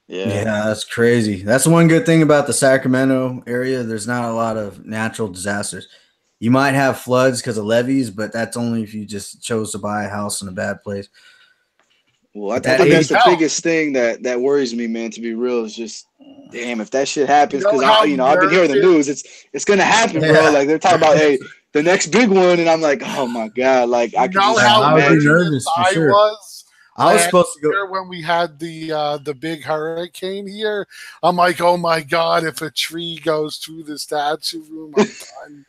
Yeah, that's crazy. That's one good thing about the Sacramento area. There's not a lot of natural disasters. You might have floods because of levees, but that's only if you just chose to buy a house in a bad place. Well, I think that's the biggest thing that worries me, man, to be real, is just, damn, if that shit happens, because I've been hearing the news, it's going to happen, bro. Like, they're talking about, hey, the next big one, and I'm like, oh, my God. Like, I can just I would be nervous for sure. I was supposed to go when we had the big hurricane here. I'm like, oh my God, if a tree goes through the statue room, I'm done.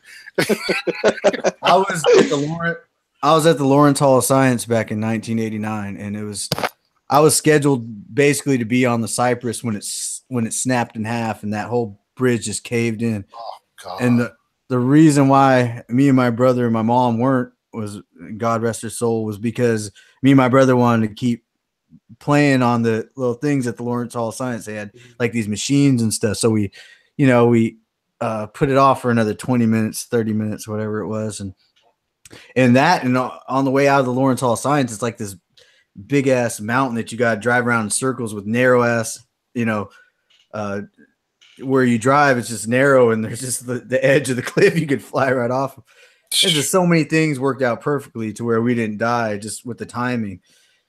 I was at the Lawrence Hall of Science back in 1989, and I was scheduled basically to be on the Cypress when it snapped in half and that whole bridge just caved in. Oh God. And the reason why me and my brother and my mom weren't, was, God rest her soul, was because me and my brother wanted to keep playing on the little things at the Lawrence Hall of Science. They had like these machines and stuff. So we put it off for another 20 minutes, 30 minutes, whatever it was. And on the way out of the Lawrence Hall of Science, it's like this big ass mountain that you got to drive around in circles with narrow ass, where you drive, it's just narrow and there's just the edge of the cliff you could fly right off of. There's just so many things worked out perfectly to where we didn't die just with the timing.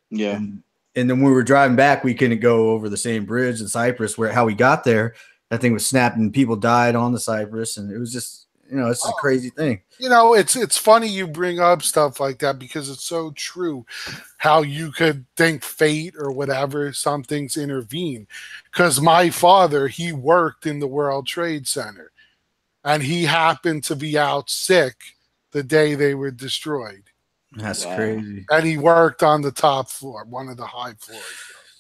Yeah. And then when we were driving back, we couldn't go over the same bridge in Cyprus how we got there. That thing was snapped and people died on the Cypress. And it was just, it's a crazy thing. It's funny you bring up stuff like that because it's so true how you could think fate or whatever, some things intervene. Because my father, he worked in the World Trade Center and he happened to be out sick the day they were destroyed. That's crazy. And he worked on the top floor, one of the high floors.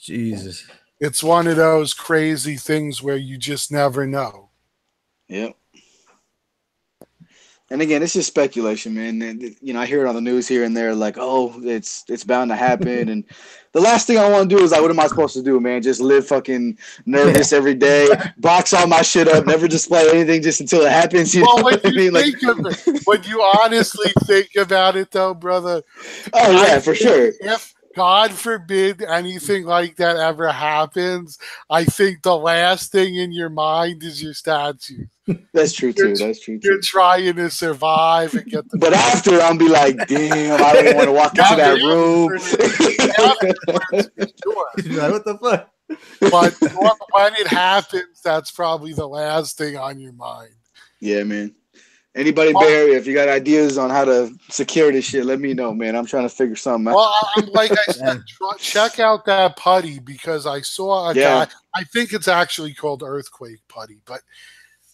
Jesus. It's one of those crazy things where you just never know. Yep. And again, it's just speculation, man. And, I hear it on the news here and there, like, oh, it's bound to happen. And the last thing I want to do is like, what am I supposed to do, man? Just live fucking nervous every day, box all my shit up, never display anything just until it happens. You know what I mean? When you honestly think about it, though, brother. Oh yeah, for sure. God forbid anything like that ever happens, I think the last thing in your mind is your statue. That's true too. That's true too. You're trying to survive and get the. But after, I'll be like, damn, I don't even want to walk into that room. Like, what the fuck? But when it happens, that's probably the last thing on your mind. Yeah, man. Anybody in Bay Area, if you got ideas on how to secure this shit, let me know, man. I'm trying to figure something out. Well, like I said, check out that putty because I saw a guy. I think it's actually called Earthquake Putty, but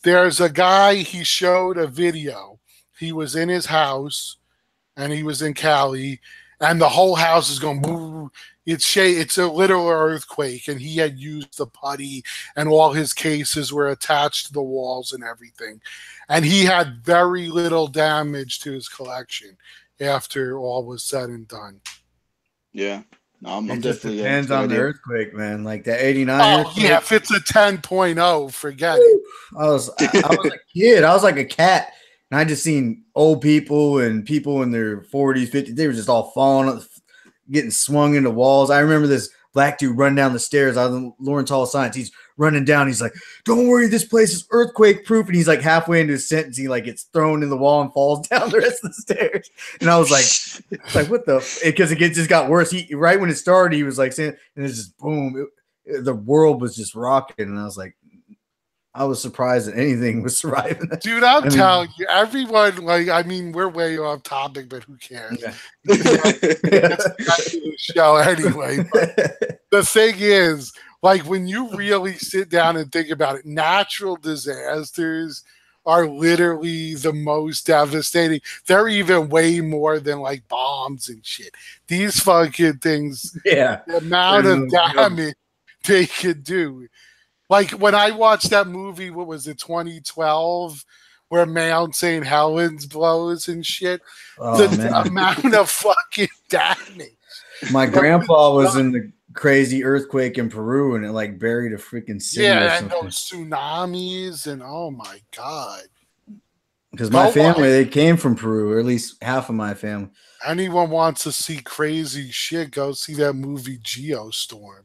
there's a guy, he showed a video. He was in his house, and he was in Cali, and the whole house is going boom. It's a literal earthquake, and he had used the putty, and all his cases were attached to the walls and everything. And he had very little damage to his collection after all was said and done. Yeah. No, I'm It just definitely depends on the earthquake, man. Like that 89 earthquake. Yeah, if it's a 10.0, forget it. I was a kid. I was like a cat. And I just seen old people and people in their 40s, 50s. They were just all falling, getting swung into walls. I remember this black dude running down the stairs out of Lawrence Hall of Science. He's running down. He's like, don't worry, this place is earthquake proof. And he's like halfway into his sentence. He like gets thrown in the wall and falls down the rest of the stairs. And I was like, it's like, what the? Because it just got worse. He right when it started, he was like saying, and it's just boom. The world was just rocking. And I was like, I was surprised that anything was surviving. Dude, I'm telling you, everyone, like, I mean, we're way off topic, but who cares? Yeah. It's the show anyway. But the thing is, like, when you really sit down and think about it, natural disasters are literally the most devastating. They're even way more than, like, bombs and shit. These fucking things, Yeah. the amount of damage they could do. Like when I watched that movie, what was it, 2012, where Mount St. Helens blows and shit, the amount of fucking damage. My grandpa was in the crazy earthquake in Peru, and it like buried a freaking city. Yeah, and those tsunamis, and oh my god. Because my family, they came from Peru, or at least half of my family. Anyone wants to see crazy shit, go see that movie Geostorm.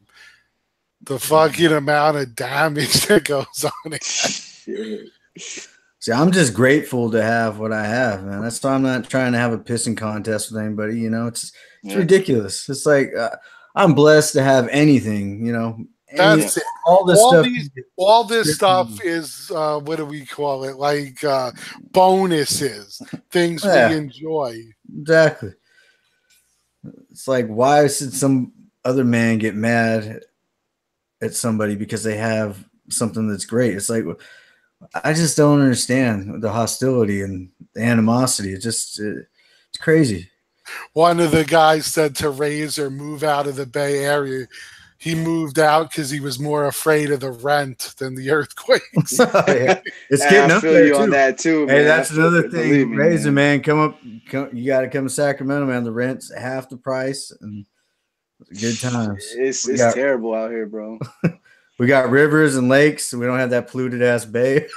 The fucking amount of damage that goes on it. See, I'm just grateful to have what I have, man. That's why I'm not trying to have a pissing contest with anybody. You know, it's ridiculous. It's like I'm blessed to have anything. You know, that's it. All this stuff is what do we call it? Like bonuses, things we enjoy. Exactly. It's like, why should some other man get mad at somebody because they have something that's great? It's like, I just don't understand the hostility and the animosity. It's crazy. One of the guys said to Razor, move out of the Bay Area. He moved out because he was more afraid of the rent than the earthquakes. It's getting up there too. On that too, man. Hey, that's another thing. Razor, man, you got to come to Sacramento, man. The rent's half the price and good times. It's terrible out here, bro. We got rivers and lakes. So we don't have that polluted ass bay.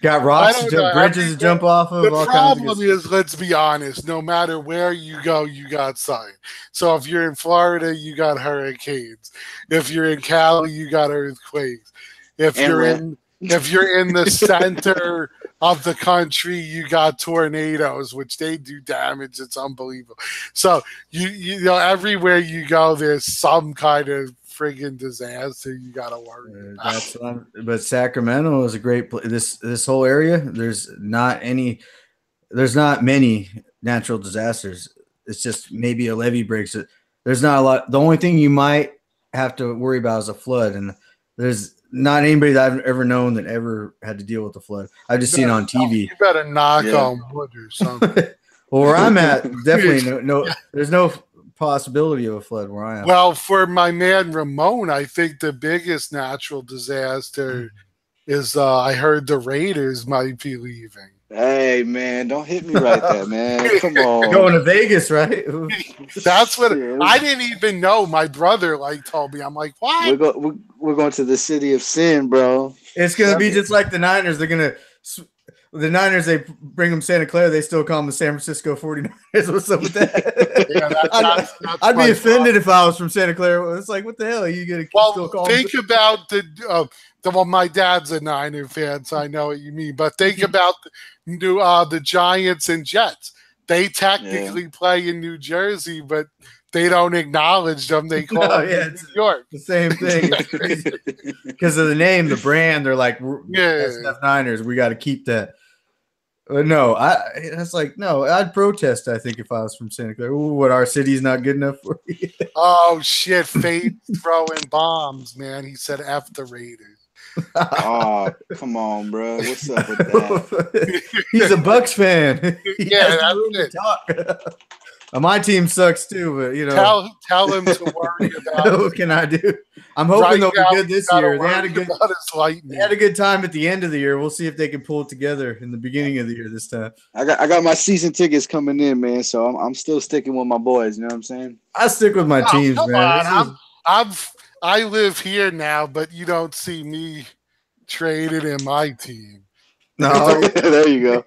Got rocks, bridges to jump off of. The problem is, let's be honest, no matter where you go, you got sun. So if you're in Florida, you got hurricanes. If you're in Cali, you got earthquakes. If you're in the center of the country, you got tornadoes, which they do damage. It's unbelievable. So you know, everywhere you go, there's some kind of friggin' disaster you gotta worry about. But Sacramento is a great place. This whole area, there's not many natural disasters. It's just maybe a levee breaks. There's not a lot. The only thing you might have to worry about is a flood, and there's not anybody that I've ever known that ever had to deal with the flood. I've just seen it on TV. You better knock on wood or something. Well, where I'm at, definitely no. There's no possibility of a flood where I am. Well, for my man Ramon, I think the biggest natural disaster is I heard the Raiders might be leaving. Hey, man, don't hit me like that, man. Come on. Going to Vegas, right? That's what I didn't even know. My brother told me. I'm like, what? We're going to the city of sin, bro. It's going to be just like the Niners. They're going to The Niners, they bring them Santa Clara. They still call them the San Francisco 49ers. What's up with that? Yeah, that's I'd be my offended if I was from Santa Clara. It's like, what the hell? Are you going to still call think them? about well, my dad's a Niner fan, so I know what you mean. But think about the Giants and Jets. They technically play in New Jersey, but they don't acknowledge them. They call it New York. The same thing. Because of the name, the brand, they're like, SF Niners. We got to keep that. No, that's like, no, I'd protest, I think, if I was from Santa Clara. Ooh, what, our city's not good enough for you? Oh, shit. Fate throwing bombs, man. He said F the Raiders. Oh, come on, bro. What's up with that? He's a Bucks fan. Yeah, that's it. My team sucks too, but you know, tell him to worry about. What can I do? I'm hoping they'll be good this year. They had a good time at the end of the year. We'll see if they can pull it together in the beginning of the year this time. I got my season tickets coming in, man. So I'm still sticking with my boys. You know what I'm saying? I stick with my teams, man. I live here now, but you don't see me traded in my team. No, there you go.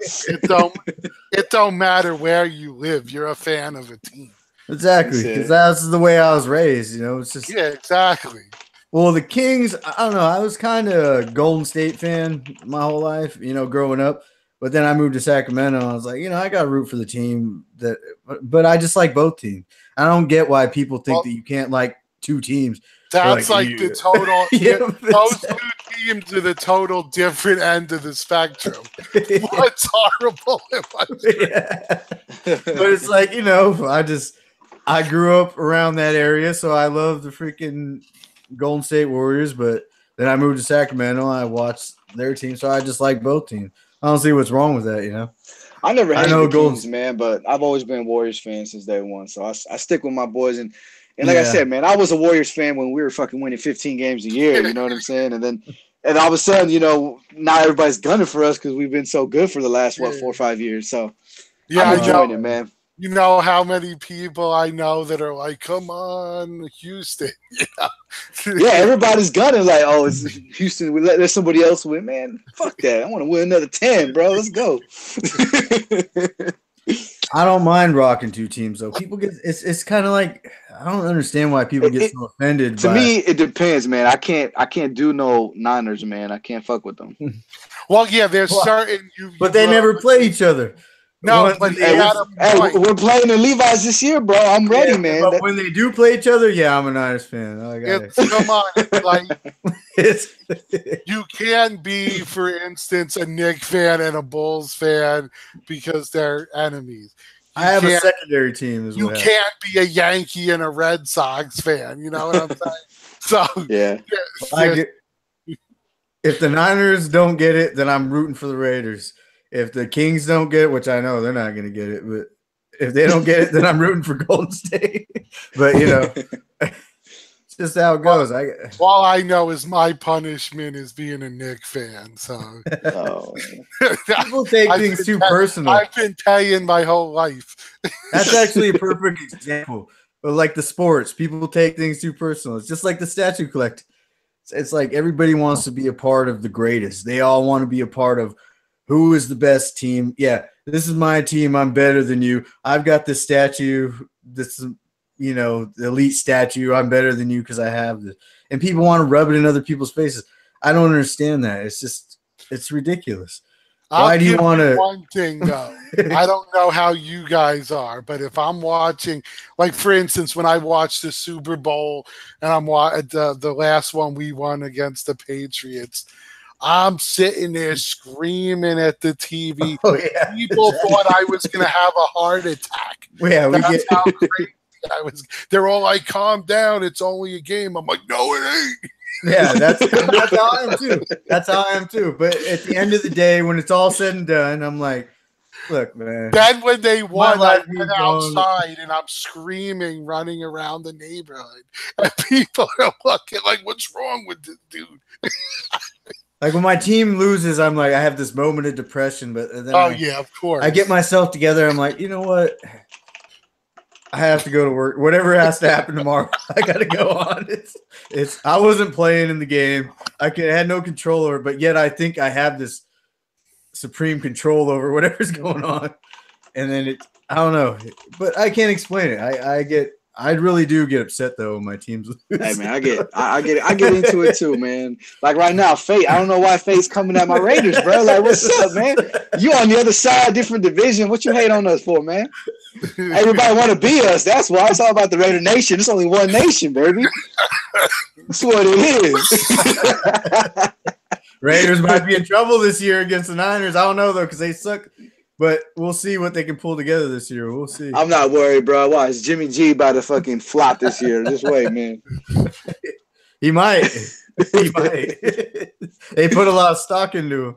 It don't matter where you live. You're a fan of a team. Exactly, because that's the way I was raised. You know, it's just exactly. Well, the Kings, I don't know. I was kind of a Golden State fan my whole life, you know, growing up. But then I moved to Sacramento, and I was like, you know, I got to root for the team but I just like both teams. I don't get why people think that you can't like two teams. That's like the total. Those two teams are the total different end of the spectrum. What's horrible and what's But it's like, you know, I grew up around that area, so I love the freaking Golden State Warriors. But then I moved to Sacramento, and I watched their team, so I just like both teams. I don't see what's wrong with that, you know. I never had the Kings, man, but I've always been a Warriors fan since day one. So I stick with my boys and like I said, man, I was a Warriors fan when we were fucking winning 15 games a year. You know what I'm saying? And all of a sudden, you know, now everybody's gunning for us because we've been so good for the last 4 or 5 years. So I'm enjoying it, man. You know how many people I know that are like, "Come on, Houston." Yeah, everybody's gunning like, "Oh, it's Houston. We let somebody else win, man. Fuck that. I want to win another 10, bro. Let's go." I don't mind rocking two teams though. People get it's kind of like I don't understand why people get so offended. To me, it depends, man. I can't do no Niners, man. I can't fuck with them. Well, yeah, there's certain but they never play each other. No, but we're playing the Levi's this year, bro. I'm ready, man. But when they do play each other, I'm a Niners fan. Come on, like you can't be, for instance, a Knicks fan and a Bulls fan because they're enemies. I have a secondary team as well. You can't be a Yankee and a Red Sox fan. You know what I'm saying? So if the Niners don't get it, then I'm rooting for the Raiders. If the Kings don't get it, which I know they're not going to get it, but if they don't get it, then I'm rooting for Golden State. But, you know, it's just how it goes. All I know is my punishment is being a Knicks fan. So people take things too personal. I've been paying my whole life. That's actually a perfect example. But like the sports, people take things too personal. It's just like the statue collector. It's like everybody wants to be a part of the greatest. They all want to be a part of who is the best team? Yeah, this is my team. I'm better than you. I've got this statue. This, you know, the elite statue. I'm better than you because I have this. And people want to rub it in other people's faces. I don't understand that. It's ridiculous. Why do you want to? One thing though, I don't know how you guys are, but if I'm watching, like for instance, when I watched the Super Bowl and I'm the last one we won against the Patriots. I'm sitting there screaming at the TV. People thought I was going to have a heart attack. That's how crazy I was. They're all like, "Calm down. It's only a game." I'm like, "No, it ain't." Yeah, that's how I am too. That's how I am too. But at the end of the day, when it's all said and done, I'm like, look, man. Then when they won, I went outside and I'm screaming, running around the neighborhood. And people are looking like, "What's wrong with this dude?" Like when my team loses, I'm like, I have this moment of depression, but then of course. I get myself together. I'm like, you know what? I have to go to work. Whatever has to happen tomorrow, I got to go on. I wasn't playing in the game. I had no control over it, but yet I think I have this supreme control over whatever's going on. And then I don't know, but I can't explain it. I really do get upset though when my teams lose. Hey man, I get into it too, man. Like right now, Fate. I don't know why Fate's coming at my Raiders, bro. Like, what's up, man? You on the other side, different division. What you hate on us for, man? Everybody want to be us. That's why it's all about the Raider Nation. It's only one nation, baby. That's what it is. Raiders might be in trouble this year against the Niners. I don't know though, because they suck. But we'll see what they can pull together this year. We'll see. I'm not worried, bro. Watch Jimmy G about to fucking flop this year. Just wait, man. He might. He might. They put a lot of stock into him.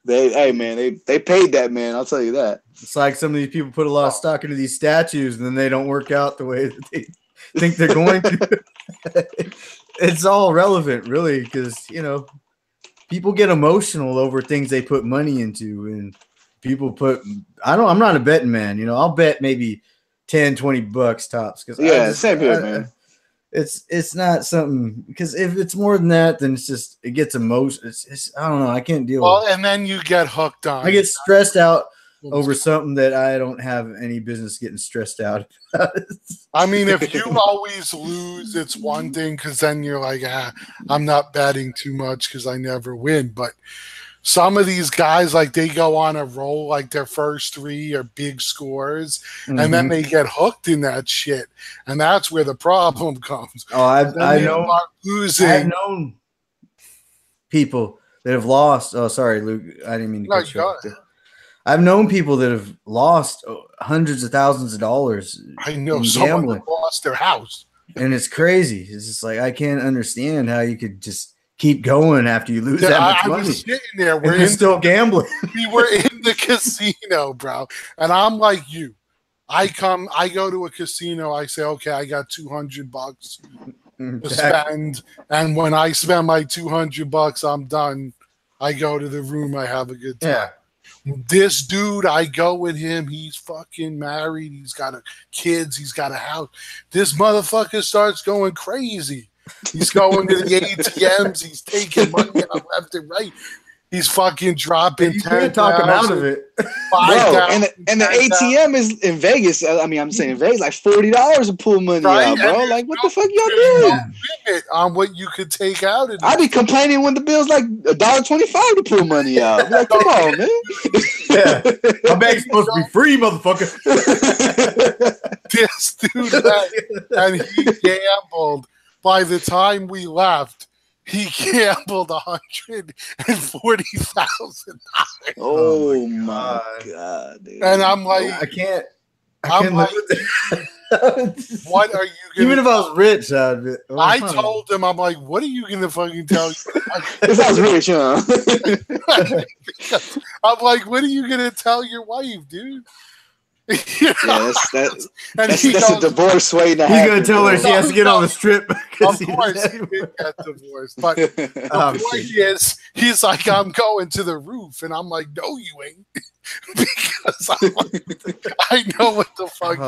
They paid that man. I'll tell you that. It's like some of these people put a lot of stock into these statues, and then they don't work out the way that they think they're going to. It's all relevant, really, because people get emotional over things they put money into, and people put. I'm not a betting man. I'll bet maybe $10-20 tops because same here, man. It's not something, because if it's more than that, then it gets emotional. It's I don't know. I can't deal with it. And then you get hooked on. I get stressed out over something that I don't have any business getting stressed out about. I mean, if you always lose, it's one thing, because then you're like, I'm not betting too much because I never win. But some of these guys, like, they go on a roll, like their first 3 are big scores, and then they get hooked in that shit, and that's where the problem comes. Oh, I've known people that have lost. Oh, sorry, Luke. I didn't mean to cut you off. I've known people that have lost hundreds of thousands of dollars. I know someone lost their house, and it's crazy. It's just like, I can't understand how you could just keep going after you lose that much money. I was sitting there. We're still gambling. We were in the casino, bro, and I'm like you. I go to a casino. I say, okay, I got $200 to spend, and when I spend my $200, I'm done. I go to the room. I have a good time. Yeah. This dude, I go with him. He's fucking married. He's got kids. He's got a house. This motherfucker starts going crazy. He's going to the ATMs. He's taking money out left and right. He's fucking dropping. You can't talk him out of it. Bro, and the ATM is in Vegas. I mean, I'm saying Vegas, like $40 to pull money out, bro. Like, what the fuck y'all doing? Limit on what you could take out. I be complaining when the bill's like $1.25 to pull money out. I'm like, come on, man. Yeah, my bag's supposed to be free, motherfucker. This dude, and he gambled. By the time we left, he gambled $140,000. Oh my god, dude. And I'm like, I can't like, what are you gonna even if I was rich, I told him, I'm like, what are you gonna fucking tell you? If I was rich, huh? I'm like, what are you gonna tell your wife, dude? That's a divorce waiting to happen. He's gonna tell her she has to get on the strip. Of course, he did get divorced. But the point is, he's like, I'm going to the roof, and I'm like, no, you ain't, because I know what the fuck.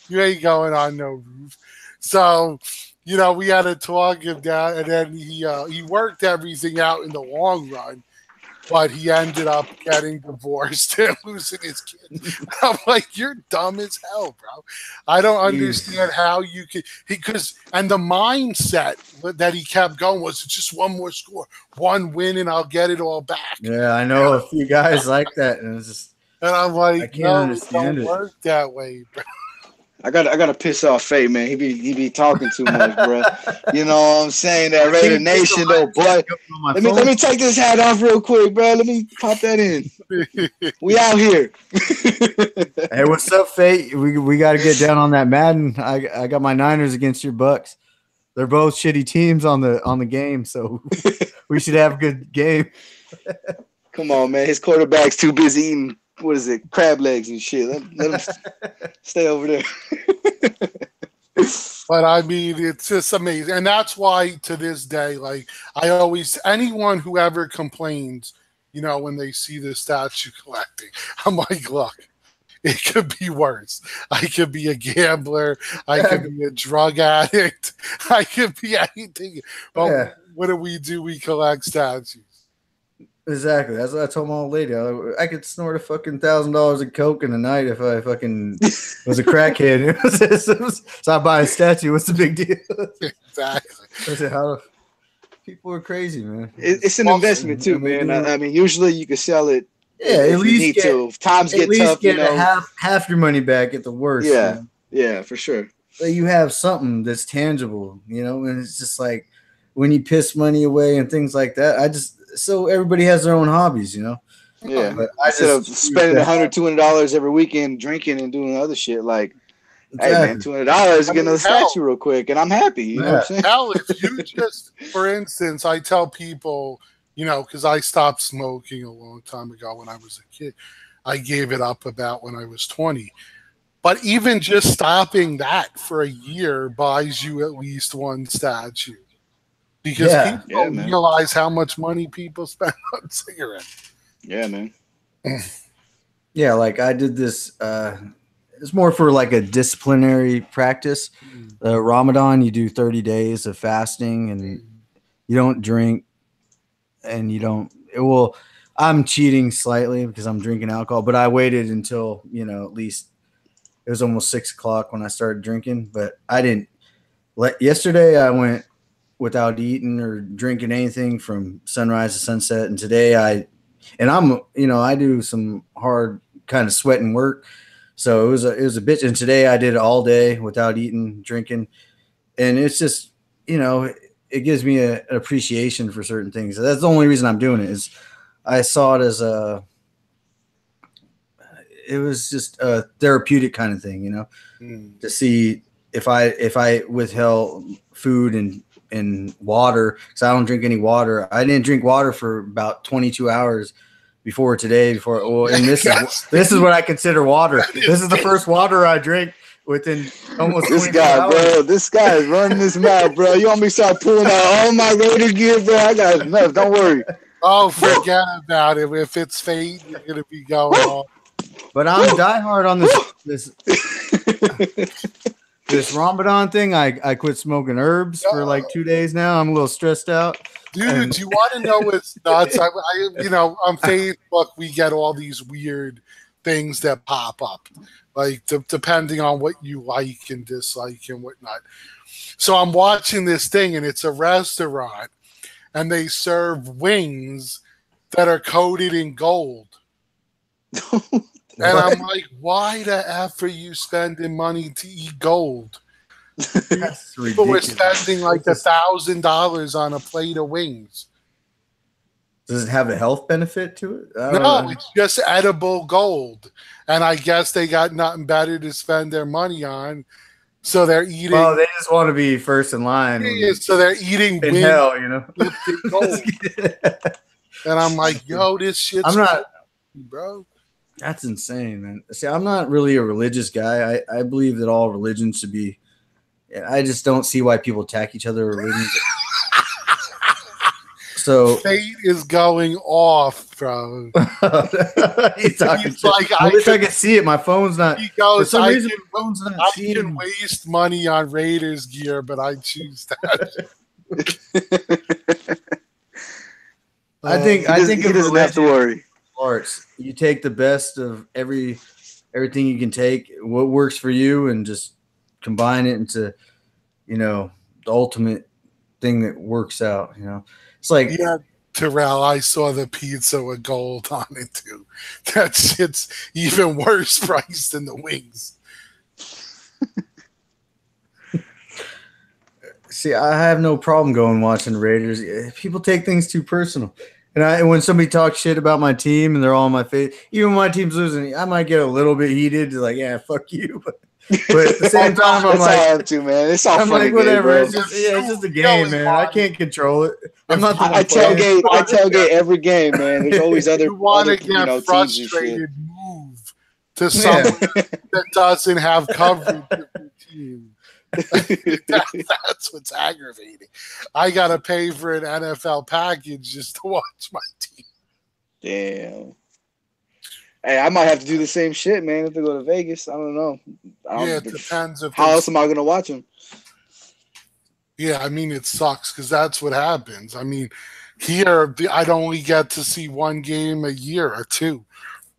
You ain't going on no roof. So, we had to talk him down, and then he worked everything out in the long run. But he ended up getting divorced and losing his kid. I'm like, you're dumb as hell, bro. I don't understand how you could. And the mindset that he kept going was, it's just one more score, one win, and I'll get it all back. Yeah, I know a few guys like that, and it's just. And I'm like, I can't understand it. Don't work that way, bro. I gotta piss off Fate, man. He be talking too much, bro. You know what I'm saying? That Raider Nation, though, boy. Let me take this hat off real quick, bro. Let me pop that in. We out here. Hey, what's up, Fate? We got to get down on that Madden. I got my Niners against your Bucks. They're both shitty teams on the game, so we should have a good game. Come on, man. His quarterback's too busy eating. What is it? Crab legs and shit. Let him stay over there. But I mean, it's just amazing. And that's why to this day, like, anyone who ever complains, when they see the statue collecting, I'm like, look, it could be worse. I could be a gambler. I could be a drug addict. I could be anything. But what do? We collect statues. Exactly. That's what I told my old lady. I could snort a fucking $1,000 of coke in a night if I fucking was a crackhead. So I buy a statue. What's the big deal? Exactly. I said, how people are crazy, man. It's an investment too, man. I mean, usually you can sell it. Yeah, if at least you need to. If times get tough, get half your money back at the worst. Yeah, you know? yeah, for sure. So you have something that's tangible, and it's just like when you piss money away and things like that. So everybody has their own hobbies, Yeah, but instead of spending $100, $200 every weekend drinking and doing other shit, like, hey man, $200 to get another statue real quick, and I'm happy. You know what I'm saying? Hell, if you just, for instance, I tell people, because I stopped smoking a long time ago when I was a kid. I gave it up about when I was 20. But even just stopping that for a year buys you at least one statue. Because people don't realize how much money people spend on cigarettes. Yeah, man. Yeah, like I did this. It's more for like a disciplinary practice. Ramadan, you do 30 days of fasting, and you don't drink, and you don't. I'm cheating slightly because I'm drinking alcohol, but I waited until at least it was almost 6 o'clock when I started drinking. But I didn't. Yesterday I went without eating or drinking anything from sunrise to sunset. And today I do some hard kind of sweating work. So it was a bitch. And today I did it all day without eating, drinking. And it's just, it gives me an appreciation for certain things. So that's the only reason I'm doing it is I saw it as it was just a therapeutic kind of thing, to see if I withheld food and water, because I don't drink any water. I didn't drink water for about 22 hours before today. And this is what I consider water. This is the first water I drink within almost 24 hours. Bro, this guy is running his mouth, bro. You want me to start pulling out all my Raider gear, bro? I got enough. Don't worry. Oh, forget about it. If it's fate, you're gonna be going on. But I'm diehard on this Ramadan thing. I quit smoking herbs for like 2 days now. I'm a little stressed out. Dude, do you want to know what's nuts? On Facebook, we get all these weird things that pop up, like depending on what you like and dislike and whatnot. So I'm watching this thing, and it's a restaurant, and they serve wings that are coated in gold. And I'm like, why the F are you spending money to eat gold? People were spending like $1,000 on a plate of wings. Does it have a health benefit to it? No, it's just edible gold. And I guess they got nothing better to spend their money on. So they're eating. Well, they just want to be first in line. So they're eating in hell, gold. And I'm like, yo, this shit's bro. That's insane, man. See, I'm not really a religious guy. I believe that all religions should be. I just don't see why people attack each other religions. So fate is going off, bro. He's like, I wish I could see it. My phone's not. He goes, for some reason, my phone's not. I can waste money on Raiders gear, but I choose that. I think he doesn't have to worry. Arts. You take the best of everything you can take, what works for you, and just combine it into, the ultimate thing that works out. It's like Terrell, I saw the pizza with gold on it too. That shit's even worse price than the wings. See, I have no problem going watching Raiders. People take things too personal. And when somebody talks shit about my team and they're all in my face, even when my team's losing, I might get a little bit heated, like, yeah, fuck you. But at the same time, I'm like, I have to, man. It's all funny, like, whatever. Game, it's just a game, man. I can't control it. I'm not. I tailgate every game, man. There's always other. You want to get frustrated? Move to someone that doesn't have coverage of your team. That's what's aggravating. I gotta pay for an NFL package just to watch my team. Damn. Hey, I might have to do the same shit, man. If they go to Vegas, I don't know. It depends. How else am I gonna watch them? Yeah, I mean, it sucks because that's what happens. I mean, Here, I'd only get to see one game a year or two.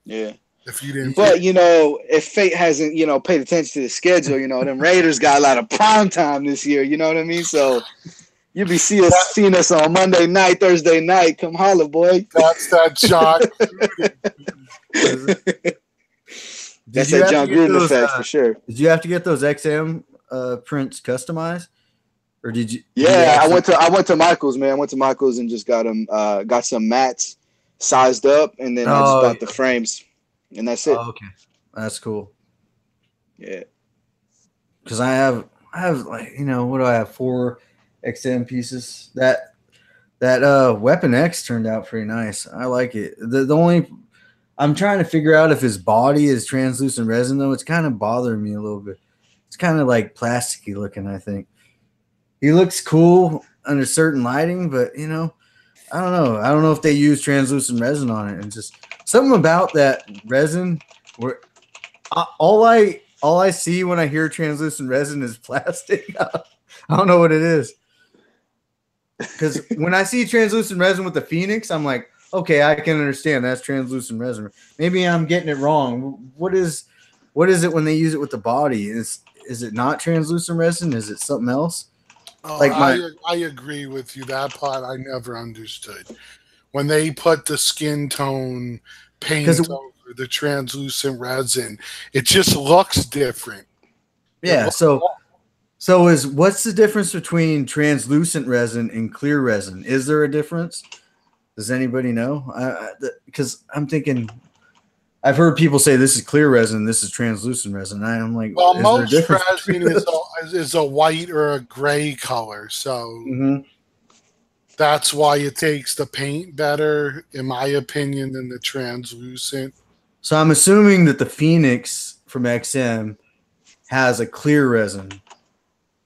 Yeah. If you didn't. But, if fate hasn't, paid attention to the schedule, them Raiders got a lot of prime time this year. You know what I mean? So you'll be seeing us on Monday night, Thursday night. Come holler, boy. That's that John That's that John Gruden effect for sure. Did you have to get those XM prints customized? Or did you? I went to Michael's, man. I went to Michael's and just got them. Got some mats sized up, and then I just got the frames, and that's it. Oh, okay, that's cool. Yeah, because I have like what do I have 4 XM pieces. That Weapon X turned out pretty nice. I like it. The only I'm trying to figure out if his body is translucent resin though. It's kind of bothering me a little bit. It's kind of like plasticky looking. I think. He looks cool under certain lighting, but I don't know. I don't know if they use translucent resin on it, and just something about that resin. Where all I see when I hear translucent resin is plastic. I don't know what it is. Because when I see translucent resin with the Phoenix, I'm like, okay, I can understand that's translucent resin. Maybe I'm getting it wrong. What is it when they use it with the body? Is it not translucent resin? Is it something else? I agree with you. That part I never understood. When they put the skin tone paint over the translucent resin, it just looks different. Yeah. What's the difference between translucent resin and clear resin? Is there a difference? Does anybody know? Because I'm thinking. I've heard people say this is clear resin, this is translucent resin. I'm like, well, most resin is a white or a gray color, so that's why it takes the paint better, in my opinion, than the translucent. So I'm assuming that the Phoenix from XM has a clear resin,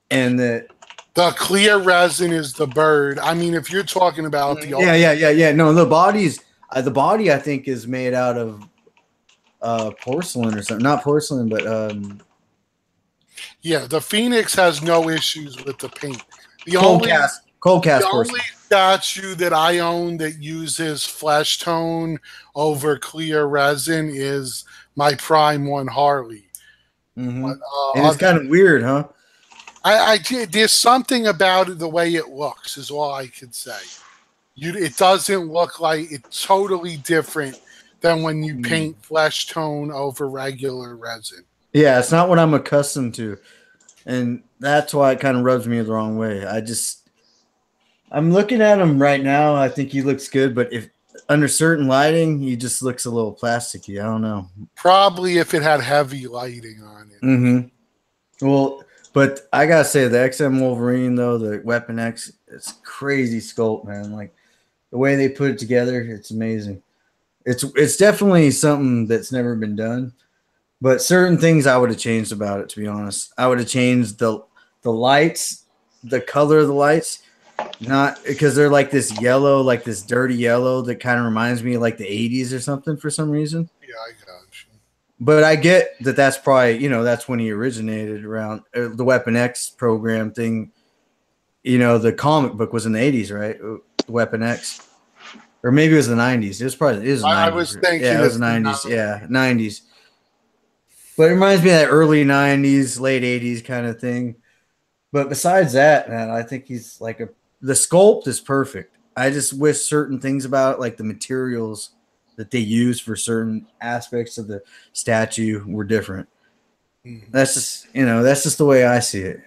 and that the clear resin is the bird. I mean, if you're talking about the No, the body I think is made out of porcelain or something. Not porcelain, but the Phoenix has no issues with the paint. The cold cast porcelain. Only statue that I own that uses flesh tone over clear resin is my Prime 1 Harley. Mm-hmm. But, and it's kind of weird, huh? There's something about it, the way it looks is all I could say. It doesn't look like it's totally different than when you paint flesh tone over regular resin. Yeah, it's not what I'm accustomed to. And that's why it kind of rubs me the wrong way. I'm looking at him right now. I think he looks good, but if under certain lighting, he just looks a little plasticky. I don't know. Probably if it had heavy lighting on it. Mm-hmm. Well, but I gotta say, the XM Wolverine, though, the Weapon X, it's crazy sculpt, man. Like the way they put it together, it's amazing. It's definitely something that's never been done, but certain things I would have changed about it. To be honest, I would have changed the lights, the color of the lights, not because they're like this yellow, like this dirty yellow that kind of reminds me of like the 80s or something for some reason. Yeah, I got you. But I get that that's probably that's when he originated around the Weapon X program thing. The comic book was in the 80s, right? Weapon X. Or maybe it was the 90s. It was the 90s. I was thinking it was the 90s. Yeah, 90s. But it reminds me of that early 90s, late 80s kind of thing. But besides that, man, I think he's like the sculpt is perfect. I just wish certain things about it, like the materials that they use for certain aspects of the statue were different. That's just the way I see it.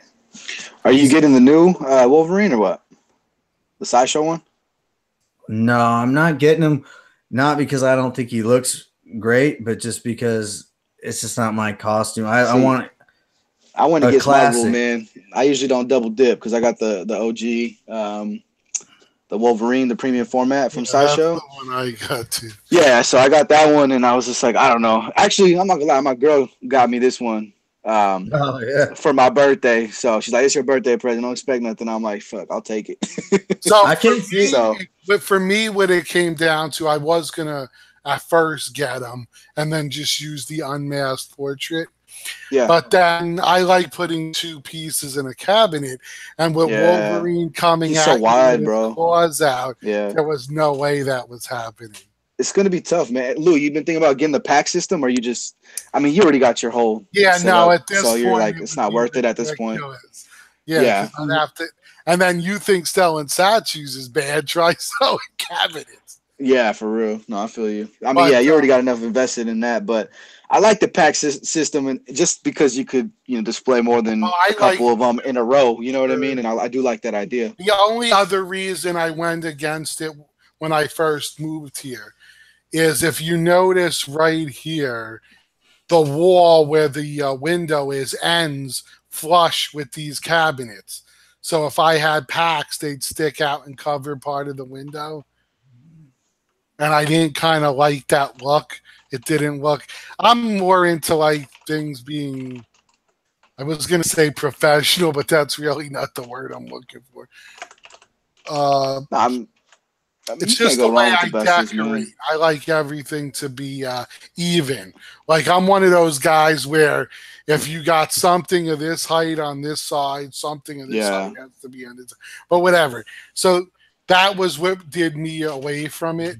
Are you getting the new Wolverine or what? The Sideshow one? No, I'm not getting him. Not because I don't think he looks great, but just because it's just not my costume. I want to get classic, man. I usually don't double dip because I got the OG, the Wolverine, the premium format from Sideshow. That's the one I got too. Yeah, so I got that one, and I was just like, I don't know. Actually, I'm not gonna lie, my girl got me this one. For my birthday. So she's like, it's your birthday present. Don't expect nothing. I'm like, fuck, I'll take it. So I can't see. But for me, what it came down to, I was gonna at first get them and then just use the unmasked portrait. Yeah. But then I like putting 2 pieces in a cabinet, and with Wolverine coming He's out so wide, with his bro. claws out, Yeah. there was no way that was happening. It's gonna be tough, man. Lou, you been thinking about getting the pack system, or you just? I mean, you already got your whole. Yeah, no. At this so point, you're like, it's not worth it at this point. Yeah, I'd have to. And then you think selling statues is bad? Try selling cabinets. Yeah, for real. No, I feel you. I mean, you already got enough invested in that, but I like the pack system, and just because you could, display more than a couple of them in a row. You know what I mean? And I do like that idea. The only other reason I went against it when I first moved here is if you notice right here, the wall where the window is ends flush with these cabinets. So if I had packs, they'd stick out and cover part of the window. And I didn't kind of like that look. It didn't look. I'm more into like things being, I was going to say professional, but that's really not the word I'm looking for. It's just the way I decorate. I like everything to be even. Like I'm one of those guys where if you got something of this height on this side, something of this height has to be on this. But whatever. So that was what did me away from it.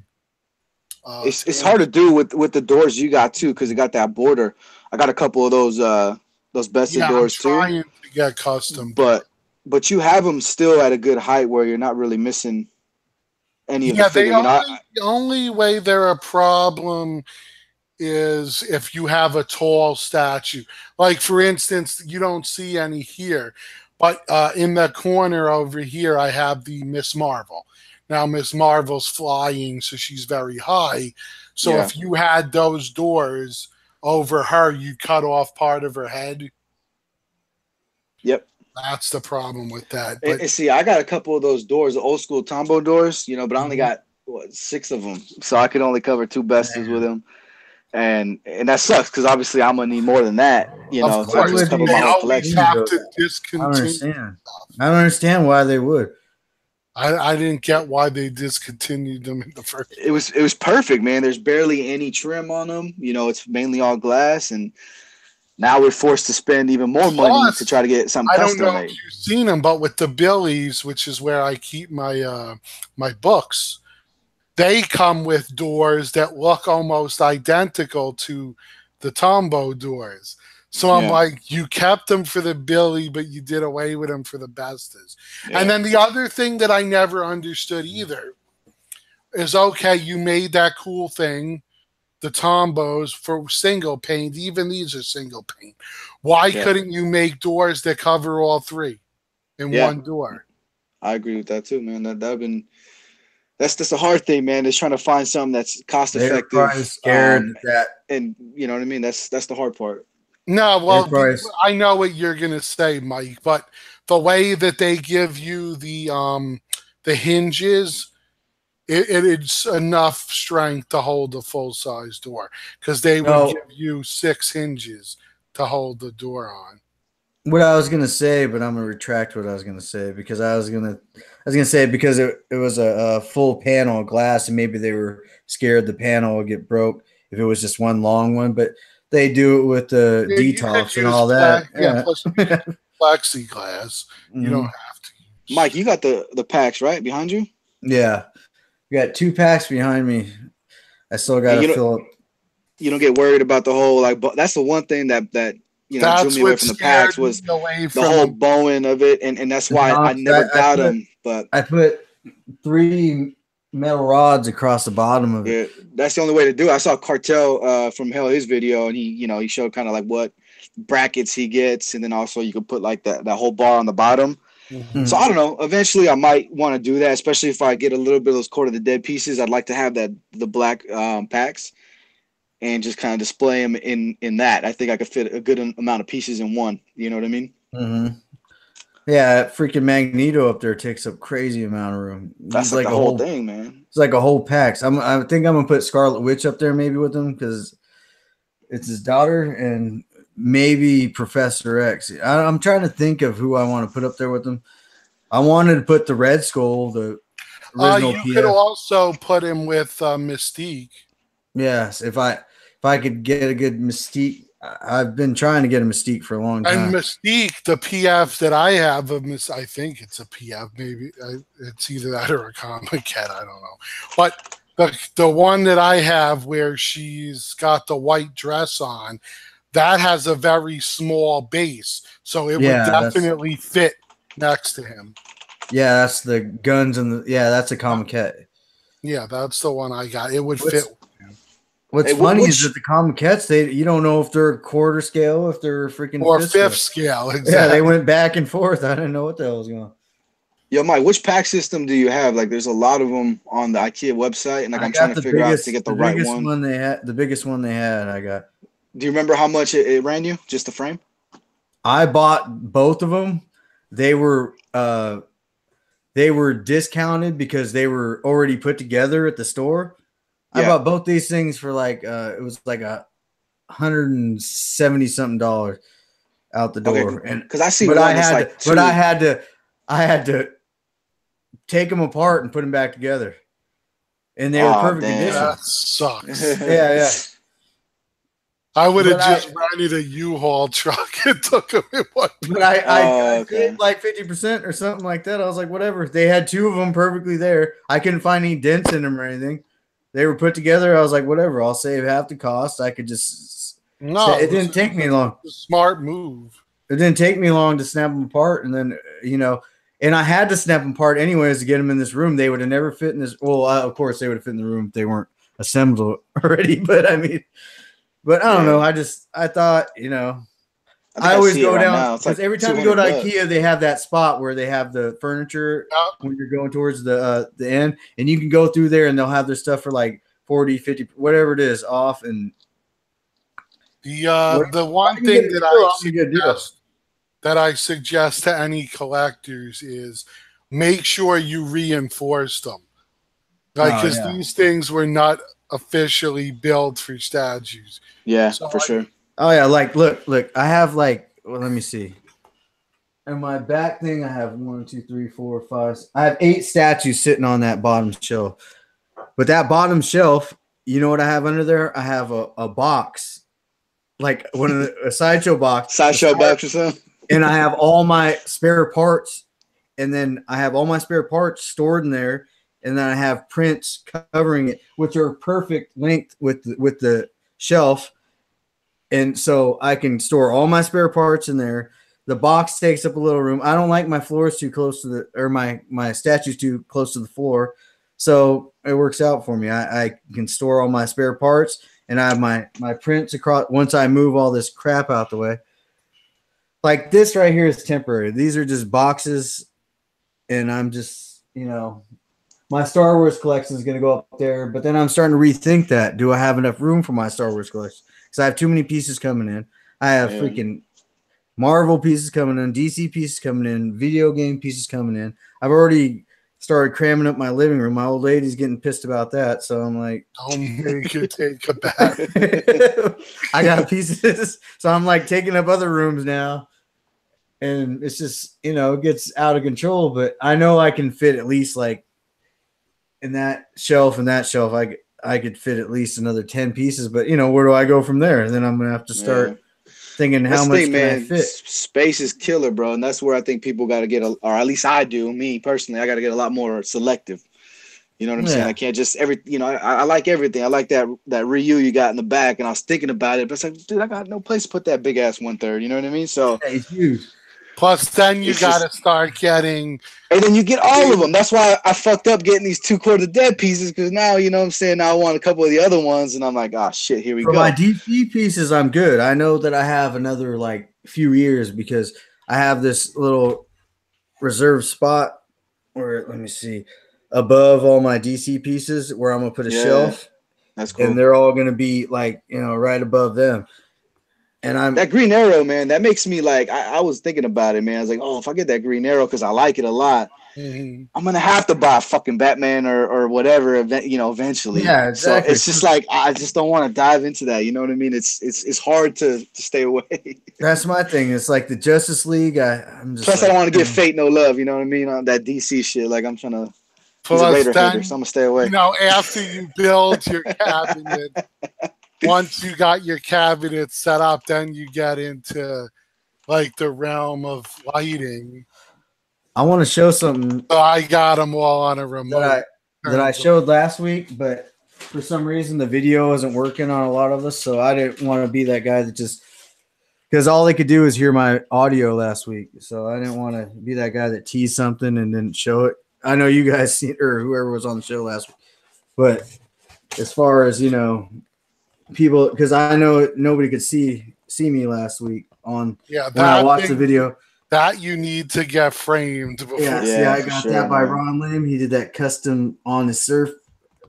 It's hard to do with the doors you got too, because it got that border. I got a couple of those bested doors too. I'm trying to get custom, but you have them still at a good height where you're not really missing any of the figure. The only way they're a problem is if you have a tall statue. Like for instance, you don't see any here, but in the corner over here, I have the Miss Marvel. Now Miss Marvel's flying, so she's very high. So if you had those doors over her, you'd cut off part of her head. Yep. That's the problem with that. And see, I got a couple of those doors, the old school Tombow doors, but I only got 6 of them, so I could only cover 2 besties with them, and that sucks because obviously I'm gonna need more than that, So I just cover my whole collection. I don't understand why they would. I didn't get why they discontinued them in the first. It was perfect, man. There's barely any trim on them. It's mainly all glass, and now we're forced to spend even more money to try to get something custom made. I don't know if you've seen them, but with the Billies, which is where I keep my my books, they come with doors that look almost identical to the Tombow doors. So I'm like, you kept them for the Billy, but you did away with them for the Bestas. Yeah. And then the other thing that I never understood either is, okay, you made that cool thing, the Tombows, for single paint. Even these are single paint. Why couldn't you make doors that cover all 3 in one door? I agree with that too, man. That's just a hard thing, man. Is trying to find something that's cost effective. They're probably scared that, and you know what I mean. That's the hard part. No, well, I know what you're gonna say, Mike, but the way that they give you the hinges, it's enough strength to hold a full size door, because they will give you 6 hinges to hold the door on. What I was gonna say, but I'm gonna retract what I was gonna say, because I was gonna say because it was a full panel of glass, and maybe they were scared the panel would get broke if it was just one long one, but they do it with the detox and all that. Plus plexiglass. You don't have to. Mike, you got the packs right behind you? Yeah, we got 2 packs behind me. I still got to fill up. You don't get worried about the whole that's the one thing that drew me away from the packs was the whole bowing of it, and that's why I never got them. But I put 3 metal rods across the bottom of it. Yeah, that's the only way to do it. I saw Cartel from his video, and he showed kind of like what brackets he gets, and then also you could put like that whole bar on the bottom. Mm-hmm. So I don't know. Eventually, I might want to do that, especially if I get a little bit of those Court of the Dead pieces. I'd like to have the black packs and just kind of display them in that. I think I could fit a good amount of pieces in one. You know what I mean? Mm-hmm. Yeah, freaking Magneto up there takes up crazy amount of room. That's like the whole thing, man. It's like a whole pack. I think I'm gonna put Scarlet Witch up there maybe with him because it's his daughter and maybe Professor X. I'm trying to think of who I want to put up there with him. I wanted to put the Red Skull, the original. You could also put him with Mystique. Yes, if I could get a good Mystique I've been trying to get a Mystique for a long time. And Mystique, the PF that I have of I think it's a PF. Maybe it's either that or a comic cat. I don't know. But the one that I have where she's got the white dress on, that has a very small base, so it would definitely fit next to him. Yeah, that's the guns and that's a comic cat. Yeah, that's the one I got. It would fit. What's funny is that the comic cats, you don't know if they're quarter scale, if they're freaking or fifth scale. Exactly. Yeah, they went back and forth. I didn't know what the hell was going on. Yo, Mike, which pack system do you have? Like, there's a lot of them on the IKEA website, and like I'm trying to figure out to get the right one. The biggest one they had, I got. Do you remember how much it ran you? Just the frame? I bought both of them. They were discounted because they were already put together at the store. I bought both these things for like it was like $170 something out the door. Okay, and because I see, but I had to take them apart and put them back together, and they were perfect condition. That sucks. Yeah. I would have just rented a U-Haul truck and took them in one. But I did like 50% or something like that. I was like, whatever. They had two of them perfectly there. I couldn't find any dents in them or anything. They were put together. I was like, whatever. I'll save half the cost. I could just. No, it didn't take me long. Smart move. It didn't take me long to snap them apart, and then and I had to snap them apart anyways to get them in this room. They would have never fit in this. Well, of course they would have fit in the room if they weren't assembled already. But I mean, I don't know. I thought I always go down because every time you go to IKEA, they have that spot where they have the furniture when you're going towards the end, and you can go through there and they'll have their stuff for like 40, 50, whatever it is off. And the one thing that I suggest to any collectors is make sure you reinforce them. Like, because these things were not officially built for statues. Yeah, so for sure. Oh yeah, like look, I have like, well, let me see. In my back thing, I have 1, 2, 3, 4, 5. I have 8 statues sitting on that bottom shelf. But that bottom shelf, you know what I have under there? I have a box, like a sideshow box. Sideshow box or something. And I have all my spare parts, and then I have all my spare parts stored in there, and then I have prints covering it, which are perfect length with the shelf. And so I can store all my spare parts in there. The box takes up a little room. I don't like my floors too close to my statues too close to the floor. So it works out for me. I can store all my spare parts, and I have my prints across once I move all this crap out the way. Like this right here is temporary. These are just boxes, and I'm just, my Star Wars collection is going to go up there, but then I'm starting to rethink that. Do I have enough room for my Star Wars collection? Because I have too many pieces coming in. I have freaking Marvel pieces coming in, DC pieces coming in, video game pieces coming in. I've already started cramming up my living room. My old lady's getting pissed about that, so I'm like, don't make it take a bath. I got pieces, so I'm like taking up other rooms now, and it's just it gets out of control. But I know I can fit at least like in that shelf and that shelf. I could fit at least another 10 pieces, but where do I go from there? And then I'm gonna have to start thinking how much can I fit. Space is killer, bro, and that's where I think people got to get, or at least I do. Me personally, I got to get a lot more selective. You know what I'm saying? I can't just I like everything. I like that Ryu you got in the back, and I was thinking about it, but it's like, dude, I got no place to put that big ass 1/3. You know what I mean? So it's huge. Plus, then you got to start getting... And then you get all of them. That's why I fucked up getting these 2/4 dead pieces, because now, you know what I'm saying, now I want a couple of the other ones, and I'm like, oh, shit, here we go. For my DC pieces, I'm good. I know that I have another, like, few years, because I have this little reserve spot where, let me see, above all my DC pieces where I'm going to put a shelf. That's cool. And they're all going to be, like, right above them. And that Green Arrow, man, that makes me like, I was thinking about it, man. I was like, oh, if I get that Green Arrow, because I like it a lot, I'm gonna have to buy fucking Batman or whatever, eventually. Yeah, exactly. So it's just like, I just don't want to dive into that. You know what I mean? It's hard to stay away. That's my thing. It's like the Justice League. I'm just plus, I don't want to give Fate no love. You know what I mean? On that DC shit, like I'm trying to. He's a Raider hater, so I'm gonna stay away. After you build your cabinet, once you got your cabinet set up, then you get into like the realm of lighting. I want to show something. So I got them all on a remote. That I showed last week, but for some reason the video wasn't working on a lot of us, so I didn't want to be that guy that just because all they could do is hear my audio last week. So I didn't want to be that guy that teased something and didn't show it. I know you guys see or whoever was on the show last week, but as far as people, because I know nobody could see me last week on when I watched the video. That you need to get framed before. Yeah, I got that by Ron Lim. He did that custom on his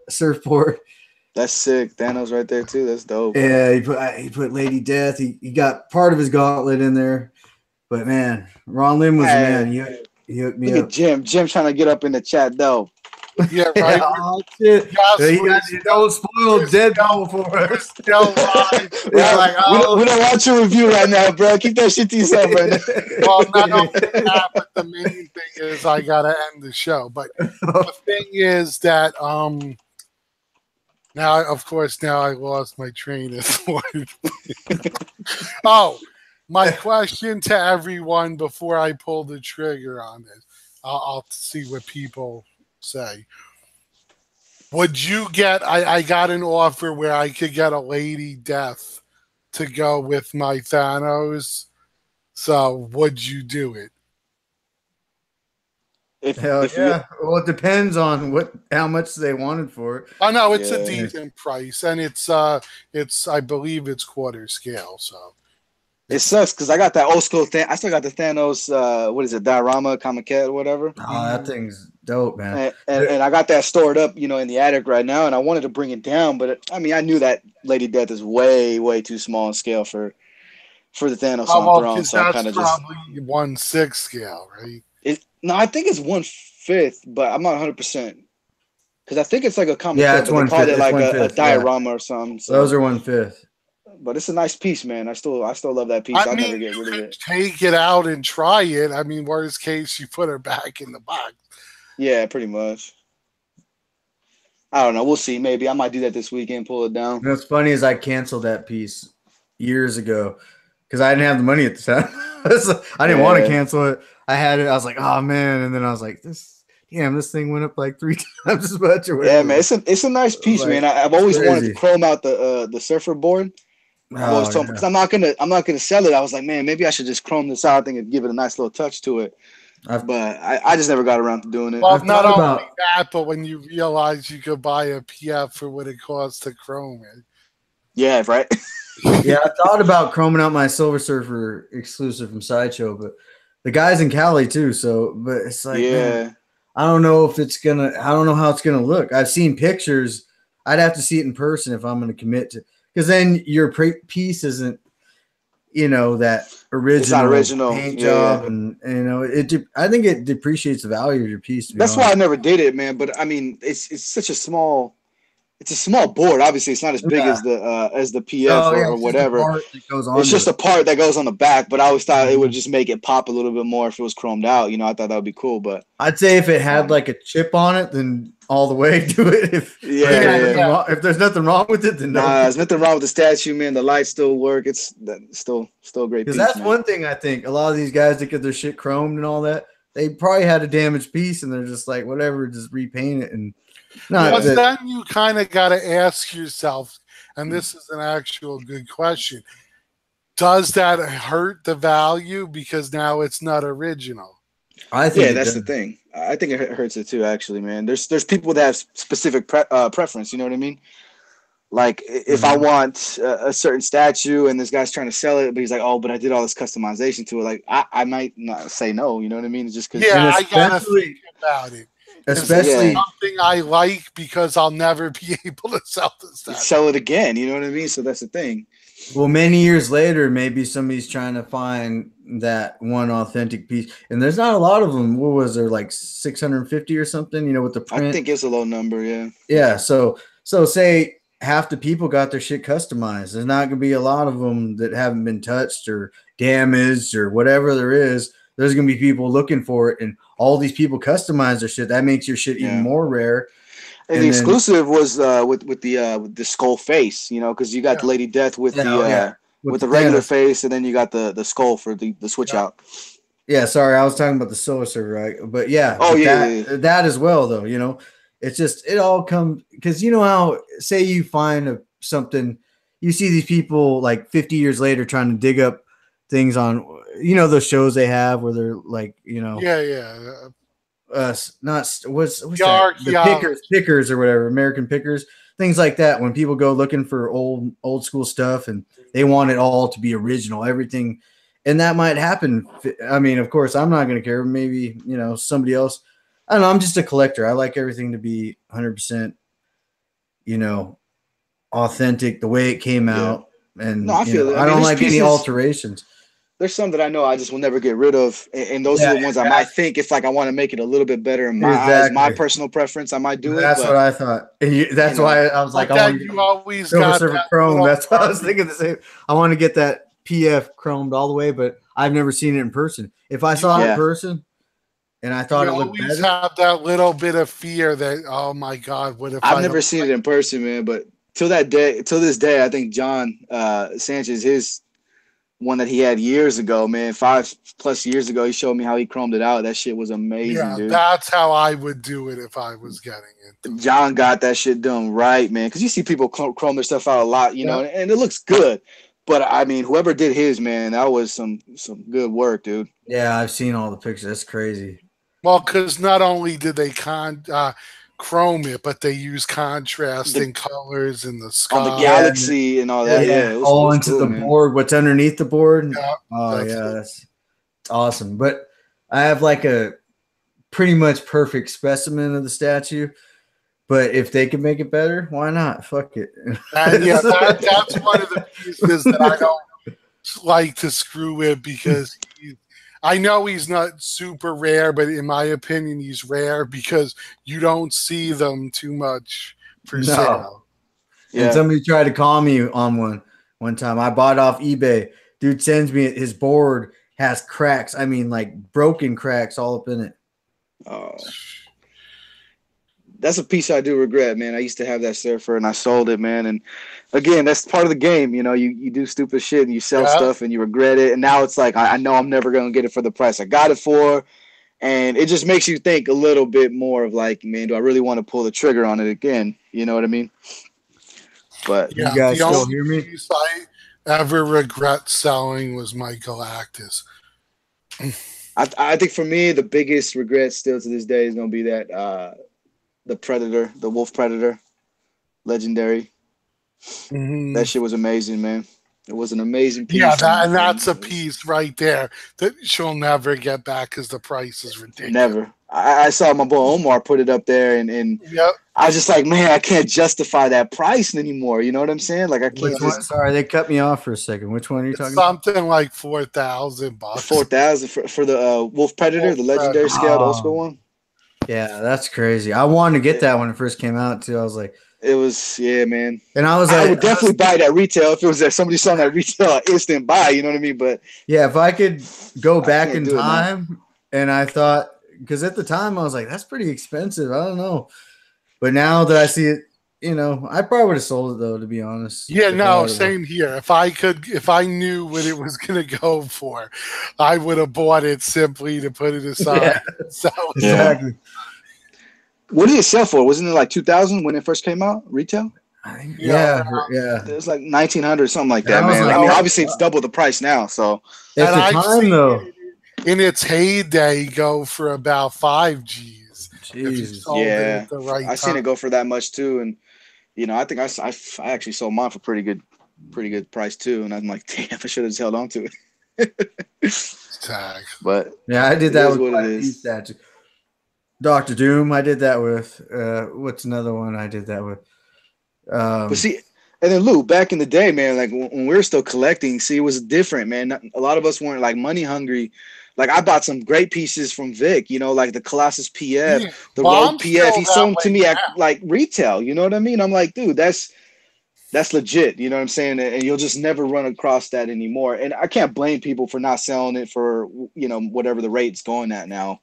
surfboard. That's sick. Thanos right there too. That's dope. Yeah, he put Lady Death. He got part of his gauntlet in there. But man, Ron Lim was the man. He hooked me up. Look at Jim. Jim trying to get up in the chat though. Yeah, right. Oh shit! He got the old spoiled Deadpool for us. We don't want your review right now, bro. Keep that shit to yourself right now. Well, not only that, but the main thing is I gotta end the show. But the thing is that now I lost my train of thought. Oh, my question to everyone before I pull the trigger on it. I'll see what people say. Would you get I got an offer where I could get a Lady Death to go with my Thanos. So would you do it? Hell yeah. Well, it depends on how much they wanted for it. I know it's a decent price, and it's I believe it's quarter scale, so it sucks because I got that old school thing. I still got the Thanos. What is it, diorama, Comiket, or whatever? Oh, that thing's dope, man. And I got that stored up, in the attic right now, and I wanted to bring it down, but I knew that Lady Death is way, way too small in scale for the Thanos on Throne. So I kind of just probably 1/6 scale, right? No, I think it's 1/5, but I'm not 100% because I think it's like a Comiket. Yeah, it's 1/5. They call it like a diorama or something. So. Those are 1/5. But it's a nice piece, man. I still love that piece. I'll never get rid of it. Take it out and try it. Worst case, you put her back in the box. Yeah, pretty much. I don't know. We'll see. Maybe I might do that this weekend. Pull it down. What's funny is I canceled that piece years ago because I didn't have the money at the time. I didn't want to cancel it. I had it. I was like, oh man, and then I was like, this thing went up like 3 times as much. Or whatever. Yeah, man. It's a nice piece, man. I've always wanted to chrome out the surfer board. I've always told because I'm not gonna sell it. I was like, man, maybe I should just chrome this out. I think it'd give it a nice little touch to it. But I just never got around to doing it. Well, not only that, but when you realize you could buy a PF for what it costs to chrome it. Yeah, right. Yeah, I thought about chroming out my Silver Surfer exclusive from Sideshow, but the guy's in Cali too. So, but it's like, man, I don't know how it's gonna look. I've seen pictures. I'd have to see it in person if I'm gonna commit to. Because then your piece isn't, that original paint job, and I think it depreciates the value of your piece. That's why I never did it, man. But it's such a small board. Obviously, it's not as big as the PF or whatever. It's just a part that goes on the back. But I always thought it would just make it pop a little bit more if it was chromed out. I thought that would be cool. But I'd say if it had like a chip on it, then all the way do it. If there's nothing wrong with it, then no. There's nothing wrong with the statue, man. The lights still work. It's still a great piece. Because that's one thing I think a lot of these guys that get their shit chromed and all that, they probably had a damaged piece and they're just like, whatever, just repaint it. And then you kind of got to ask yourself, and this is an actual good question: does that hurt the value because now it's not original? I think that's the thing. I think it hurts it too. Actually, man, there's people that have specific preference. You know what I mean? Like if I want a certain statue and this guy's trying to sell it, but he's like, "Oh, but I did all this customization to it." Like I might not say no. You know what I mean? It's just because I gotta think about it. Especially something I like because I'll never be able to sell this statue. Sell it again. You know what I mean? So that's the thing. Well, many years later, maybe somebody's trying to find that one authentic piece, and there's not a lot of them. What was there, like 650 or something? With the print. I think it's a low number. Yeah. Yeah. So say half the people got their shit customized. There's not gonna be a lot of them that haven't been touched or damaged or whatever there is. There's gonna be people looking for it, and all these people customize their shit. That makes your shit even more rare. And the exclusive was with the skull face, you know, because you got Lady Death with the regular face, and then you got the skull for the switch out. Yeah, sorry, I was talking about the Silver Surfer, right? But yeah, that as well, though. You know, it's just it all comes because you know how say you find something, you see these people like 50 years later trying to dig up things on, you know, those shows they have where they're like, you know, what's the pickers or whatever, American Pickers, things like that. When people go looking for old school stuff and they want it all to be original, everything. And that might happen. I mean, of course, I'm not going to care. Maybe, you know, somebody else. I don't know. I'm just a collector. I like everything to be 100%, you know, authentic, the way it came out. And I don't like any alterations. There's some that I know I just will never get rid of. And those are the ones I might think if like I want to make it a little bit better in my eyes, my personal preference, I might do it. That's what I thought. That's why I was like, I want you always Silver got Surfer Chrome. That's what I was thinking the same. I want to get that PF chromed all the way, but I've never seen it in person. If I saw it in person and I thought it looked better, you always have that little bit of fear that, oh my God, what if I've never seen it in person, man, but till this day, I think John Sanchez, his one that he had years ago, man, 5+ years ago, he showed me how he chromed it out. That shit was amazing, dude. That's how I would do it if I was getting it. John got that shit done right, man, because you see people chrome their stuff out a lot, you know, and it looks good. But I mean, whoever did his, man, that was some good work, dude. Yeah, I've seen all the pictures. That's crazy. Well, because not only did they chrome it, but they use contrasting colors in the sky, on the galaxy and all that. Yeah, it was, all into cool, the board. What's underneath the board? That's awesome. But I have like a pretty much perfect specimen of the statue. But if they can make it better, why not? Fuck it. That's one of the pieces that I don't like to screw with because I know he's not super rare, but in my opinion, he's rare because you don't see them too much for sale. Yeah. And somebody tried to call me on one time. I bought off eBay. Dude sends me his board has cracks. I mean, like broken cracks all up in it. Oh. That's a piece I do regret, man. I used to have that surfer and I sold it, man. And again, that's part of the game. You know, you do stupid shit and you sell stuff and you regret it. And now it's like, I know I'm never going to get it for the price I got it for. And it just makes you think a little bit more of like, man, do I really want to pull the trigger on it again? You know what I mean? But you guys still hear me? The only piece I ever regret selling was my Galactus. I think for me, the biggest regret still to this day is going to be that, the Predator, the Wolf Predator, legendary. Mm-hmm. That shit was amazing, man. It was an amazing piece. Yeah, and that's a piece right there that she'll never get back because the price is ridiculous. Never. I saw my boy Omar put it up there, and I was just like, man, I can't justify that price anymore. You know what I'm saying? Like I can't. Sorry, they cut me off for a second. Which one are you talking about? Something like $4,000. $4,000 for the Wolf Predator, the legendary scale, the old school one. Yeah, that's crazy. I wanted to get that when it first came out too. I was like, it was, man. And I was like, I would definitely buy that retail if it was that somebody selling that retail instant buy. You know what I mean? But yeah, if I could go back in time, and I thought, because at the time I was like, that's pretty expensive. I don't know, but now that I see it, you know, I probably would have sold it though, to be honest. Yeah, no, same here. If I knew what it was going to go for, I would have bought it simply to put it aside. Yeah. So exactly. What did it sell for? Wasn't it like 2,000 when it first came out, retail? I think, yeah. It was like 1,900, something like that, man. Like, I mean, obviously it's double the price now. So at the time, though, in its heyday, go for about 5 G's. Yeah, I seen it go for that much too, and you know, I think I actually sold mine for pretty good price too, and I'm like, damn, I should have just held on to it. But yeah, I did that with what it is. Dr. Doom, I did that with. What's another one I did that with? But see, and then Lou, back in the day, man, like when we were still collecting, see, it was different, man. A lot of us weren't like money hungry. Like I bought some great pieces from Vic, you know, like the Colossus PF, the Rogue PF. He sold them to me at like retail. You know what I mean? I'm like, dude, that's legit. You know what I'm saying? And you'll just never run across that anymore. And I can't blame people for not selling it for, you know, whatever the rate's going at now.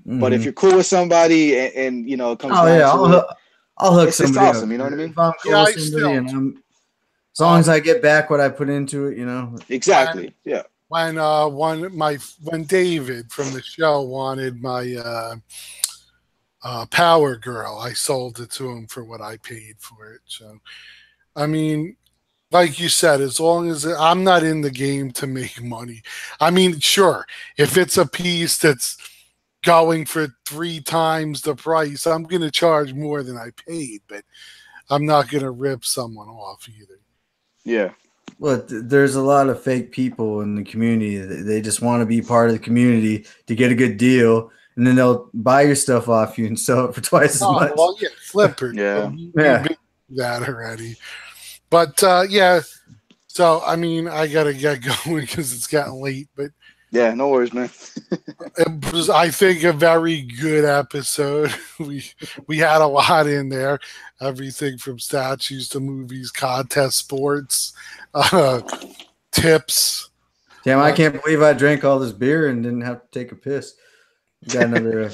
Mm-hmm. But if you're cool with somebody and you know, it comes down to I'll hook It's just somebody awesome, up. you know what I mean? If I'm cool with somebody and as long as I get back what I put into it, you know. Exactly. Yeah. When when David from the show wanted my Power Girl, I sold it to him for what I paid for it. So, I mean, like you said, as long as I'm not in the game to make money. I mean, sure, if it's a piece that's going for 3 times the price, I'm going to charge more than I paid, but I'm not going to rip someone off either. Yeah. Well, there's a lot of fake people in the community. They just want to be part of the community to get a good deal, and then they'll buy your stuff off you and sell it for twice as much. Well, yeah, flipper. Yeah. You've been that already. But yeah, so I mean, I gotta get going because it's getting late. But yeah, no worries, man. it was, I think, a very good episode. We had a lot in there, everything from statues to movies, contests, sports, tips. Damn, I can't believe I drank all this beer and didn't have to take a piss. Got another.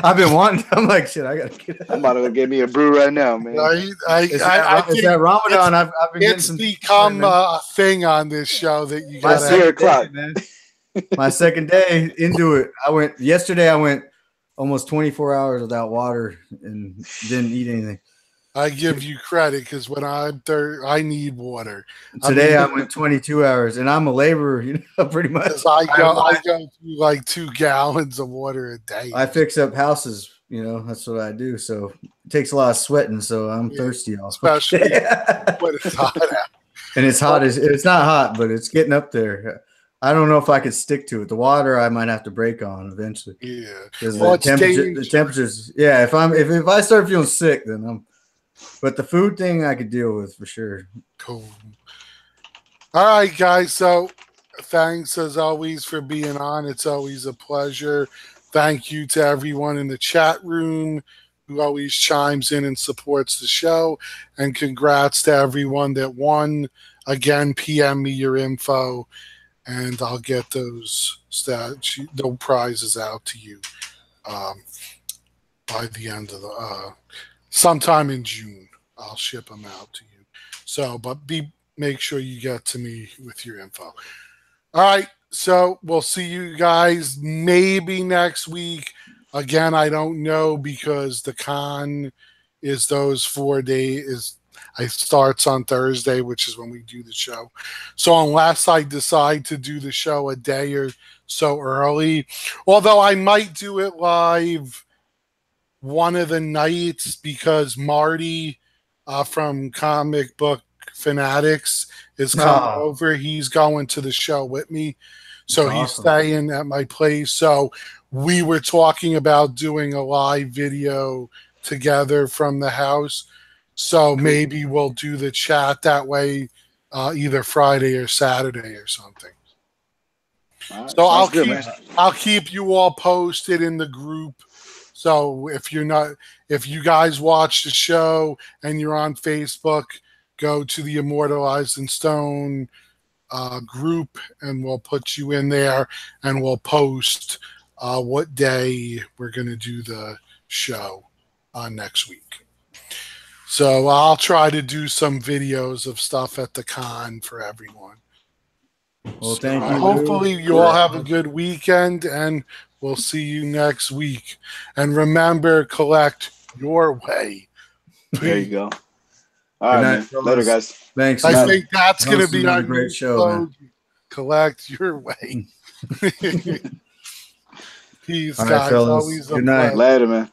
I've been wanting. I'm like, shit. I gotta get. I'm about to go get me a brew right now, man. Is that Ramadan? I've been getting some. It's become a thing on this show that you got. 4:00, man. My second day into it. Yesterday. I went almost 24 hours without water and didn't eat anything. I give you credit because when I'm I need water. Today I went 22 hours, and I'm a laborer, you know, pretty much. I go through like 2 gallons of water a day. I fix up houses, you know. That's what I do. So it takes a lot of sweating. So I'm thirsty, especially when it's hot out. And it's hot. It's not hot, but it's getting up there. I don't know if I could stick to it. The water I might have to break on eventually. Yeah, because the temperatures. Yeah, if I start feeling sick, then I'm. But the food thing I could deal with for sure. Cool. All right, guys. So thanks as always for being on. It's always a pleasure. Thank you to everyone in the chat room who always chimes in and supports the show. And congrats to everyone that won. Again, PM me your info, and I'll get those prizes out to you by the end of the sometime in June. I'll ship them out to you. So, but make sure you get to me with your info. All right. So we'll see you guys maybe next week. Again, I don't know because the con is those 4 days. It starts on Thursday, which is when we do the show. So unless I decide to do the show a day or so early, although I might do it live one of the nights because Marty from Comic Book Fanatics is coming over. He's going to the show with me. So he's staying at my place. So we were talking about doing a live video together from the house. So maybe we'll do the chat that way either Friday or Saturday or something. Right, so I'll keep you all posted in the group. So if you guys watch the show and you're on Facebook, go to the Immortalized in Stone group and we'll put you in there and we'll post what day we're going to do the show next week. So I'll try to do some videos of stuff at the con for everyone. Well, thank you. Hopefully you all have a good weekend and we'll see you next week. And remember, collect your way. There you go. All right, man. Later, guys. Thanks. I think that's going to be our great show, man. Collect your way. Peace, all guys. right, Always a good night. pleasure. Later, man.